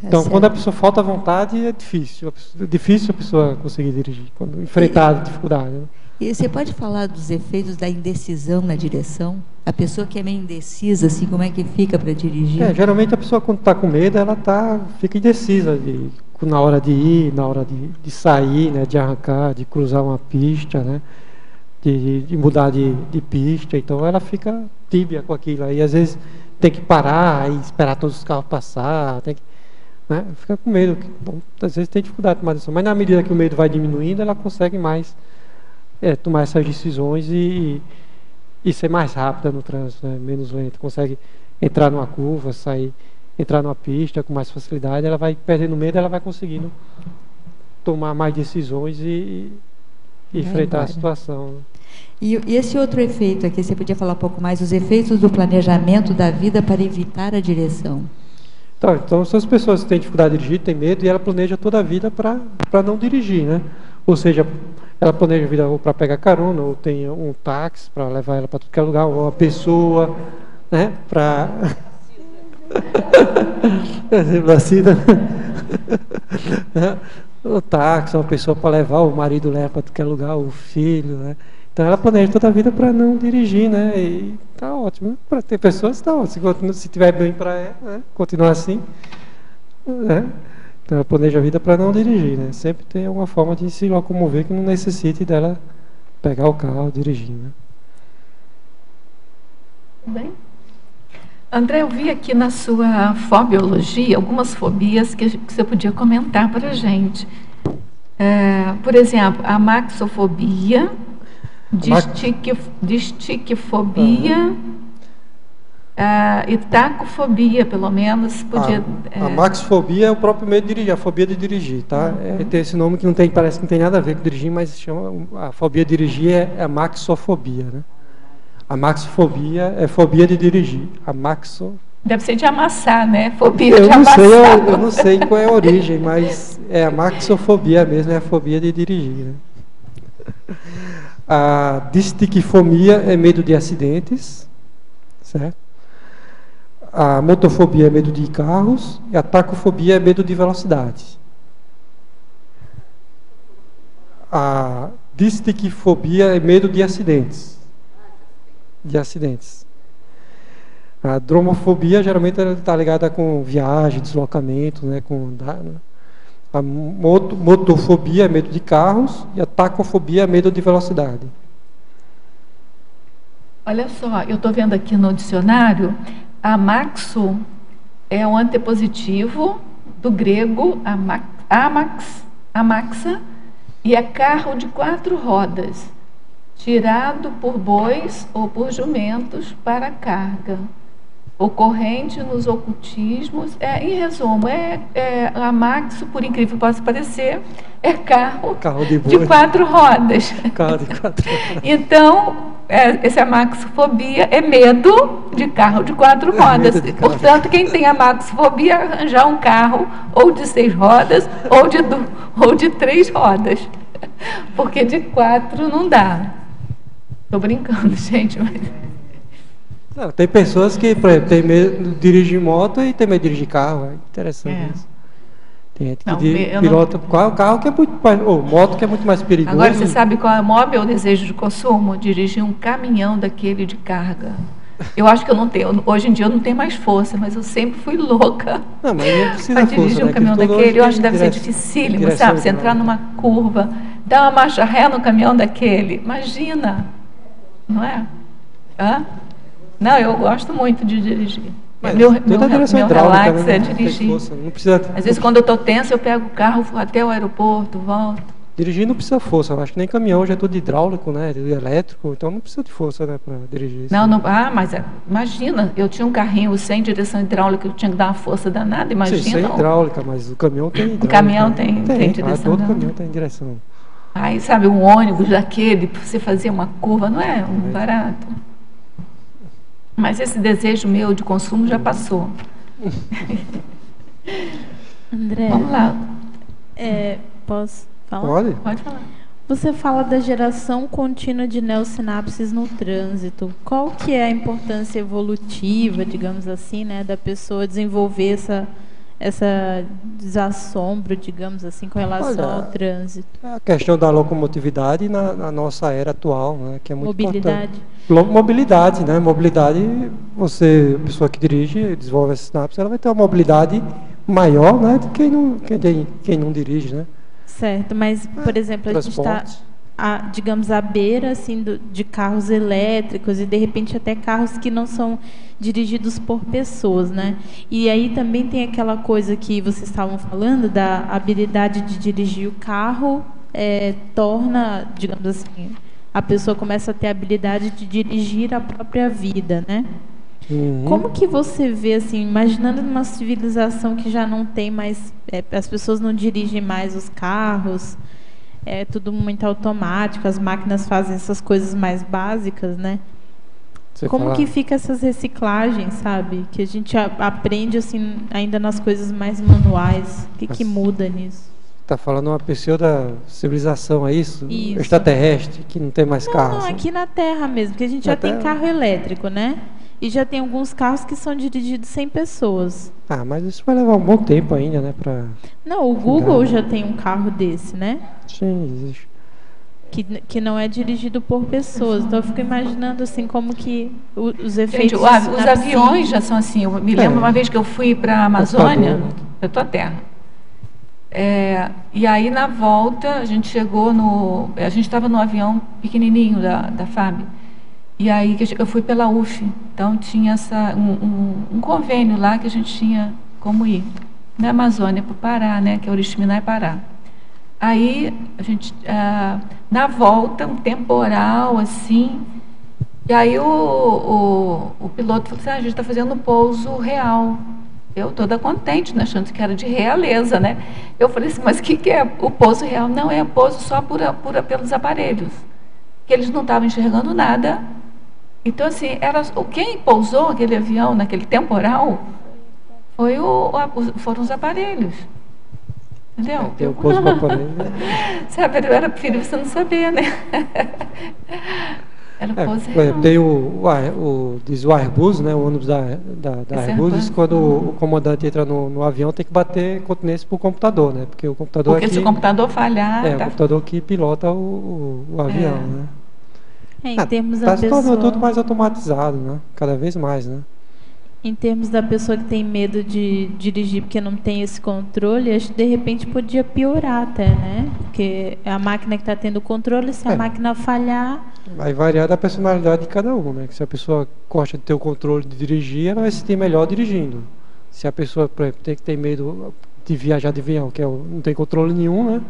Speaker 1: Então, quando a pessoa falta vontade, é difícil. É difícil a pessoa conseguir dirigir, quando enfrentar a dificuldade, né?
Speaker 3: E você pode falar dos efeitos da indecisão na direção? A pessoa que é meio indecisa, assim, como é que fica para dirigir?
Speaker 1: Geralmente a pessoa, quando está com medo, ela fica indecisa na hora de ir, na hora de sair, né, de arrancar, de cruzar uma pista, né, de mudar de pista. Então ela fica tíbia com aquilo. Aí às vezes tem que parar e esperar todos os carros passar, né, fica com medo. Bom, às vezes tem dificuldade de tomar decisão, mas na medida que o medo vai diminuindo, ela consegue mais tomar essas decisões e ser mais rápida no trânsito, né? Menos lenta, consegue entrar numa curva, entrar numa pista com mais facilidade. Ela vai perdendo medo, ela vai conseguindo tomar mais decisões e enfrentar a situação, né?
Speaker 3: E esse outro efeito aqui, você podia falar um pouco mais, os efeitos do planejamento da vida para evitar a direção?
Speaker 1: Então se as pessoas têm dificuldade de dirigir, têm medo, e ela planeja toda a vida para não dirigir, né? Ou seja, ela planeja a vida ou para pegar carona, ou tem um táxi para levar ela para tudo que é lugar, ou uma pessoa, né, para... o táxi, uma pessoa para levar, o marido leva para tudo que é lugar, o filho, né? Então ela planeja toda a vida para não dirigir, né? E tá ótimo, né? Para ter pessoas, tá ótimo. Se tiver bem para ela, né, continuar assim, né? Então, ela planeja a vida para não dirigir, né? Sempre tem alguma forma de se locomover que não necessite dela pegar o carro, dirigir, né?
Speaker 2: Bem. André, eu vi aqui na sua fobiologia algumas fobias que você podia comentar para a gente. Por exemplo, a maxofobia, distiquifobia... E tacofobia, pelo menos, podia...
Speaker 1: A maxfobia é o próprio medo de dirigir, a fobia de dirigir, tá? Tem esse nome que não tem, parece que não tem nada a ver com dirigir, mas chama, a fobia de dirigir é a maxofobia, né? A maxfobia é fobia de dirigir. A maxo...
Speaker 2: Deve ser de amassar, né? Fobia de
Speaker 1: não
Speaker 2: amassar.
Speaker 1: Eu não sei qual é a origem, mas é a maxofobia mesmo, é a fobia de dirigir, né? A distiquifobia é medo de acidentes, certo? A motofobia é medo de carros e a tacofobia é medo de velocidade. A distiquifobia é medo de acidentes. A dromofobia geralmente está ligada com viagem, deslocamento, né, a motofobia é medo de carros e a tacofobia é medo de velocidade.
Speaker 2: Olha só, eu estou vendo aqui no dicionário, amaxo é um antepositivo do grego amaxa, e é carro de 4 rodas, tirado por bois ou por jumentos para carga, ocorrente nos ocultismos. Em resumo, amaxo, por incrível que possa parecer, é carro de 4 rodas.
Speaker 1: Carro de 4 rodas.
Speaker 2: Então, essa amaxofobia é medo de carro de 4 rodas. Portanto, quem tem amaxofobia arranjar um carro ou de 6 rodas ou de 3 rodas. Porque de 4 não dá. Estou brincando, gente. Mas...
Speaker 1: Não, tem pessoas que, por exemplo, tem medo de dirigir moto e tem medo de dirigir carro. É interessante isso. Tem gente que pilota carro que é muito mais, ou moto que é muito mais perigoso.
Speaker 2: Agora, você sabe qual é o maior meu desejo de consumo? Dirigir um caminhão daquele de carga. Eu acho que eu não tenho, hoje em dia eu não tenho mais força, mas eu sempre fui louca
Speaker 1: para
Speaker 2: dirigir um caminhão daquele. Eu acho que deve ser dificílimo, sabe? Você entrar numa curva, dar uma marcha ré no caminhão daquele. Imagina, não é? Não, eu gosto muito de dirigir. Meu relax é dirigir.
Speaker 1: Não precisa...
Speaker 2: Às vezes, quando eu estou tensa, eu pego o carro, vou até o aeroporto, volto.
Speaker 1: Dirigir não precisa força. Eu acho que nem caminhão já é tudo hidráulico, né? Elétrico, então não precisa de força, né, para dirigir.
Speaker 2: Mas imagina, eu tinha um carrinho sem direção hidráulica, eu tinha que dar uma força danada, imagina.
Speaker 1: Sim, sem hidráulica, mas o caminhão tem hidráulica.
Speaker 2: O caminhão tem direção.
Speaker 1: Todo caminhão tem direção.
Speaker 2: Aí, sabe, um ônibus daquele, para você fazer uma curva, não é um barato. Mas esse desejo meu de consumo já passou.
Speaker 8: André,
Speaker 2: vamos lá.
Speaker 8: Posso falar?
Speaker 1: Pode
Speaker 2: falar.
Speaker 8: Você fala da geração contínua de neossinapses no trânsito. Qual que é a importância evolutiva, digamos assim, né, da pessoa desenvolver essa desassombro, digamos assim, com relação ao trânsito?
Speaker 1: A questão da locomotividade na nossa era atual, né, que é muito
Speaker 8: importante.
Speaker 1: Mobilidade, né? Mobilidade, a pessoa que dirige, desenvolve essa sinapse, ela vai ter uma mobilidade maior, né, do que quem não dirige, né?
Speaker 8: Certo, mas, por exemplo, a gente está, digamos, à beira assim, de carros elétricos e, de repente, até carros que não são dirigidos por pessoas, né? E aí também tem aquela coisa que vocês estavam falando, da habilidade de dirigir o carro, torna, digamos assim, a pessoa começa a ter a habilidade de dirigir a própria vida, né?
Speaker 1: Uhum.
Speaker 8: Como que você vê, assim, imaginando numa civilização que já não tem mais, as pessoas não dirigem mais os carros, é tudo muito automático, as máquinas fazem essas coisas mais básicas, né? Como que fica essas reciclagens, sabe? Que a gente aprende, assim, ainda nas coisas mais manuais. O que muda nisso?
Speaker 1: Está falando uma pseudo-civilização, é isso? Extraterrestre, que não tem mais carro.
Speaker 8: Não, aqui na Terra mesmo, porque a gente já tem carro elétrico, né? E já tem alguns carros que são dirigidos sem pessoas.
Speaker 1: Mas isso vai levar um bom tempo ainda, né?
Speaker 8: Não, o Google já tem um carro desse, né?
Speaker 1: Sim, existe.
Speaker 8: Que não é dirigido por pessoas. Então eu fico imaginando assim como que os efeitos.
Speaker 2: Gente, os aviões já são assim. Eu me lembro uma vez que eu fui para a Amazônia, para a tua terra. E aí na volta a gente chegou a gente estava no avião pequenininho da FAB. E aí eu fui pela UF, então tinha um convênio lá que a gente tinha como ir na Amazônia para o Pará, né, que é Oriximiná e Pará. Aí a gente na volta um temporal assim, e aí o piloto falou assim, a gente está fazendo um pouso real. Eu toda contente, né, achando que era de realeza, né? Eu falei assim, mas o que é o pouso real? Não, é pouso só pelos aparelhos. Que eles não estavam enxergando nada. Então, assim, quem pousou aquele avião naquele temporal foram os aparelhos. Entendeu?
Speaker 1: Tem o pouso para aparelho.
Speaker 2: Sabe, era preferível você não saber, né? Era pouso real.
Speaker 1: Tem diz o Airbus, né, o ônibus da Airbus, diz que quando o comandante entra no avião tem que bater continência para o computador, né? Porque o computador
Speaker 2: se o computador falhar...
Speaker 1: o computador que pilota o avião, né?
Speaker 8: Em termos
Speaker 1: Está
Speaker 8: da
Speaker 1: se
Speaker 8: pessoa...
Speaker 1: tornando tudo mais automatizado, né? Cada vez mais, né?
Speaker 8: Em termos da pessoa que tem medo de dirigir porque não tem esse controle, acho que de repente podia piorar até, né? Porque é a máquina que está tendo o controle, se a máquina falhar...
Speaker 1: Vai variar da personalidade de cada um, né? Que se a pessoa gosta de ter o controle de dirigir, ela vai se sentir melhor dirigindo. Se a pessoa, por exemplo, tem que ter medo de viajar de avião, que não tem controle nenhum, né?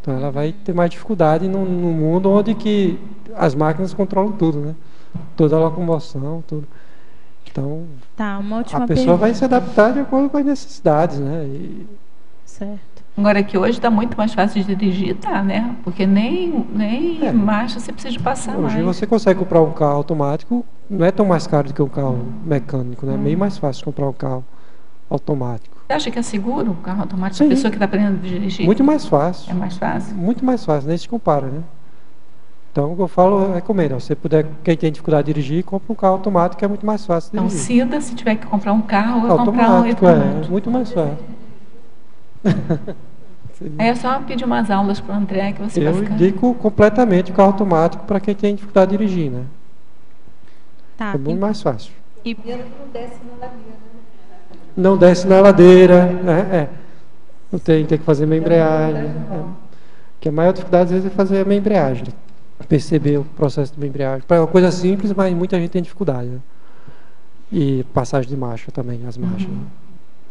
Speaker 1: Então ela vai ter mais dificuldade num mundo onde que as máquinas controlam tudo, né? Toda a locomoção, tudo. Então,
Speaker 8: uma última
Speaker 1: a pessoa vai se adaptar de acordo com as necessidades, né?
Speaker 8: Certo.
Speaker 2: Agora que hoje está muito mais fácil de dirigir, né? Porque nem marcha você precisa de passar mais.
Speaker 1: Hoje você consegue comprar um carro automático, não é tão mais caro do que um carro mecânico, né? É meio mais fácil comprar um carro automático.
Speaker 2: Você acha que é seguro um carro automático? A pessoa que está aprendendo a dirigir?
Speaker 1: Muito mais fácil.
Speaker 2: É mais fácil?
Speaker 1: Muito mais fácil, nem se compara, né? Então, eu falo, recomendo, se puder, quem tem dificuldade de dirigir, compra um carro automático, que é muito mais fácil de dirigir.
Speaker 2: Então, Cida, se tiver que comprar um carro, vai comprar um
Speaker 1: automático. É muito mais fácil.
Speaker 2: Aí é só pedir umas aulas para o André que você vai ficar...
Speaker 1: Eu indico completamente o carro automático para quem tem dificuldade de dirigir, né? É muito mais fácil.
Speaker 8: E
Speaker 4: não desce na ladeira.
Speaker 1: Não desce na ladeira, Não tem que fazer meia embreagem. Que a maior dificuldade, às vezes, é fazer a meia embreagem. Perceber o processo de meia embreagem. É uma coisa simples, mas muita gente tem dificuldade, né? E passagem de marcha também, as marchas. Né?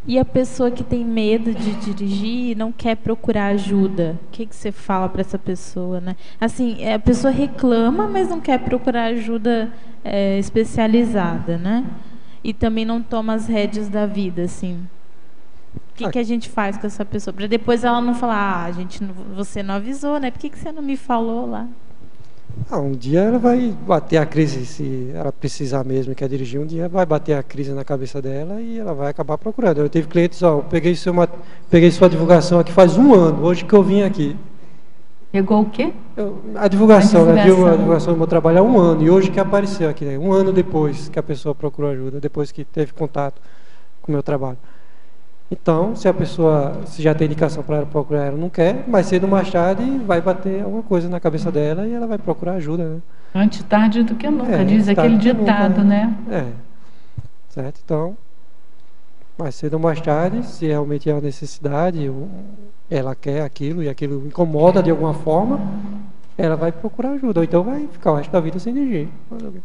Speaker 8: E a pessoa que tem medo de dirigir e não quer procurar ajuda, o que você fala para essa pessoa, né? Assim, a pessoa reclama, mas não quer procurar ajuda especializada, né? E também não toma as rédeas da vida, assim. O que a gente faz com essa pessoa? Para depois ela não falar, você não avisou, né? Por que você não me falou lá?
Speaker 1: Um dia ela vai bater a crise, se ela precisar mesmo, quer dirigir, um dia vai bater a crise na cabeça dela e ela vai acabar procurando. Eu tive clientes, peguei sua divulgação aqui faz 1 ano, hoje que eu vim aqui.
Speaker 2: Pegou o quê?
Speaker 1: A divulgação, né? Viu a divulgação do meu trabalho há 1 ano, e hoje que apareceu aqui, né? 1 ano depois que a pessoa procurou ajuda, depois que teve contato com o meu trabalho. Então, se a pessoa, se já tem indicação para ela procurar, ela não quer, mais cedo ou mais tarde vai bater alguma coisa na cabeça dela e ela vai procurar ajuda, né?
Speaker 2: Antes tarde do que nunca, diz aquele ditado, né?
Speaker 1: Certo? Então, mais cedo ou mais tarde, se realmente é uma necessidade, ela quer aquilo e aquilo incomoda de alguma forma, ela vai procurar ajuda, ou então vai ficar o resto da vida sem dirigir.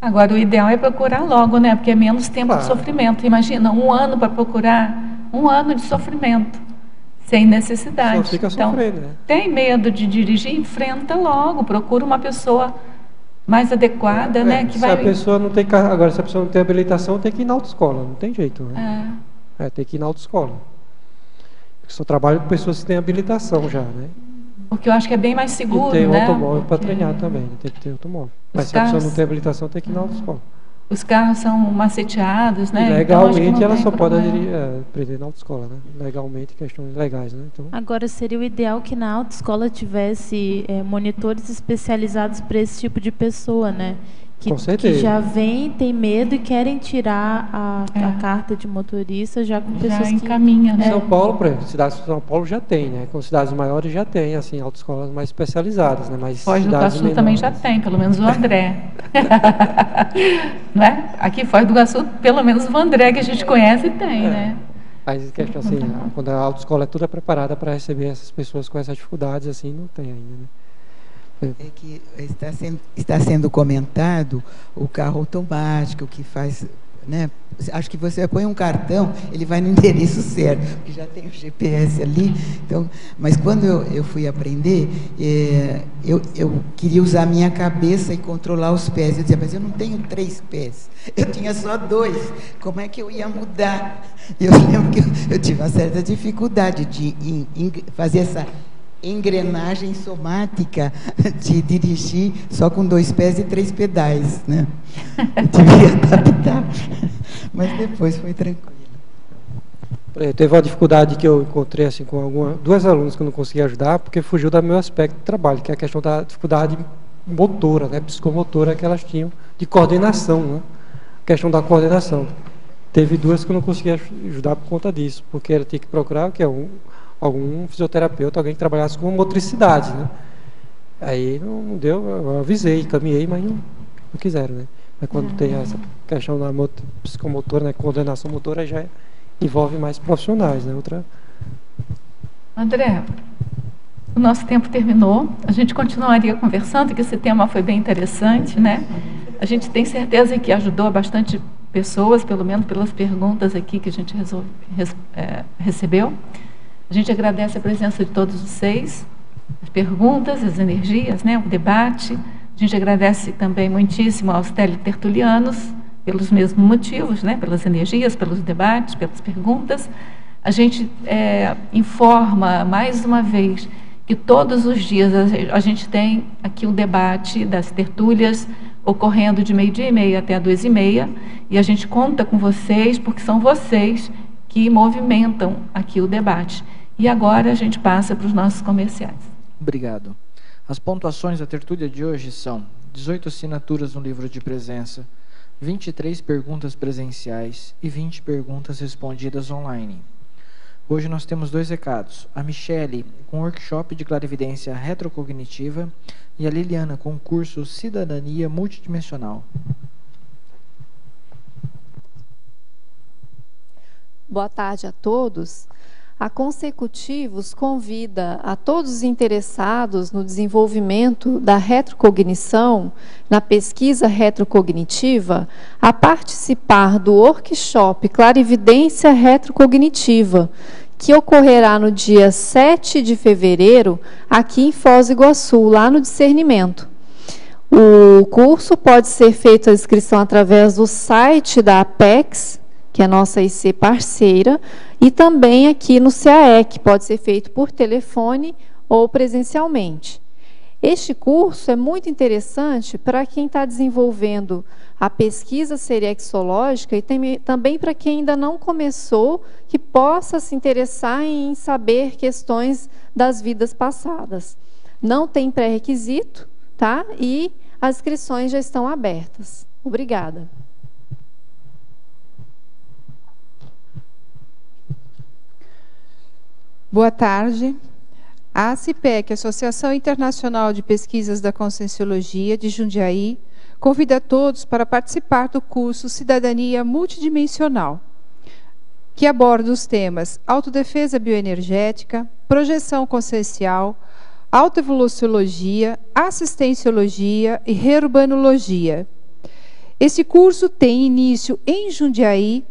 Speaker 2: Agora, o ideal é procurar logo, né? Porque é menos tempo de sofrimento. Imagina, 1 ano para procurar, 1 ano de sofrimento, sem necessidade.
Speaker 1: Só fica sofrendo, né?
Speaker 2: Tem medo de dirigir, enfrenta logo, procura uma pessoa mais adequada, né? Que
Speaker 1: a pessoa não tem agora, se a pessoa não tem habilitação, tem que ir na autoescola, não tem jeito, né? Tem que ir na autoescola. Eu só trabalho com pessoas que têm habilitação já, né?
Speaker 2: Porque eu acho que é bem mais seguro,
Speaker 1: né? E tem
Speaker 2: um
Speaker 1: automóvel para treinar também, né? Tem que ter automóvel. Mas se a pessoa não tem habilitação, tem que ir na autoescola.
Speaker 2: Os carros são maceteados, né?
Speaker 1: Legalmente
Speaker 2: então,
Speaker 1: ela só pode aprender na autoescola, né? Legalmente, questões legais, né? Então...
Speaker 8: Agora, seria o ideal que na autoescola tivesse monitores especializados para esse tipo de pessoa, né?
Speaker 1: Com certeza.
Speaker 8: Que já tem medo e querem tirar a carta de motorista já com pessoas que
Speaker 2: encaminham, né?
Speaker 1: São Paulo, por exemplo, cidades de São Paulo já tem, né? Com cidades maiores já tem, assim, autoescolas mais especializadas, né? Mas
Speaker 2: Foz do Iguaçu também já tem, pelo menos o André. Não é? Aqui em Foz do Iguaçu, pelo menos o André que a gente conhece tem, né?
Speaker 1: Mas questão assim, quando a autoescola é toda preparada para receber essas pessoas com essas dificuldades, assim, não tem ainda, né?
Speaker 3: É que está sendo comentado o carro automático que faz né? Acho que você põe um cartão, ele vai no endereço certo, porque já tem o GPS ali. Então, mas quando eu fui aprender, eu queria usar a minha cabeça e controlar os pés. Eu dizia, mas eu não tenho 3 pés, eu tinha só 2. Como é que eu ia mudar? Eu lembro que eu tive uma certa dificuldade de fazer essa engrenagem somática de dirigir só com 2 pés e 3 pedais, né? Eu tive que adaptar, mas depois foi tranquilo.
Speaker 1: Teve uma dificuldade que eu encontrei assim, com 2 alunos que eu não consegui ajudar, porque fugiu do meu aspecto de trabalho, que é a questão da dificuldade motora, né, psicomotora que elas tinham, de coordenação, né? A questão da coordenação. Teve 2 que eu não consegui ajudar por conta disso, porque ela tinha que procurar algum fisioterapeuta, alguém que trabalhasse com motricidade, né? Aí não deu, eu avisei, caminhei, mas não quiseram, né? Mas quando tem essa questão da psicomotora, né, coordenação motora, já envolve mais profissionais, né?
Speaker 2: André, o nosso tempo terminou, a gente continuaria conversando, que esse tema foi bem interessante, né? A gente tem certeza que ajudou bastante pessoas, pelo menos pelas perguntas aqui que a gente recebeu. A gente agradece a presença de todos vocês, as perguntas, as energias, né, o debate. A gente agradece também muitíssimo aos teletertulianos, pelos mesmos motivos, né, pelas energias, pelos debates, pelas perguntas. A gente informa, mais uma vez, que todos os dias a gente tem aqui o debate das tertúlias, ocorrendo de 12h30 até 2h30, e a gente conta com vocês, porque são vocês que movimentam aqui o debate. E agora a gente passa para os nossos comerciais.
Speaker 11: Obrigado. As pontuações da tertúlia de hoje são 18 assinaturas no livro de presença, 23 perguntas presenciais e 20 perguntas respondidas online. Hoje nós temos 2 recados. A Michele, com workshop de clarividência retrocognitiva, e a Liliana, com o curso Cidadania Multidimensional.
Speaker 12: Boa tarde a todos. A Consecutivos convida a todos os interessados no desenvolvimento da retrocognição, na pesquisa retrocognitiva, a participar do workshop Clarividência Retrocognitiva, que ocorrerá no dia 7 de fevereiro, aqui em Foz do Iguaçu, lá no Discernimento. O curso pode ser feito a inscrição através do site da Apex, que é a nossa IC parceira, e também aqui no CAE, que pode ser feito por telefone ou presencialmente. Este curso é muito interessante para quem está desenvolvendo a pesquisa serexológica e também para quem ainda não começou, que possa se interessar em saber questões das vidas passadas. Não tem pré-requisito, tá? E as inscrições já estão abertas. Obrigada.
Speaker 13: Boa tarde. A ACIPEC, Associação Internacional de Pesquisas da Conscienciologia de Jundiaí, convida a todos para participar do curso Cidadania Multidimensional, que aborda os temas autodefesa bioenergética, projeção consciencial, autoevoluciologia, assistenciologia e reurbanologia. Esse curso tem início em Jundiaí,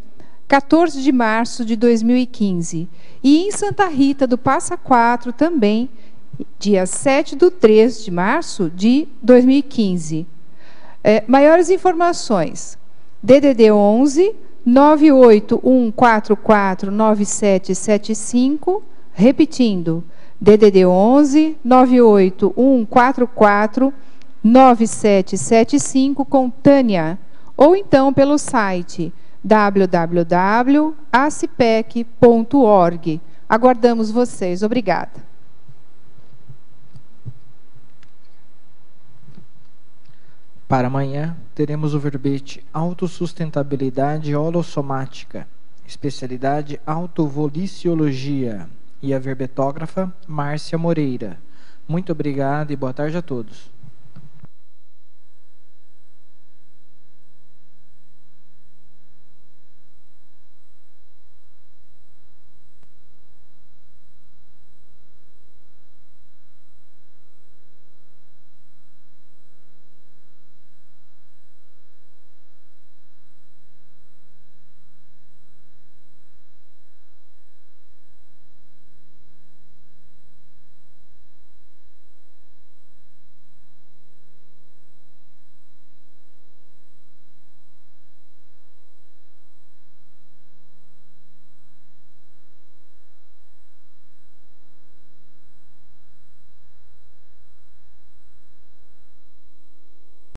Speaker 13: 14 de março de 2015, e em Santa Rita do Passa Quatro também, dia 7/3 de março de 2015. Maiores informações, DDD 11 98144 9775, repetindo, DDD 11 98144 9775 com Tânia, ou então pelo site www.acipec.org. Aguardamos vocês. Obrigada.
Speaker 11: Para amanhã, teremos o verbete Autossustentabilidade Holossomática, especialidade Autovoliciologia, e a verbetógrafa Márcia Moreira. Muito obrigado e boa tarde a todos.